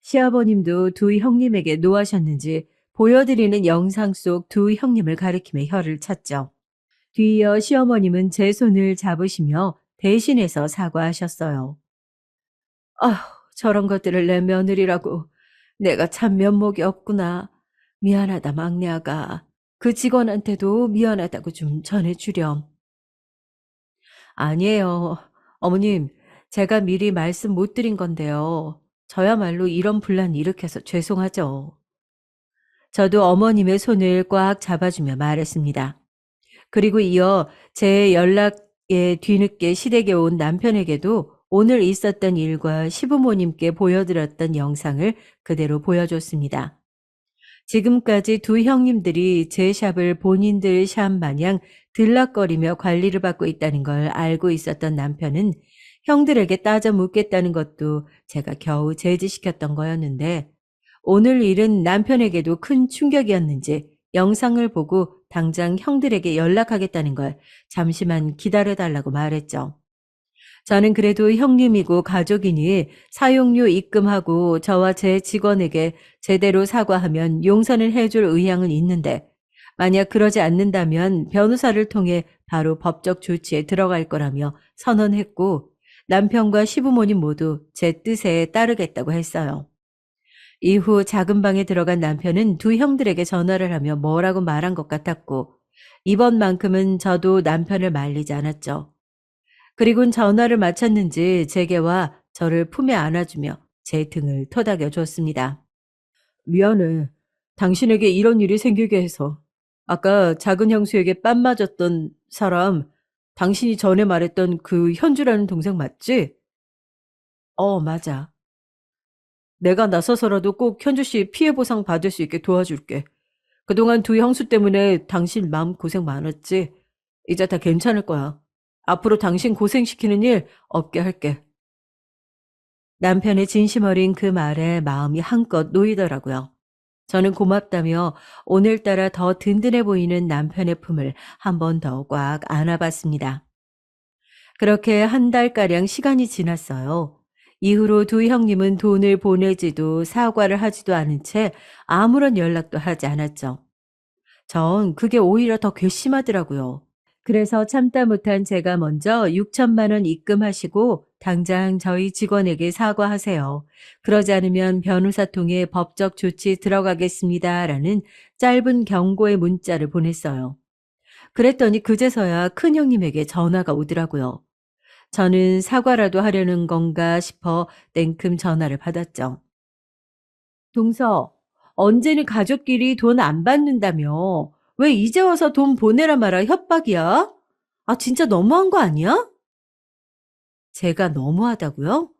시아버님도 두 형님에게 노하셨는지 보여드리는 영상 속 두 형님을 가리키며 혀를 찼죠. 뒤이어 시어머님은 제 손을 잡으시며 대신해서 사과하셨어요. 아휴, 저런 것들을 내 며느리라고. 내가 참 면목이 없구나. 미안하다, 막내 아가. 그 직원한테도 미안하다고 좀 전해주렴. 아니에요. 어머님, 제가 미리 말씀 못 드린 건데요. 저야말로 이런 분란 일으켜서 죄송하죠. 저도 어머님의 손을 꽉 잡아주며 말했습니다. 그리고 이어 제 연락에 뒤늦게 시댁에 온 남편에게도 오늘 있었던 일과 시부모님께 보여드렸던 영상을 그대로 보여줬습니다. 지금까지 두 형님들이 제 샵을 본인들 샵 마냥 들락거리며 관리를 받고 있다는 걸 알고 있었던 남편은 형들에게 따져 묻겠다는 것도 제가 겨우 제지시켰던 거였는데 오늘 일은 남편에게도 큰 충격이었는지 영상을 보고 당장 형들에게 연락하겠다는 걸 잠시만 기다려달라고 말했죠. 저는 그래도 형님이고 가족이니 사용료 입금하고 저와 제 직원에게 제대로 사과하면 용서는 해줄 의향은 있는데 만약 그러지 않는다면 변호사를 통해 바로 법적 조치에 들어갈 거라며 선언했고 남편과 시부모님 모두 제 뜻에 따르겠다고 했어요. 이후 작은 방에 들어간 남편은 두 형들에게 전화를 하며 뭐라고 말한 것 같았고 이번만큼은 저도 남편을 말리지 않았죠. 그리곤 전화를 마쳤는지 제게와 저를 품에 안아주며 제 등을 토닥여 줬습니다. 미안해. 당신에게 이런 일이 생기게 해서. 아까 작은 형수에게 뺨 맞았던 사람, 당신이 전에 말했던 그 현주라는 동생 맞지? 맞아. 내가 나서서라도 꼭 현주 씨 피해 보상 받을 수 있게 도와줄게. 그동안 두 형수 때문에 당신 마음 고생 많았지? 이제 다 괜찮을 거야. 앞으로 당신 고생시키는 일 없게 할게. 남편의 진심 어린 그 말에 마음이 한껏 놓이더라고요. 저는 고맙다며 오늘따라 더 든든해 보이는 남편의 품을 한 번 더 꽉 안아봤습니다. 그렇게 한 달가량 시간이 지났어요. 이후로 두 형님은 돈을 보내지도 사과를 하지도 않은 채 아무런 연락도 하지 않았죠. 전 그게 오히려 더 괘씸하더라고요. 그래서 참다 못한 제가 먼저 6천만 원 입금하시고 당장 저희 직원에게 사과하세요. 그러지 않으면 변호사 통해 법적 조치 들어가겠습니다라는 짧은 경고의 문자를 보냈어요. 그랬더니 그제서야 큰형님에게 전화가 오더라고요. 저는 사과라도 하려는 건가 싶어 냉큼 전화를 받았죠. 동서, 언제는 가족끼리 돈 안 받는다며? 왜 이제 와서 돈 보내라 마라 협박이야? 아, 진짜 너무한 거 아니야? 제가 너무하다고요?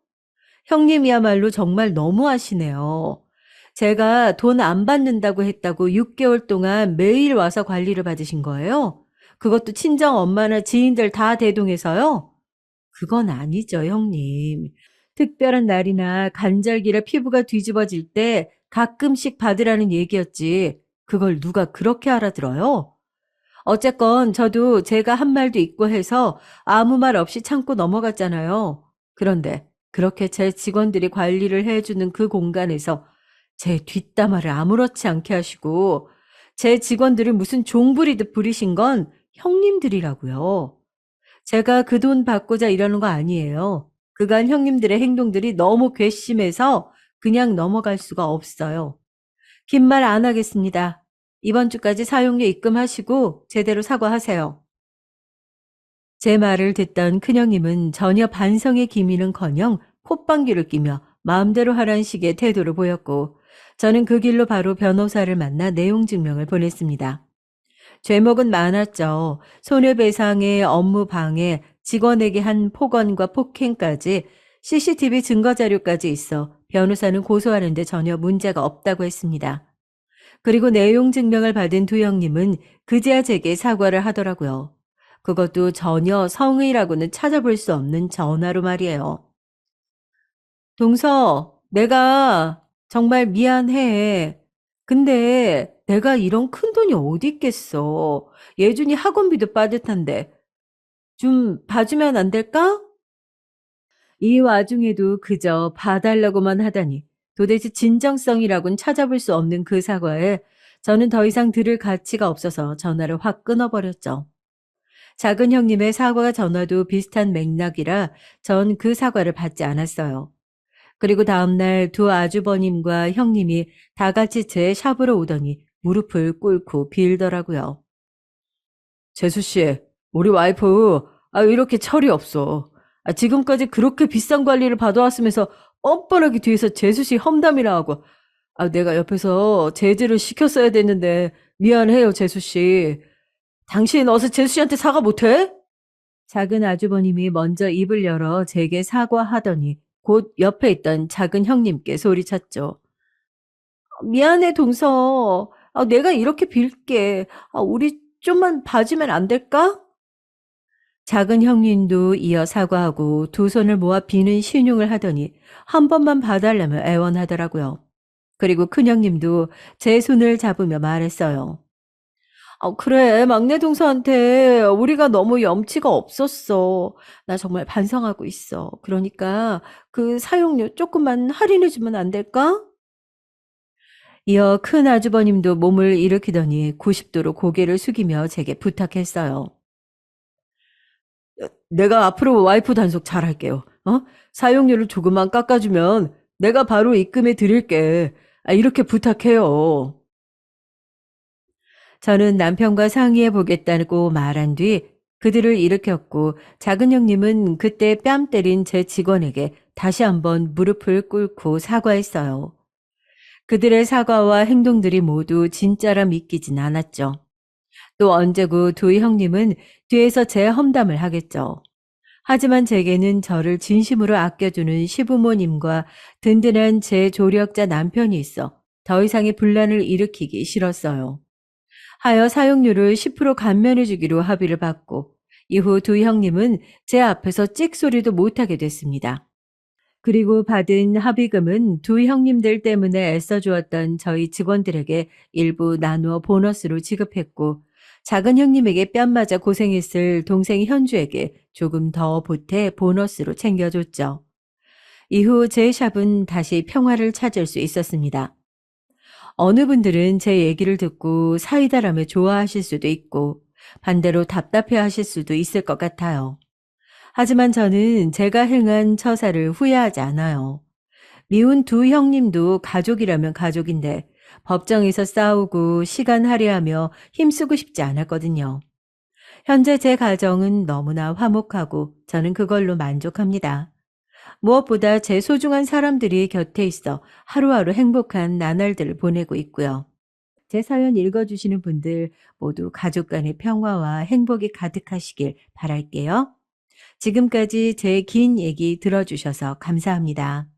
형님이야말로 정말 너무하시네요. 제가 돈 안 받는다고 했다고 6개월 동안 매일 와서 관리를 받으신 거예요? 그것도 친정 엄마나 지인들 다 대동해서요? 그건 아니죠, 형님. 특별한 날이나 간절기라 피부가 뒤집어질 때 가끔씩 받으라는 얘기였지. 그걸 누가 그렇게 알아들어요? 어쨌건 저도 제가 한 말도 있고 해서 아무 말 없이 참고 넘어갔잖아요. 그런데 그렇게 제 직원들이 관리를 해주는 그 공간에서 제 뒷담화를 아무렇지 않게 하시고 제 직원들을 무슨 종부리듯 부리신 건 형님들이라고요. 제가 그 돈 받고자 이러는 거 아니에요. 그간 형님들의 행동들이 너무 괘씸해서 그냥 넘어갈 수가 없어요. 긴 말 안 하겠습니다. 이번 주까지 사용료 입금하시고 제대로 사과하세요. 제 말을 듣던 큰형님은 전혀 반성의 기미는커녕 콧방귀를 끼며 마음대로 하라는 식의 태도를 보였고 저는 그 길로 바로 변호사를 만나 내용 증명을 보냈습니다. 죄목은 많았죠. 손해배상에 업무 방해, 직원에게 한 폭언과 폭행까지 CCTV 증거 자료까지 있어 변호사는 고소하는데 전혀 문제가 없다고 했습니다. 그리고 내용 증명을 받은 두 형님은 그제야 제게 사과를 하더라고요. 그것도 전혀 성의라고는 찾아볼 수 없는 전화로 말이에요. 동서, 내가 정말 미안해. 근데 내가 이런 큰돈이 어디 있겠어. 예준이 학원비도 빠듯한데 좀 봐주면 안 될까? 이 와중에도 그저 봐달라고만 하다니 도대체 진정성이라곤 찾아볼 수 없는 그 사과에 저는 더 이상 들을 가치가 없어서 전화를 확 끊어버렸죠. 작은 형님의 사과 전화도 비슷한 맥락이라 전 그 사과를 받지 않았어요. 그리고 다음날 두 아주버님과 형님이 다 같이 제 샵으로 오더니 무릎을 꿇고 빌더라고요. 재수 씨, 우리 와이프 이렇게 철이 없어. 지금까지 그렇게 비싼 관리를 받아왔으면서 뻔뻔하게 뒤에서 재수 씨 험담이나 하고 내가 옆에서 제지를 시켰어야 됐는데 미안해요, 재수 씨. 당신 어서 재수 씨한테 사과 못해? 작은 아주버님이 먼저 입을 열어 제게 사과하더니 곧 옆에 있던 작은 형님께 소리쳤죠. 미안해, 동서. 내가 이렇게 빌게. 우리 좀만 봐주면 안 될까? 작은 형님도 이어 사과하고 두 손을 모아 비는 신용을 하더니 한 번만 봐달라며 애원하더라고요. 그리고 큰 형님도 제 손을 잡으며 말했어요. 그래. 막내 동서한테 우리가 너무 염치가 없었어. 나 정말 반성하고 있어. 그러니까 그 사용료 조금만 할인해 주면 안 될까? 이어 큰 아주버님도 몸을 일으키더니 90도로 고개를 숙이며 제게 부탁했어요. 내가 앞으로 와이프 단속 잘할게요. 사용료를 조금만 깎아주면 내가 바로 입금해 드릴게. 이렇게 부탁해요. 저는 남편과 상의해 보겠다고 말한 뒤 그들을 일으켰고 작은 형님은 그때 뺨 때린 제 직원에게 다시 한번 무릎을 꿇고 사과했어요. 그들의 사과와 행동들이 모두 진짜라 믿기진 않았죠. 또 언제고 두 형님은 뒤에서 제 험담을 하겠죠. 하지만 제게는 저를 진심으로 아껴주는 시부모님과 든든한 제 조력자 남편이 있어 더 이상의 분란을 일으키기 싫었어요. 하여 사용료를 10% 감면해 주기로 합의를 받고 이후 두 형님은 제 앞에서 찍소리도 못하게 됐습니다. 그리고 받은 합의금은 두 형님들 때문에 애써주었던 저희 직원들에게 일부 나누어 보너스로 지급했고 작은 형님에게 뺨 맞아 고생했을 동생 현주에게 조금 더 보태 보너스로 챙겨줬죠. 이후 제 샵은 다시 평화를 찾을 수 있었습니다. 어느 분들은 제 얘기를 듣고 사이다라며 좋아하실 수도 있고 반대로 답답해 하실 수도 있을 것 같아요. 하지만 저는 제가 행한 처사를 후회하지 않아요. 미운 두 형님도 가족이라면 가족인데 법정에서 싸우고 시간 할애하며 힘쓰고 싶지 않았거든요. 현재 제 가정은 너무나 화목하고 저는 그걸로 만족합니다. 무엇보다 제 소중한 사람들이 곁에 있어 하루하루 행복한 나날들을 보내고 있고요. 제 사연 읽어주시는 분들 모두 가족 간의 평화와 행복이 가득하시길 바랄게요. 지금까지 제 긴 얘기 들어주셔서 감사합니다.